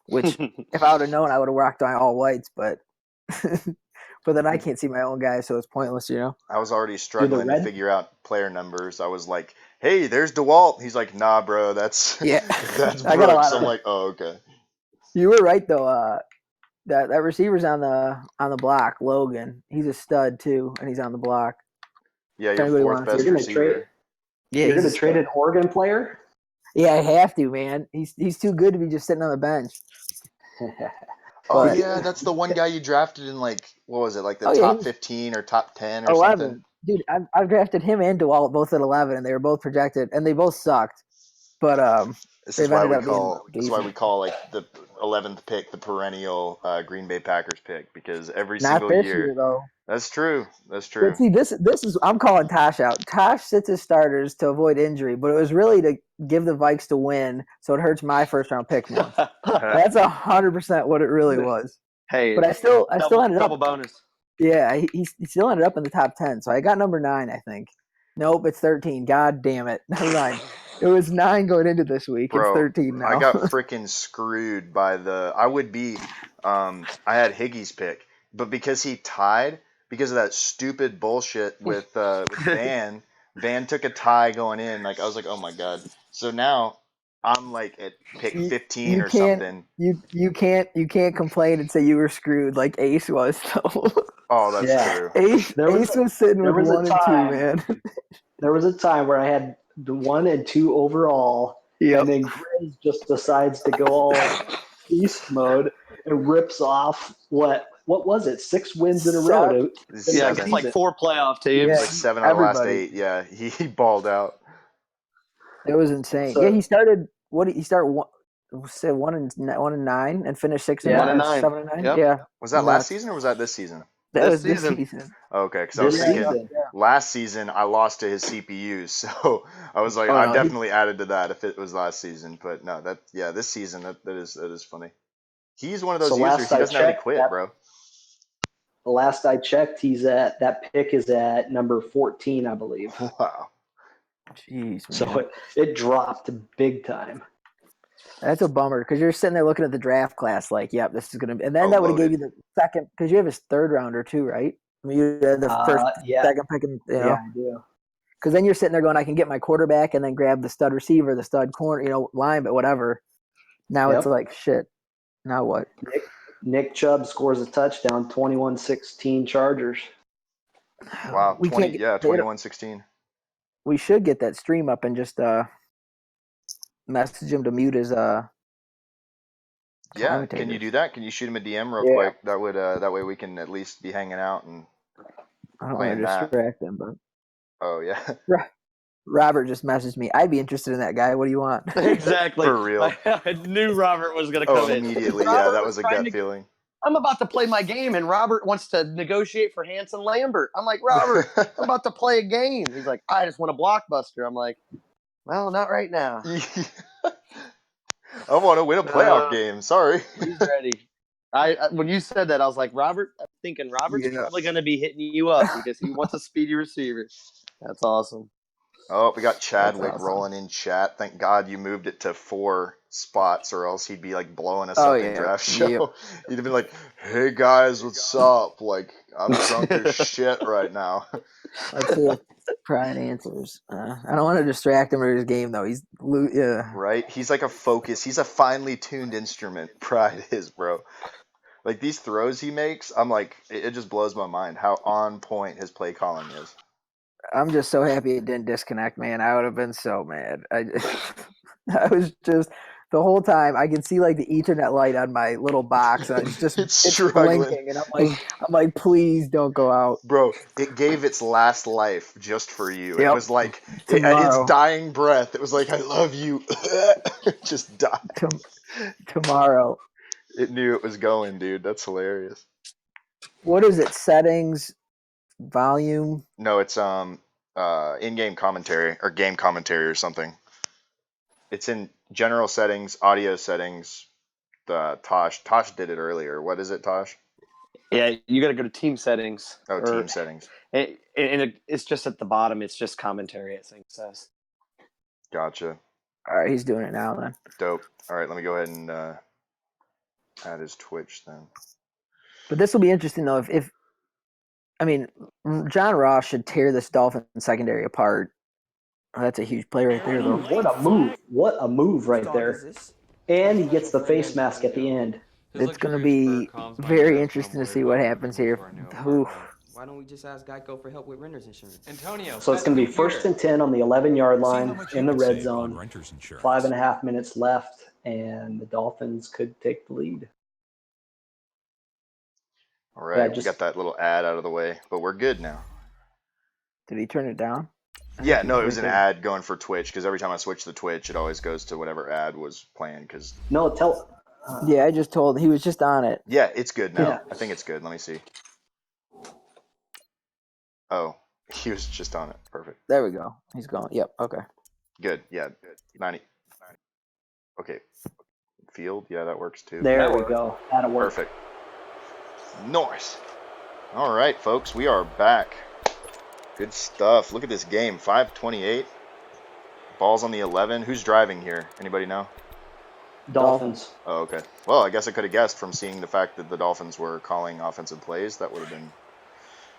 which if I would have known, I would have rocked my all whites. But but then I can't see my own guys, so it's pointless,
I was already struggling to figure out player numbers. I was like, "Hey, there's DeWalt." He's like, "Nah, bro, that's that's
I got a lot
Brooks."
of
I'm like, "Oh, okay."
You were right though. That receiver's on the block. Logan, he's a stud too, and he's on the block.
Yeah, your fourth best receiver.
You're going to trade an Oregon player?
Yeah, I have to, man. He's too good to be just sitting on the bench.
Oh yeah, that's the one guy you drafted in what was it, like the top 15 or top 10 or
11.
something?
Dude, I've drafted him and DeWalt both at 11, and they were both projected, and they both sucked. But
this is why we call like the 11th pick the perennial Green Bay Packers pick, because every single
year. Not this
year.
year though.
That's true. That's true.
But see, this is I'm calling Tosh out. Tosh sits his starters to avoid injury, but it was really to give the Vikes to win, so it hurts my first round pick more. That's 100% what it really was.
Hey,
but I still ended up
double bonus.
Yeah, he still ended up in the top 10, so I got number 9, I think. Nope, it's 13. God damn it! Never mind. It was 9 going into this week.
Bro,
it's 13 now.
I got freaking screwed by I had Higgie's pick, but because he tied, because of that stupid bullshit with Van took a tie going in. Like, I was like, oh my god. So now I'm like at pick 15 or something.
You can't complain and say you were screwed like Ace was though.
Oh, that's true.
Ace was sitting with 1 and 2, man.
There was a time where I had the 1 and 2 overall, and then Grizz just decides to go all beast mode and rips off what was it? 6 wins in a row.
Yeah, it's like 4 playoff teams.
Yeah, like 7 out of the last 8. Yeah, he balled out.
It was insane. So, he started. What did he start? 1 and 9 and finished 6 and 9. 7 and 9.
Yep.
Yeah.
Was that last season or was that this season?
That was this season.
Okay, because I was thinking last season I lost to his CPUs, so I was like, I definitely added to that if it was last season. But no, this season that is funny. He's one of those users. He doesn't have any quit, bro.
The last I checked, that pick is at number 14, I believe.
Wow.
Jeez, man.
So it dropped big time.
That's a bummer, because you're sitting there looking at the draft class like, yep, this is going to be. And then that would have gave you the second, because you have his 3rd rounder too, right? I mean, you had the first, second pick.
Yeah, I do.
Because then you're sitting there going, I can get my quarterback and then grab the stud receiver, the stud corner, line, but whatever. Now it's like, shit, now what?
Nick Chubb scores a touchdown, 21-16 Chargers.
Wow, 21-16.
We should get that stream up and just message him to mute his
Yeah, can you do that? Can you shoot him a DM real quick? That would that way we can at least be hanging out and
I don't want to distract him, but
oh yeah.
Robert just messaged me. I'd be interested in that guy. What do you want?
Exactly.
For real.
I knew Robert was going to come in.
Immediately. Yeah, that was a gut feeling.
I'm about to play my game, and Robert wants to negotiate for Hanson Lambert. I'm like, Robert, I'm about to play a game. He's like, I just want a blockbuster. I'm like, well, not right now.
I want to win a playoff game. Sorry.
He's ready. When you said that, I was like, Robert, I'm thinking Robert's probably going to be hitting you up because he wants a speedy receiver. That's awesome.
Oh, we got Chadwick
awesome.
rolling in chat. Thank God you moved it to 4 spots, or else he'd be like blowing us
Oh,
up in
yeah.
draft show.
Yep.
He'd have been like, "Hey guys, what's up? Like, I'm drunk as shit right now."
Let's see if Brian answers. I don't want to distract him with his game, though.
Right? He's like a focus. He's a finely tuned instrument. Pride is, bro. Like these throws he makes, I'm like, it just blows my mind how on point his play calling is.
I'm just so happy it didn't disconnect, man. I would have been so mad. I was just the whole time I can see like the Ethernet light on my little box, and it's
struggling.
blinking, and I'm like, please don't go out,
bro. It gave its last life just for you.
Yep.
It was like at
Tomorrow.
its dying breath. It was like, I love you. Just died.
Tomorrow.
It knew it was going, dude. That's hilarious.
What is it? Settings, volume.
No, it's in-game commentary or game commentary or something. It's in general settings, audio settings. Tosh did it earlier. What is it, Tosh?
Yeah, you got to go to team settings.
Oh, team settings.
And it's just at the bottom. It's just commentary, I think it says.
Gotcha.
All right, he's doing it now then.
Dope. All right, let me go ahead and add his Twitch then.
But this will be interesting though. If I mean, John Ross should tear this Dolphin secondary apart. Oh, that's a huge play right there, though.
What a move! What a move right there. And he gets the face mask at the end.
It's going to be very interesting to see what happens here. Oof.
Why don't we just ask Geico for help with renter's insurance?
Antonio. So it's going to be 1st and 10 on the 11-yard line in the red zone. 5.5 minutes left, and the Dolphins could take the lead.
All right, we got that little ad out of the way, but we're good now.
Did he turn it down?
Yeah, no, it was an ad going for Twitch, because every time I switch to Twitch, it always goes to whatever ad was playing.
Yeah, I just told he was just on it.
Yeah, it's good now.
Yeah.
I think it's good. Let me see. Oh, he was just on it. Perfect.
There we go. He's going. Yep. Okay.
Good. Yeah. 90. Okay. Field. Yeah, that works too.
There we go. That'll work.
Perfect. Nice. All right, folks, we are back. Good stuff. Look at this game. 5:28. Ball's on the 11. Who's driving here? Anybody know?
Dolphins.
Oh, okay. Well, I guess I could have guessed from seeing the fact that the Dolphins were calling offensive plays. That would have been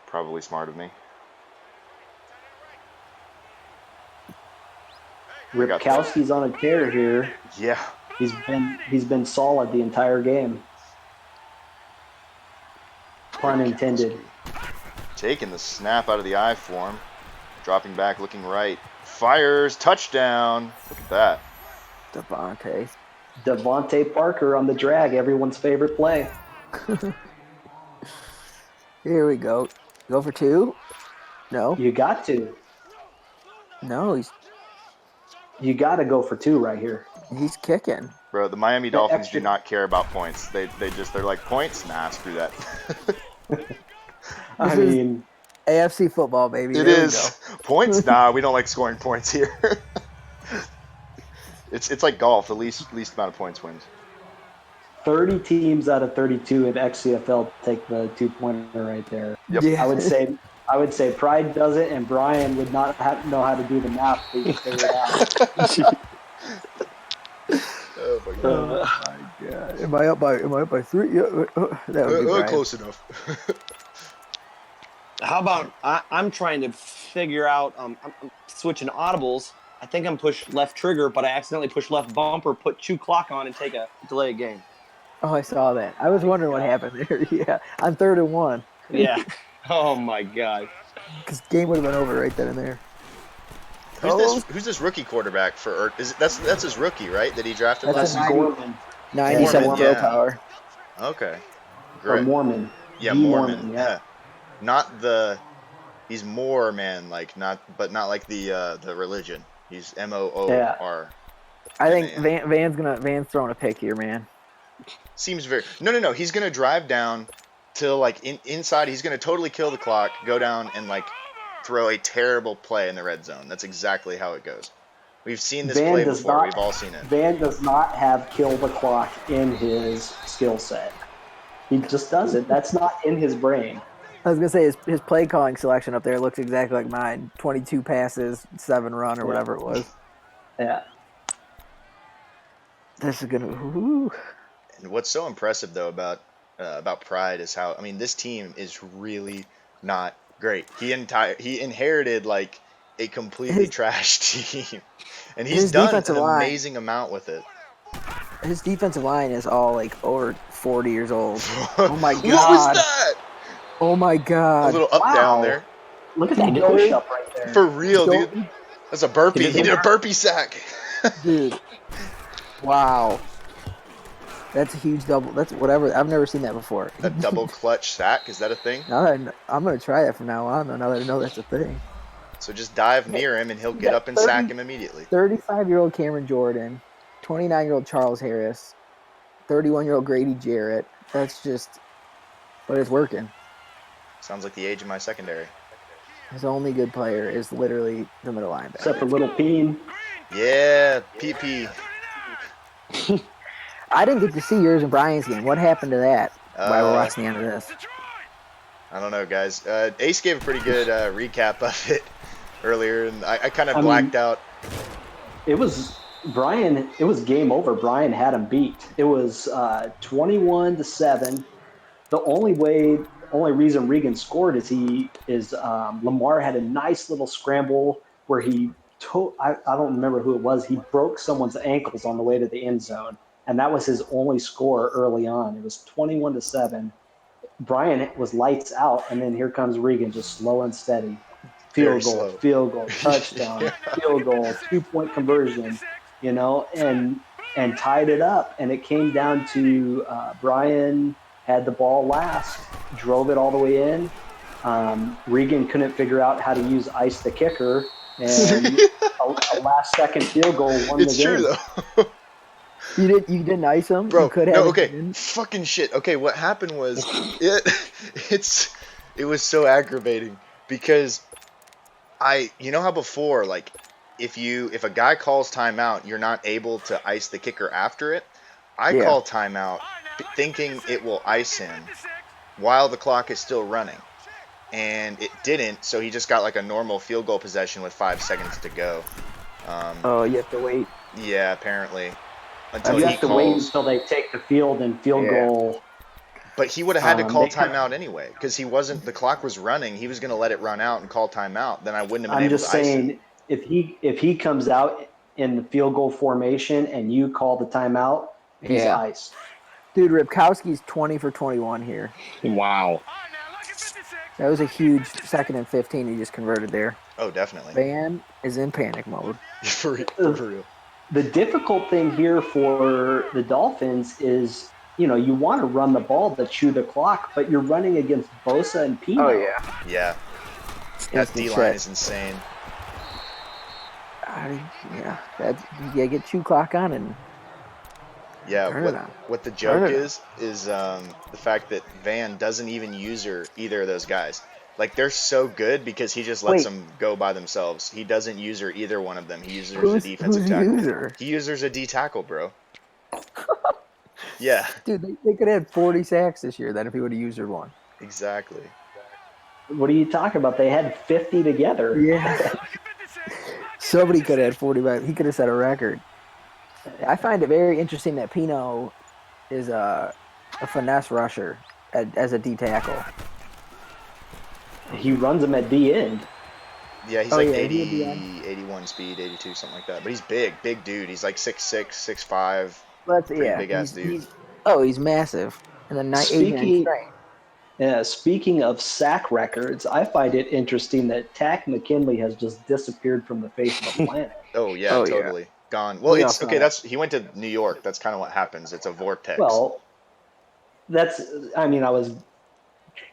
probably smart of me.
Ripkowski's on a tear here.
Yeah.
He's been solid the entire game. Pun intended.
Taking the snap out of the I form. Dropping back, looking right. Fires. Touchdown. Look at that.
Devontae Parker on the drag. Everyone's favorite play.
Here we go. Go for 2? No.
You got to.
No,
You got to go for 2 right here.
He's kicking.
Bro, the Miami Dolphins do not care about points. They're like, points? Nah, screw that.
I mean,
AFC football, baby.
It is. Points? Nah, we don't like scoring points here. It's like golf. The least amount of points wins.
30 teams out of 32 in XCFL take the 2-pointer right there.
Yep.
Yeah.
I would say Pride does it, and Brian would not know how to do the math. But he can figure it out.
Oh my
God. Am I up by 3? Yeah, that would be Brian.
Close enough.
How about I'm trying to figure out, I'm switching audibles. I think I'm push left trigger, but I accidentally push left bumper, put 2 clock on, and take a delay game.
Oh, I saw that. I was wondering what happened there. Yeah, on 3rd and 1.
Yeah. Oh my God.
Because game would have been over right then and there.
Who's this rookie quarterback for? That's his rookie, right? That he drafted
That's
last
Gorman.
97
Mormon,
throw
yeah.
power.
Okay.
Or
Great.
Mormon.
Yeah,
The
Mormon.
yeah.
Not the. He's more man, not like the religion. He's MOOR.
Yeah.
I think Van's throwing a pick here, man.
Seems very no. He's gonna drive down till like inside. He's gonna totally kill the clock, go down and like throw a terrible play in the red zone. That's exactly how it goes. We've seen this play before. We've all seen it.
Van does not have kill the clock in his skill set. He just doesn't. That's not in his brain.
I was gonna say his play calling selection up there looks exactly like mine. 22 passes, 7 run, or whatever it was.
Yeah.
This is gonna. Ooh.
And what's so impressive though about Pride is how, I mean, this team is really not great. He inherited like a completely trashed team, and he's done an amazing amount with it.
His defensive line is all like over 40 years old.
Oh my god! What was that?
Oh my god!
A little up down there.
Look at that push up right there.
For real, dude. That's a burpee. He did a burpee sack.
Dude. Wow. That's a huge double. That's whatever. I've never seen that before.
A double clutch sack? Is that a thing?
I'm going to try that from now on, now that I know that's a thing.
So just dive near him, and he'll get up and sack him immediately.
35-year-old Cameron Jordan, 29-year-old Charles Harris, 31-year-old Grady Jarrett. That's just, but it's working.
Sounds like the age of my secondary.
His only good player is literally the middle linebacker.
Except for Little Peen.
Yeah, PP.
I didn't get to see yours and Brian's game. What happened to that while we're watching the end of this?
I don't know, guys. Ace gave a pretty good recap of it earlier, and I kind of blacked out.
It was Brian. It was game over. Brian had him beat. It was 21-7. The only reason Regan scored is Lamar had a nice little scramble where he I don't remember who it was. He broke someone's ankles on the way to the end zone, and that was his only score early on. It was 21-7. Brian was lights out, and then here comes Regan, just slow and steady. Field goal, touchdown, field goal, 2-point conversion, and tied it up. And it came down to Brian had the ball last, drove it all the way in. Regan couldn't figure out how to use ice the kicker, and a last-second field goal won the game.
It's true, though.
You didn't ice him?
Bro,
you could have.
No, okay, fucking shit. Okay, what happened was, it was so aggravating because you know how before, like, if a guy calls timeout, you're not able to ice the kicker after it? I call timeout thinking it will ice him while the clock is still running. And it didn't, so he just got like a normal field goal possession with 5 seconds to go.
You have to wait.
Yeah, apparently.
You have to wait until they take the field and field goal.
But he would have had to call timeout anyway, because the clock was running. He was going to let it run out and call timeout. Then I wouldn't have been able to ice him.
I'm just saying, if he comes out in the field goal formation and you call the timeout, he's iced.
Dude, Ripkowski's 20 for 21 here.
Wow.
That was a huge 2nd and 15 he just converted there.
Oh, definitely.
Van is in panic mode.
For real.
The difficult thing here for the Dolphins is, you want to run the ball to chew the clock, but you're running against Bosa and Pino.
Oh, yeah.
Yeah. That D-line is insane.
Get chew clock on and
Yeah, what the joke is the fact that Van doesn't even use either of those guys. Like, they're so good because he just lets them go by themselves. He doesn't use either one of them. He uses a defensive tackle. He uses a D tackle, bro. Yeah.
Dude, they could have had 40 sacks this year then if he would have used one.
Exactly.
What are you talking about? They had 50 together.
Yeah. Somebody could have had 40, but he could have set a record. I find it very interesting that Pino is a finesse rusher as a D tackle.
He runs them at D end.
Yeah, he's 80, 81 speed, 82, something like that. But he's big dude. He's like 6'6", 6'5". Big ass dude.
He's massive. And then
speaking of sack records, I find it interesting that Tack McKinley has just disappeared from the face of the planet.
Totally. Yeah. Gone. Well, he went to New York. That's kind of what happens. It's a vortex.
Well, I was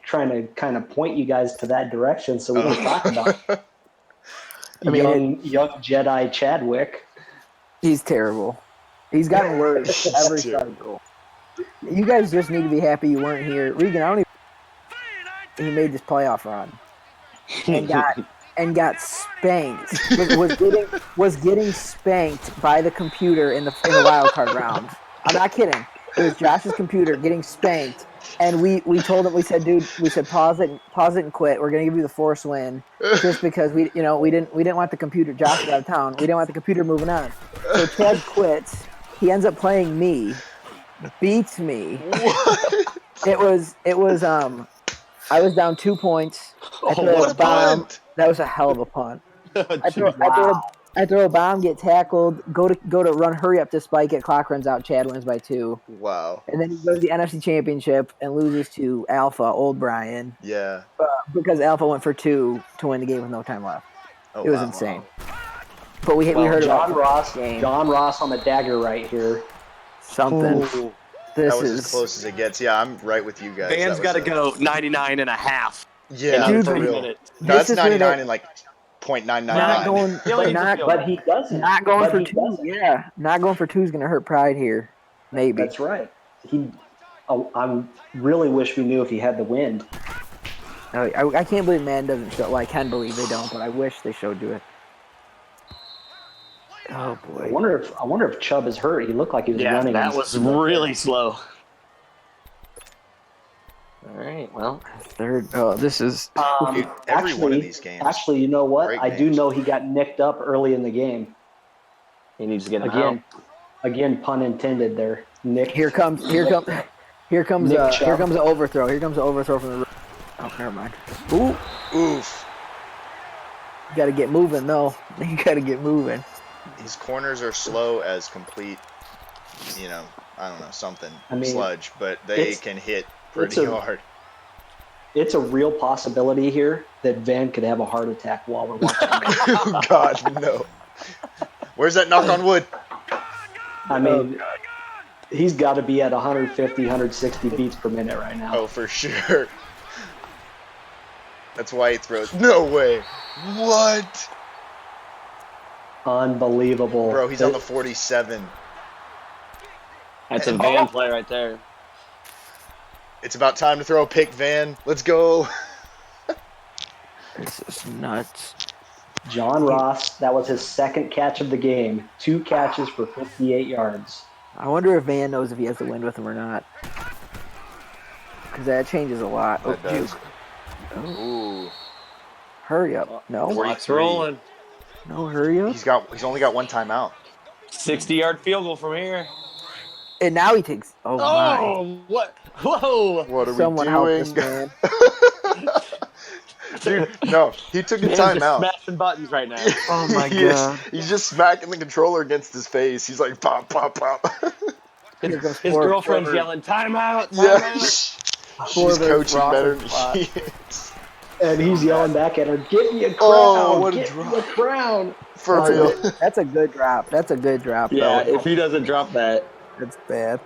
trying to kind of point you guys to that direction so we can talk about young Jedi Chadwick.
He's terrible. He's gotten worse every cycle. You guys just need to be happy you weren't here. Regan, he made this playoff run and got spanked. Was getting spanked by the computer in the wild card round. I'm not kidding. It was Josh's computer getting spanked And we told him, we said, dude, pause it and quit. We're gonna give you the force win just because we didn't want the computer. Josh was out of town. We didn't want the computer moving on. So Chad quits. He ends up playing me, beats me.
What?
It was I was down 2 points. I throw
What
a
a
bomb.
punt!
That was a hell of a punt. I
Wow.
throw a bomb, get tackled, go to run, hurry up to spike it. Clock runs out. Chad wins by 2.
Wow.
And then he goes to the NFC Championship and loses to Alpha, old Brian,
Yeah.
because Alpha went for 2 to win the game with no time left.
Oh,
It was
wow.
insane. But we
Well,
heard
John
about
Ross.
game.
John Ross on the dagger right here.
Something.
Ooh.
This
That was
is
as close as it gets. Yeah, I'm right with you guys.
Van's
That
got to
was
go 99 and a half.
Yeah,
Dude,
for
but
real.
minutes.
No, that's
This is where
99
that-
and like .999.
not going,
He only needs a
not,
field
But
goal.
he doesn't.
not going
But
for
he
2.
doesn't.
Yeah, not going for 2 is gonna hurt pride here. Maybe.
That's right. I really wish we knew if he had the wind.
I can't believe man doesn't show. Well, I can believe they don't, but I wish they showed to it. Oh
I
boy.
wonder if Chubb is hurt. He looked like he was
Yeah,
running.
that
and-
was really slow. All right, well.
Third. Oh, this is.
Dude, every one of these games.
Actually, you know what?
Great
I do
games.
know he got nicked up early in the game.
He needs to get him out.
Again, pun intended there. Nick.
Here comes
Nick Chubb.
an overthrow. Here comes an overthrow from the. Oh, never mind. Ooh,
Oof.
you got to get moving though. You got to get moving.
His corners are slow as complete, I don't know, something.
I mean,
sludge, but they
it's-
can hit
it's
pretty
a-
hard.
It's a real possibility here that Van could have a heart attack while we're watching.
Oh, God, no. Where's that knock on wood?
I mean, he's got to be at 150, 160 beats per minute right now.
Oh, for sure. That's why he throws. No way. What?
Unbelievable.
Bro, he's on the 47.
That's a Van play right there.
It's about time to throw a pick, Van. Let's go.
This is nuts.
John Ross, that was his second catch of the game. 2 catches for 58 yards.
I wonder if Van knows if he has the wind with him or not. Because that changes a lot.
That does.
Juke.
Ooh.
Hurry up. No.
43.
Rolling.
No, hurry up.
He's only got 1 timeout.
60-yard field goal from here.
And now he takes. Oh, my.
Oh, what? Whoa.
What are
Someone
we
help
doing?
this man.
Dude, no, he took a
Man's just
timeout.
smashing buttons right now.
Oh, my
He is.
God.
He's just smacking the controller against his face. He's like, pop, pop, pop.
Here goes
His
four-
girlfriend's
four-
yelling, timeout,
Yeah.
timeout.
She's coaching
Ross
better
is
than
flat.
he is.
And he's yelling back at her, "Get me a crown!
Oh, what a
Get
drop.
me a crown!"
For
That's a
real.
good- That's a good drop. That's a good drop,
Yeah,
though.
if he doesn't drop that.
That's bad.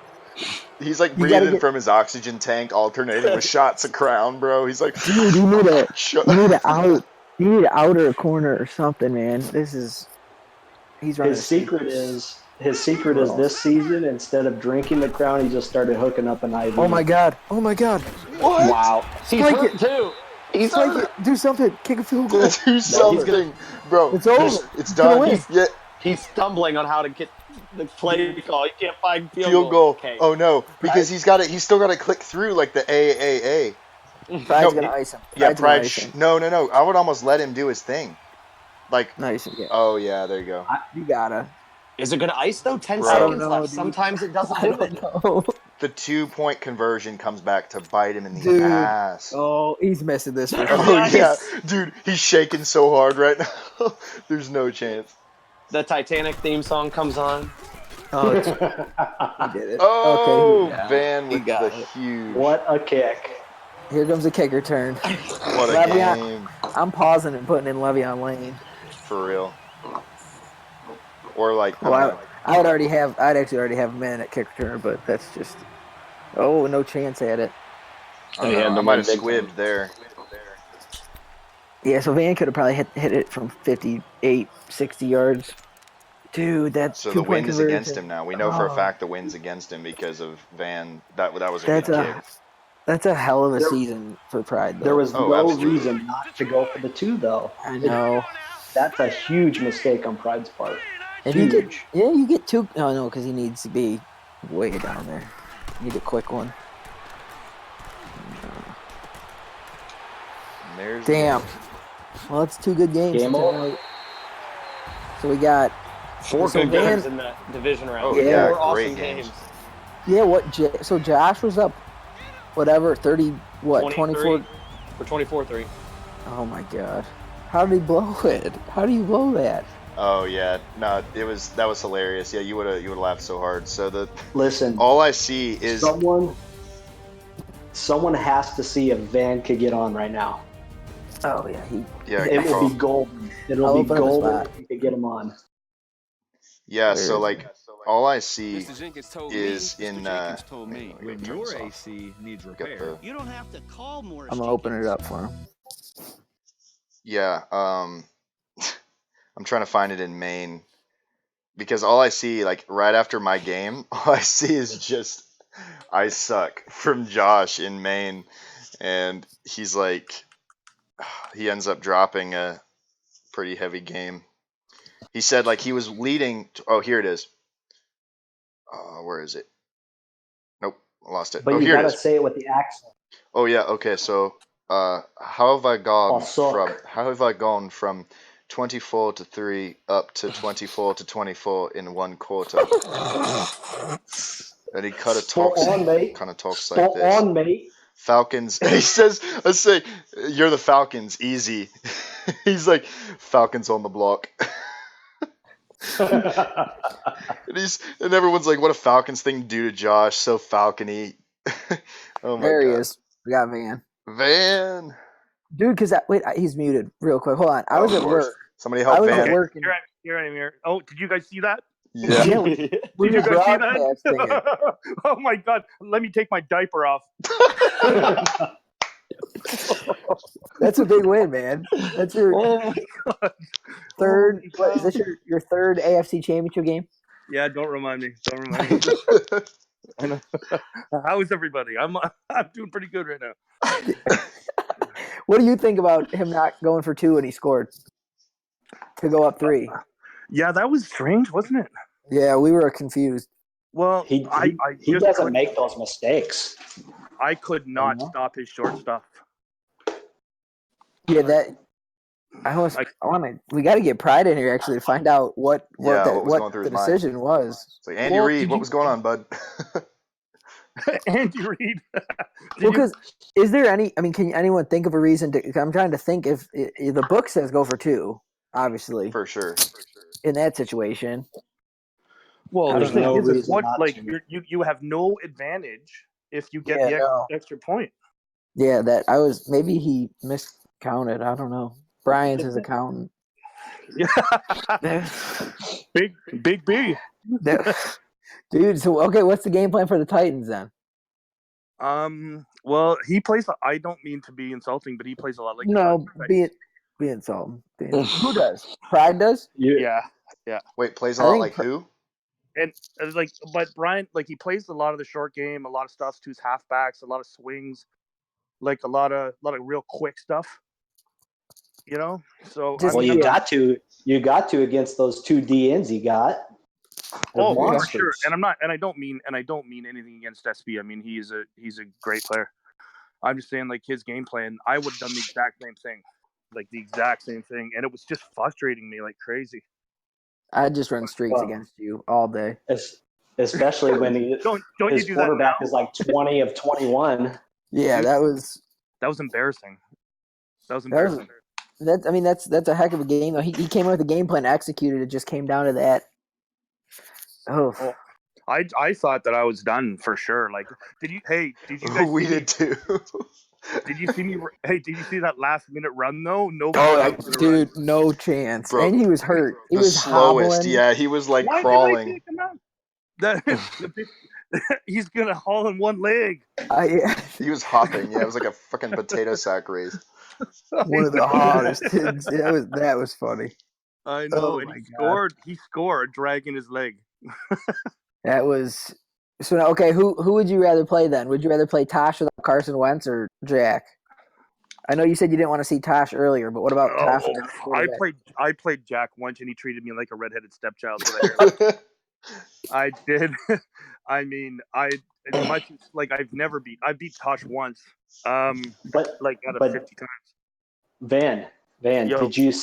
He's like
You gotta
breathing
get-
from his oxygen tank, alternating with shots of Crown, bro. He's like,
Dude, you need a
shut
you need an out. You need an outer corner or something, man. This is. He's running.
His secret is this season. Instead of drinking the crown, he just started hooking up an IV.
Oh my god! Oh my god!
What?
Wow. He's
Spike
hurt
it.
too. He's
Like,
hurt.
do something. Kick a field goal.
Do something, bro.
It's over.
It's
He's gonna
done.
win.
Yeah,
He's stumbling on how to get the play call. You can't find
field goal.
Okay.
Oh no, because he's got it. He's still got to click through like the AAA.
Pride's
No,
gonna ice him.
Yeah,
Pride's gonna
Pride.
ice him.
No. I would almost let him do his thing. Like,
Nice. Yeah.
oh yeah, there you go.
You gotta.
Is it going to ice though? 10
Bro.
seconds
I don't know,
left.
dude.
Sometimes it doesn't
I
do it.
don't know.
The 2-point conversion comes back to bite him in the
Dude.
ass.
Oh, he's missing this for
Oh
sure.
Nice.
yeah, dude, he's shaking so hard right now. There's no chance.
The Titanic theme song comes on.
Oh, he did it.
Oh,
Okay,
Van
he
with
got
the
it.
huge.
What a kick!
Here comes the kicker turn.
What a
Le'Veon-
game,
I'm pausing and putting in Le'Veon Lane.
for real. Or like, I
Well,
don't know.
I'd actually already have him in at kicker turn, but that's just. Oh, no chance at it.
I don't
He
know,
had
I
the
might have
big
squibbed there.
Yeah, so Van could have probably hit it from 58, 60 yards. Dude, that's
So the
2-point
wind is
conversion.
against him now. We know for a
Oh.
fact the wind's against him because of Van. That was a
That's
good
a
kick.
that's a hell of a
There-
season for Pride. Though.
There was
Oh,
no
absolutely.
reason not to go for the 2, though.
I know.
That's a huge mistake on Pride's part.
If you get,
Huge.
yeah, you get 2. Oh no, because he needs to be way down there. You need a quick one.
there's
Damn.
the game.
Well, it's 2 good games.
Game over.
So we got
4
So
good
Van-
games in the division round.
Oh,
yeah,
4
great
awesome
games.
games.
So Josh was up, whatever, 30, 24.
23 for 24-3.
Oh my god. How did he blow it? How do you blow that?
Oh yeah, no, that was hilarious. Yeah, you would have laughed so hard. So
Listen,
all I see is
someone has to see if Van could get on right now.
Oh yeah,
It will be golden. It'll be golden if you could get him on.
Yeah, so like all I see
Mr. Jenkins told
is
me,
in
Mr. Jenkins told me
hang on,
when
turn
your
this off.
AC needs
Get
repair,
the-
You don't have to call Morris.
I'm gonna open it up for him.
Yeah, I'm trying to find it in Maine because all I see, like right after my game, all I see is just I suck from Josh in Maine, and he's like, he ends up dropping a pretty heavy game. He said like he was leading. Oh, here it is. Where is it? Nope, I lost it.
But
Oh,
you
here it
gotta
is.
say it with the accent.
Oh yeah, okay. So, how have I gone from 24 to 3 up to 24 to 24 in 1 quarter? And he kind of talks like this.
On, mate.
Falcons. He says, I say, you're the Falcons, easy. He's like, Falcons on the block. And everyone's like, what a Falcons thing to do to Josh, so Falcony. Oh my
There he
god.
is. We got Van.
Van.
Dude, because he's muted. Real quick, hold on. I was
of
at
course.
work.
Somebody help
I was
Van.
at work.
Here I am here. Oh, did you guys see that?
Yeah.
We
Did
were
you guys see
broadcasting it.
that? Oh my god! Let me take my diaper off.
That's a big win, man. That's your
Oh my god!
third.
Oh my
What, is
God.
this your third AFC Championship game?
Yeah, don't remind me. Don't remind me. I know. How is everybody? I'm doing pretty good right now.
What do you think about him not going for 2 when he scored to go up 3?
Yeah, that was strange, wasn't it?
Yeah, we were confused.
Well,
He
I just
doesn't
couldn't-
make those mistakes.
I could not stop his short stuff.
Yeah, that. We got to get Pride in here actually to find out what the decision was.
It's like, Andy Reid, what was going on, bud?
Andy Reid.
Well, because is there any? I mean, can anyone think of a reason to? I'm trying to think if the book says go for 2, obviously.
For sure.
In that situation.
Well, the thing is what
not
like
to.
you have no advantage if you get the extra point.
Yeah, maybe he miscounted. I don't know. Brian's his accountant.
Yeah. Big B.
Dude, so okay, what's the game plan for the Titans then?
Well, he plays. I don't mean to be insulting, but he plays a lot like
be insulting. Who does? Pride does?
Yeah.
Wait, plays a lot like who?
And but Brian, like he plays a lot of the short game, a lot of stuff to his halfbacks, a lot of swings, like a lot of real quick stuff. You know, so
you got to against those 2 DNs he got.
For sure. And I don't mean anything against SB. I mean he's a great player. I'm just saying like his game plan. I would have done the exact same thing, and it was just frustrating me like crazy.
I just run streaks against you all day,
especially when his quarterback is like 20 of 21.
Yeah, that was
embarrassing.
That's a heck of a game though. He came up with a game plan, executed. It just came down to that. Oh,
I thought that I was done for sure. Like, did you guys?
We did too.
Did you see me? Hey, did you see that last minute run though?
Dude, no chance.
Bro,
and he was hurt. He was
slowest.
hobbling.
Yeah, he was like
Why
crawling.
Did I take him out? He's gonna haul in one leg.
He was hopping. Yeah, it was like a fucking potato sack race.
One of the hardest. That was funny.
I know, and he scored dragging his leg.
That was so. Okay, who would you rather play then? Would you rather play Tosh without Carson Wentz or Jack? I know you said you didn't want to see Tosh earlier, but what about Tosh?
I played Jack once, and he treated me like a redheaded stepchild. I did. I mean, I beat Tosh once, but like out of 50 times.
Van,
Yo.
did you?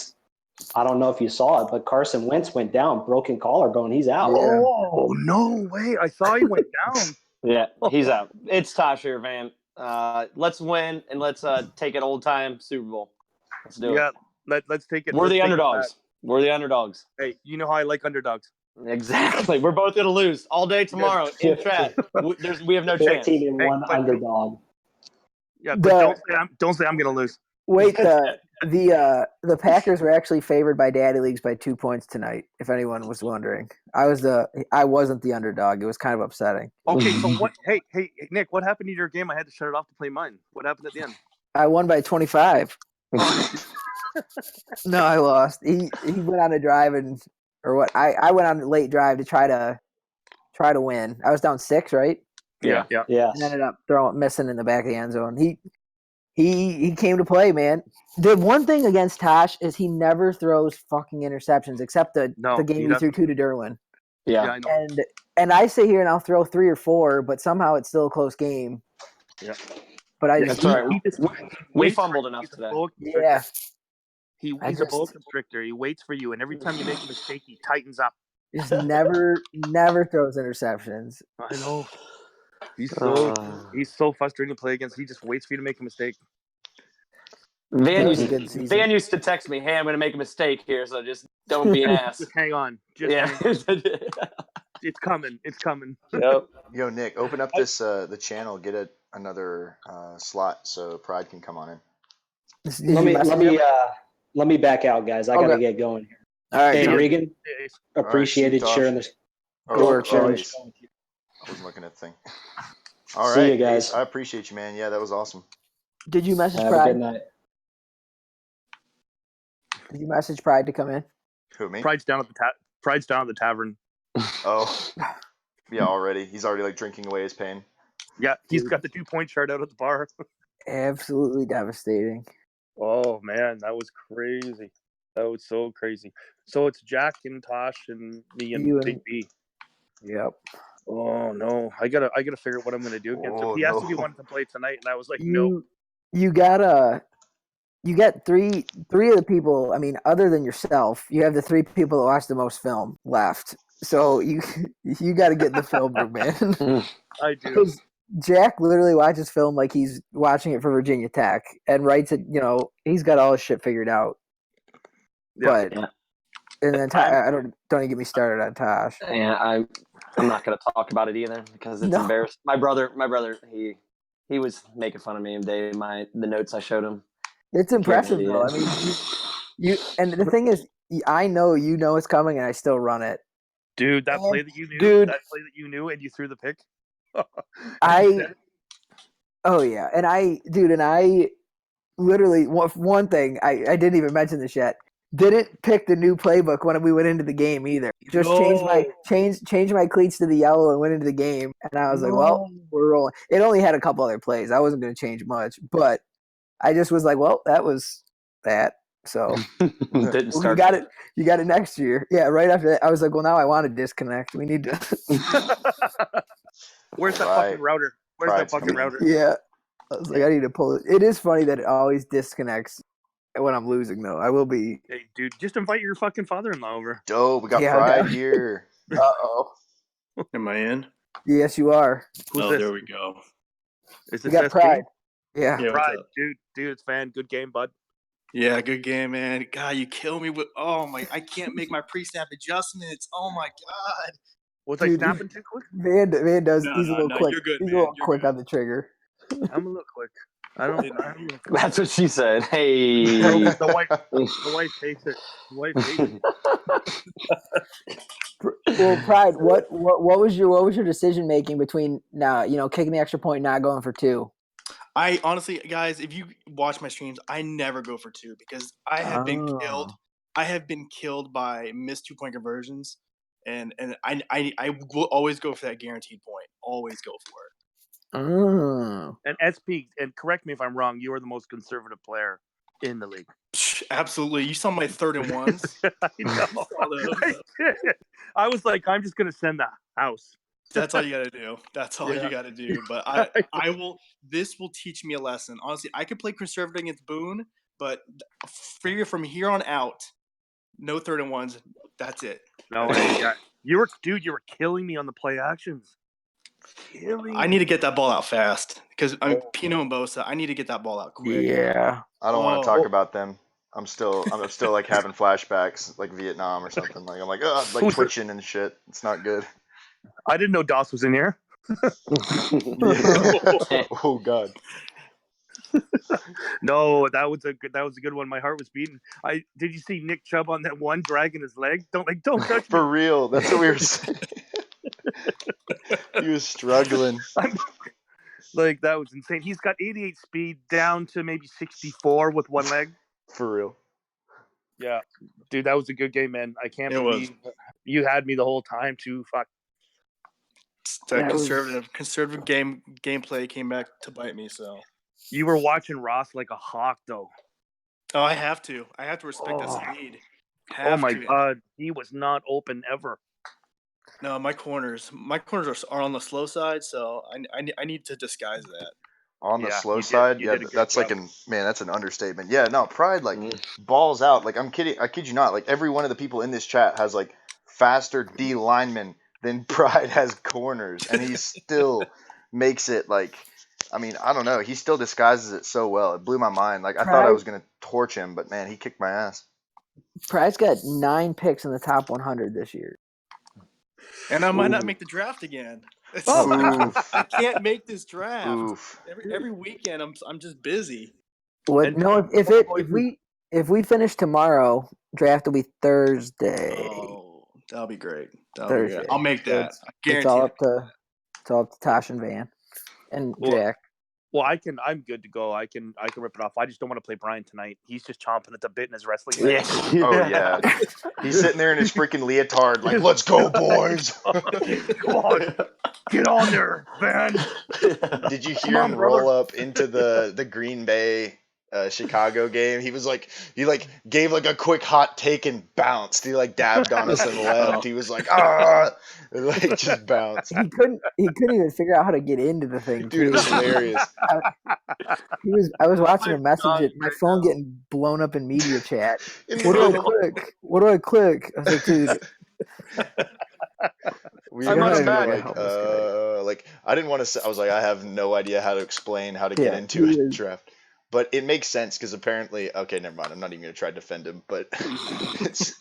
I don't know if you saw it, but Carson Wentz went down, broken collarbone. He's out.
Oh, no way. I saw he went down.
Yeah, he's out. It's Tosh here, Van. Let's win and let's take an old time Super Bowl. Let's do it.
Let's take it.
We're
let's
the
take
underdogs. We're the underdogs.
Hey, you know how I like underdogs.
Exactly. We're both going to lose all day tomorrow in chat. We have no chance.
15-1 underdog.
Yeah, but don't say I'm going to lose.
Wait, the Packers were actually favored by Daddy Leagues by 2 points tonight. If anyone was wondering, I wasn't the underdog. It was kind of upsetting.
Okay, so what? Hey, Nick, what happened to your game? I had to shut it off to play mine. What happened at the end?
I won by 25. No, I lost. He went on a drive I went on a late drive to try to win. I was down 6, right?
Yeah.
And ended up missing in the back of the end zone. He came to play, man. The one thing against Tosh is he never throws fucking interceptions, except the game he threw 2 to Derwin.
Yeah,
I know.
And I sit here and I'll throw 3 or 4, but somehow it's still a close game.
Yeah.
But
that's all right. We fumbled enough today.
Yeah.
He's a bull constrictor. He waits for you, and every time you make a mistake, he tightens up.
Just never throws interceptions.
I know. He's so frustrating to play against. He just waits for you to make a mistake.
Van used to text me, "Hey, I'm going to make a mistake here, so just don't be an ass."
Just hang on. Hang on. It's coming. It's coming.
Yep.
Yo, Nick, open up this the channel. Get another slot so Pride can come on in.
Let me back out, guys. I got to get going here.
All right,
hey, Regan. Appreciated sharing this.
Sharing this. I wasn't looking at the thing. All right,
see you guys.
I appreciate you, man. Yeah, that was awesome.
Did you message Pride?
Have a good night.
Did you message Pride to come in?
Who, me?
Pride's down at the tavern.
Oh, yeah, already. He's already like drinking away his pain.
Yeah, he's got the 2-point chart out at the bar.
Absolutely devastating.
Oh man, that was crazy. That was so crazy. So it's Jack and Tosh and me and Big B.
Yep.
Oh no, I gotta figure out what I'm gonna do against him. He asked if he wanted to play tonight, and I was like, no.
You got 3 of the people. I mean, other than yourself, you have the 3 people that watch the most film left. So you got to get in the film room, man.
I do.
Jack literally watches film like he's watching it for Virginia Tech and writes it. He's got all his shit figured out.
Yeah.
And then don't even get me started on Tosh.
And I'm not going to talk about it either because it's embarrassing. My brother, he was making fun of me today. The notes I showed him.
It's impressive though. I mean, you and the thing is, I know it's coming, and I still run it.
Dude, that play that you knew, and you threw the pick.
Oh yeah, and I literally one thing I didn't even mention this yet. Didn't pick the new playbook when we went into the game either. Just changed my cleats to the yellow and went into the game, and I was like, well, we're rolling. It only had a couple other plays. I wasn't going to change much, but I just was like, well, that was that. So
Didn't start.
You got it next year. Yeah, right after that, I was like, well, now I want to disconnect. We need to.
Where's that fucking router?
Yeah, I was like, I need to pull it. It is funny that it always disconnects when I'm losing, though. I will be.
Hey, dude, just invite your fucking father-in-law over.
Dope, we got Pride here.
Uh-oh.
Am I in?
Yes, you are.
Who's this?
There we go.
Is
We
this
got Pride. Yeah.
Pride, dude, it's fan. Good game, bud.
Yeah, good game, man. God, you kill me with. Oh my! I can't make my pre-snap adjustments. Oh my god.
Was I snapping too quick?
Van does.
No,
he's a little quick.
You're good,
he's
man.
a little
You're
quick
good.
on the trigger.
I'm a little quick. I don't know.
That's what she said. Hey.
The wife hates it. The wife hates it.
Well, Pride, what was your decision making between now, kicking the extra point, not going for 2?
I honestly, guys, if you watch my streams, I never go for 2 because I have been killed. I have been killed by missed 2-point conversions, and I will always go for that guaranteed point. Always go for it.
And SP, and correct me if I'm wrong, you are the most conservative player in the league.
Absolutely. You saw my 3rd and 1s.
I know. I was like, I'm just gonna send the house.
That's all you got to do. That's all you got to do. But I will. This will teach me a lesson. Honestly, I could play conservative against Boone, but figure from here on out, no 3-and-1s. That's it.
No, yeah, you were killing me on the play actions.
I need to get that ball out fast because I'm Pino and Bosa. I need to get that ball out quick.
Yeah.
I don't want to talk about them. I'm still like having flashbacks, like Vietnam or something. Like I'm like, like twitching and shit. It's not good.
I didn't know Doss was in here.
Oh God.
No, that was a good one. My heart was beating. Did you see Nick Chubb on that one dragging his leg? Don't touch
For
me.
real. That's what we were saying. He was struggling.
Like that was insane. He's got 88 speed down to maybe 64 with one leg.
For real.
Yeah, dude, that was a good game, man. I can't believe you had me the whole time too. Fuck.
That conservative gameplay came back to bite me. So
you were watching Ross like a hawk, though.
Oh, I have to respect that speed.
God, he was not open ever.
No, my corners are on the slow side, so I need to disguise that.
On the slow side, that's job. That's an understatement. Yeah, no, Pride balls out. Like I kid you not. Like every one of the people in this chat has like faster D linemen than Pride has corners, and he still makes it like. I mean, I don't know. He still disguises it so well. It blew my mind. Like I thought I was gonna torch him, but man, he kicked my ass.
Pride's got 9 picks in the top 100 this year.
And I might not make the draft again. I can't make this draft. Every weekend I'm just busy.
No, if we finish tomorrow, draft will be Thursday.
Oh, that'll be great. I'll make that. I guarantee.
It's all up to Tosh and Van and Jack.
Well, I'm good to go. I can rip it off. I just don't want to play Brian tonight. He's just chomping at the bit in his wrestling match.
Yeah. Oh yeah. He's sitting there in his freaking leotard, like, "Let's go, boys!
Come on, get on there, Van."
Did you hear him roll up into the Green Bay Chicago game? He gave like a quick hot take and bounced. He like dabbed on us and left. He was like, and just bounced.
He couldn't even figure out how to get into the thing.
Dude, it was hilarious.
I was watching a message, my phone getting blown up in media chat. What do I click? I was like, dude.
I'm on I didn't want to say. I was like, I have no idea how to explain how to get into a draft. But it makes sense because apparently, okay, never mind. I'm not even going to try to defend him, but it's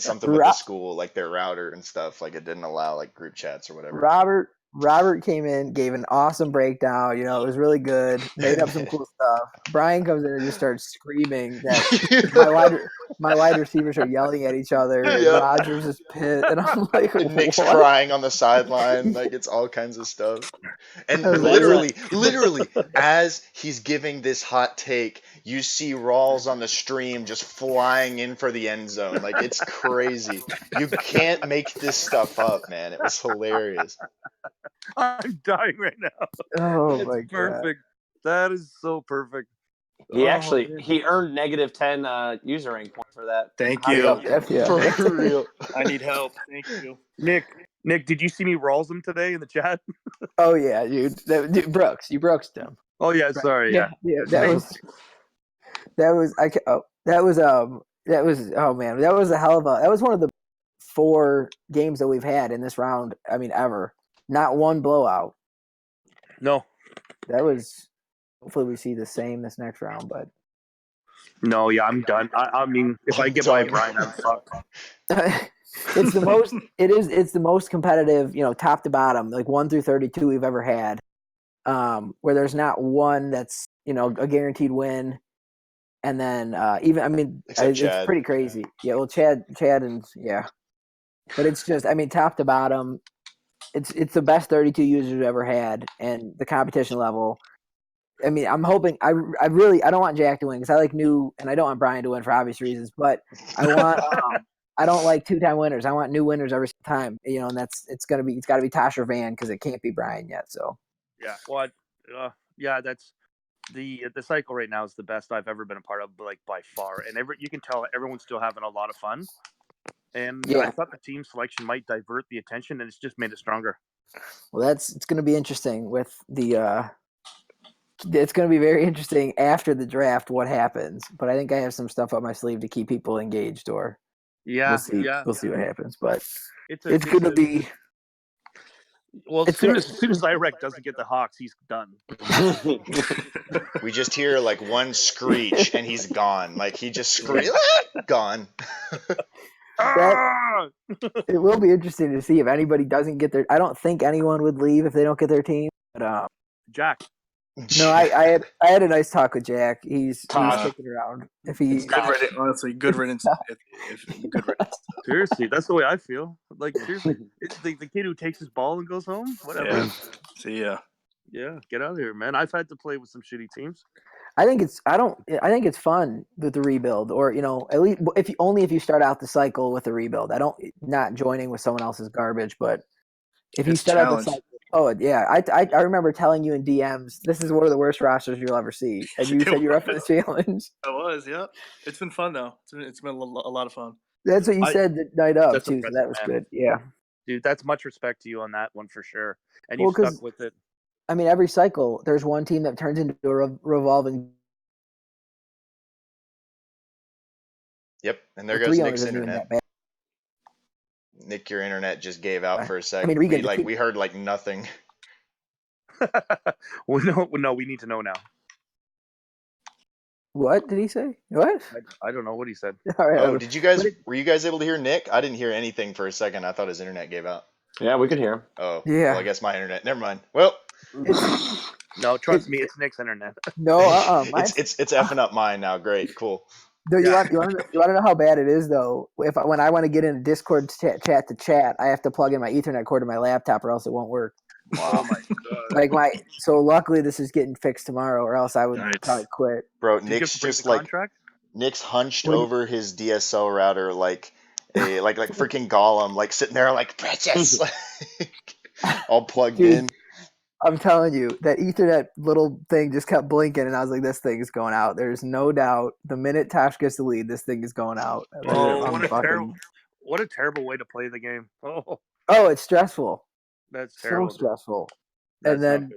something with the school, like their router and stuff. Like it didn't allow like group chats or whatever.
Robert came in, gave an awesome breakdown. It was really good. Made up some cool stuff. Brian comes in and just starts screaming that my wide receivers are yelling at each other. And Rodgers is pissed, and I'm like,
and Nick's crying on the sideline. Like it's all kinds of stuff. And literally, as he's giving this hot take, you see Rawls on the stream just flying in for the end zone. Like it's crazy. You can't make this stuff up, man. It was hilarious.
I'm dying right now.
Oh my god.
Perfect. That is so perfect.
He earned -10 user rank point for that.
Thank you.
For real.
I need help. Thank you.
Nick, did you see me Rawls him today in the chat?
Oh yeah, dude. Brooks, you Brooks him.
Oh yeah, sorry.
Yeah. That was one of the 4 games that we've had in this round. I mean, ever. Not one blowout.
No.
Hopefully we see the same this next round, but.
No, yeah, I'm done. I mean, if I get by Brian, I'm fucked.
It's the most competitive, top to bottom, like 1 through 32 we've ever had, where there's not one that's, a guaranteed win. And then it's pretty crazy. Yeah, well, Chad and but it's just, top to bottom, it's the best 32 users we've ever had, and the competition level. I'm hoping. I don't want Jack to win because I like new, and I don't want Brian to win for obvious reasons. But I want. I don't like 2-time winners. I want new winners every time. And it's got to be Tosh or Van because it can't be Brian yet. So.
Yeah. Well. That's the cycle right now is the best I've ever been a part of, like by far. And you can tell everyone's still having a lot of fun. And I thought the team selection might divert the attention, and it's just made it stronger.
Well, it's going to be interesting with the it's going to be very interesting after the draft what happens. But I think I have some stuff up my sleeve to keep people engaged. Or we'll see. We'll see what happens. But it's going to be.
Well, as soon as Irek doesn't get the Hawks, he's done.
We just hear like one screech and he's gone. Like he just screeched, gone.
It will be interesting to see if anybody doesn't get their. I don't think anyone would leave if they don't get their team. But
Jack.
No, I had a nice talk with Jack. He's sticking around. If he
good riddance, honestly, good riddance. Good riddance.
Seriously, that's the way I feel. Like seriously, it's the kid who takes his ball and goes home. Whatever.
Yeah. See ya.
Yeah, get out of here, man. I've had to play with some shitty teams.
I think it's fun with the rebuild, or at least if you start out the cycle with a rebuild. Not joining with someone else's garbage, but if you start out the cycle. Oh yeah, I remember telling you in DMs, this is one of the worst rosters you'll ever see, and you said you're up for the challenge.
I was, yeah. It's been fun though. It's been a lot of fun.
That's what you said the night of too, so that was good. Yeah,
dude, that's much respect to you on that one for sure, and you stuck with it.
I mean, every cycle there's one team that turns into a revolving.
Yep, and there goes Nick's internet. Nick, your internet just gave out for a second. I mean, we heard like nothing.
Well, no, we need to know now.
What did he say? What?
I don't know what he said.
All right.
Oh, were you guys able to hear Nick? I didn't hear anything for a second. I thought his internet gave out.
Yeah, we could hear him.
Oh,
yeah.
Well, I guess my internet. Never mind. Well,
no, trust me, it's Nick's internet.
No,
it's effing up mine now. Great, cool.
You want to know how bad it is though? When I want to get in a Discord chat to chat, I have to plug in my Ethernet cord to my laptop, or else it won't work.
Wow, my God!
So luckily this is getting fixed tomorrow, or else I would probably quit.
Bro, Nick's just like Nick's hunched over his DSL router like freaking Gollum, like sitting there like precious, all plugged in.
I'm telling you, that Ethernet little thing just kept blinking, and I was like, this thing is going out. There's no doubt. The minute Tosh gets the lead, this thing is going out.
What a terrible way to play the game. Oh,
it's stressful.
That's terrible.
So stressful. And then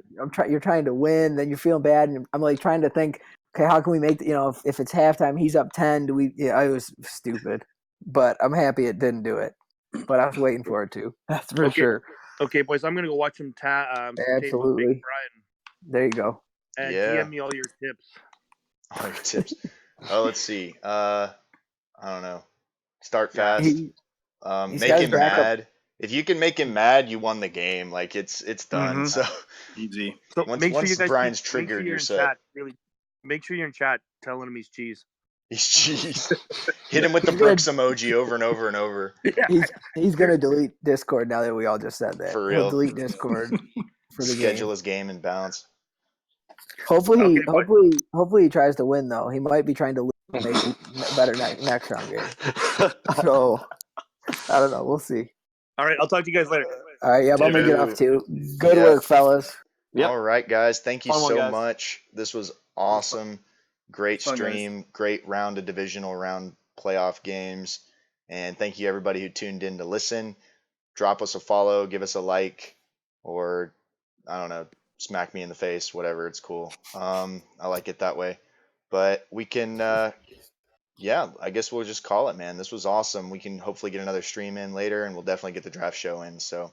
you're trying to win, then you're feeling bad, and I'm like trying to think, okay, how can we make if it's halftime, he's up 10, do we? Yeah, it was stupid, but I'm happy it didn't do it. But I was waiting for it to. That's for sure.
Okay, boys, I'm gonna go watch some
absolutely. There you go.
And DM me all your tips.
All your tips. Oh, let's see. I don't know. Start fast. Make him mad. If you can make him mad, you won the game. Like it's done. Mm-hmm. So
easy.
So
once Brian's triggered, you're set.
Make sure you're in chat telling him he's cheese.
He's cheese. Hit him with the Brooks emoji over and over and over.
Yeah. He's gonna delete Discord now that we all just said that.
For real.
He'll delete Discord for the
schedule his game and bounce.
Hopefully he tries to win though. He might be trying to make it better next round game. So I don't know. We'll see.
All right, I'll talk to you guys later.
All right, yeah, I'm gonna get off too. Good work, fellas.
Yep. All right, guys. Thank you so much. This was awesome. Great stream, great round of divisional round playoff games. And thank you everybody who tuned in to listen. Drop us a follow, give us a like, or I don't know, smack me in the face, whatever, it's cool. I like it that way. But we can I guess we'll just call it, man. This was awesome. We can hopefully get another stream in later, and we'll definitely get the draft show in. So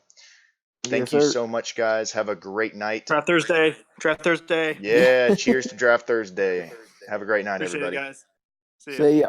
thank you so much, guys. Have a great night.
Draft Thursday.
Yeah, cheers to Draft Thursday. Have a great night,
Appreciate
everybody.
It, guys.
See ya.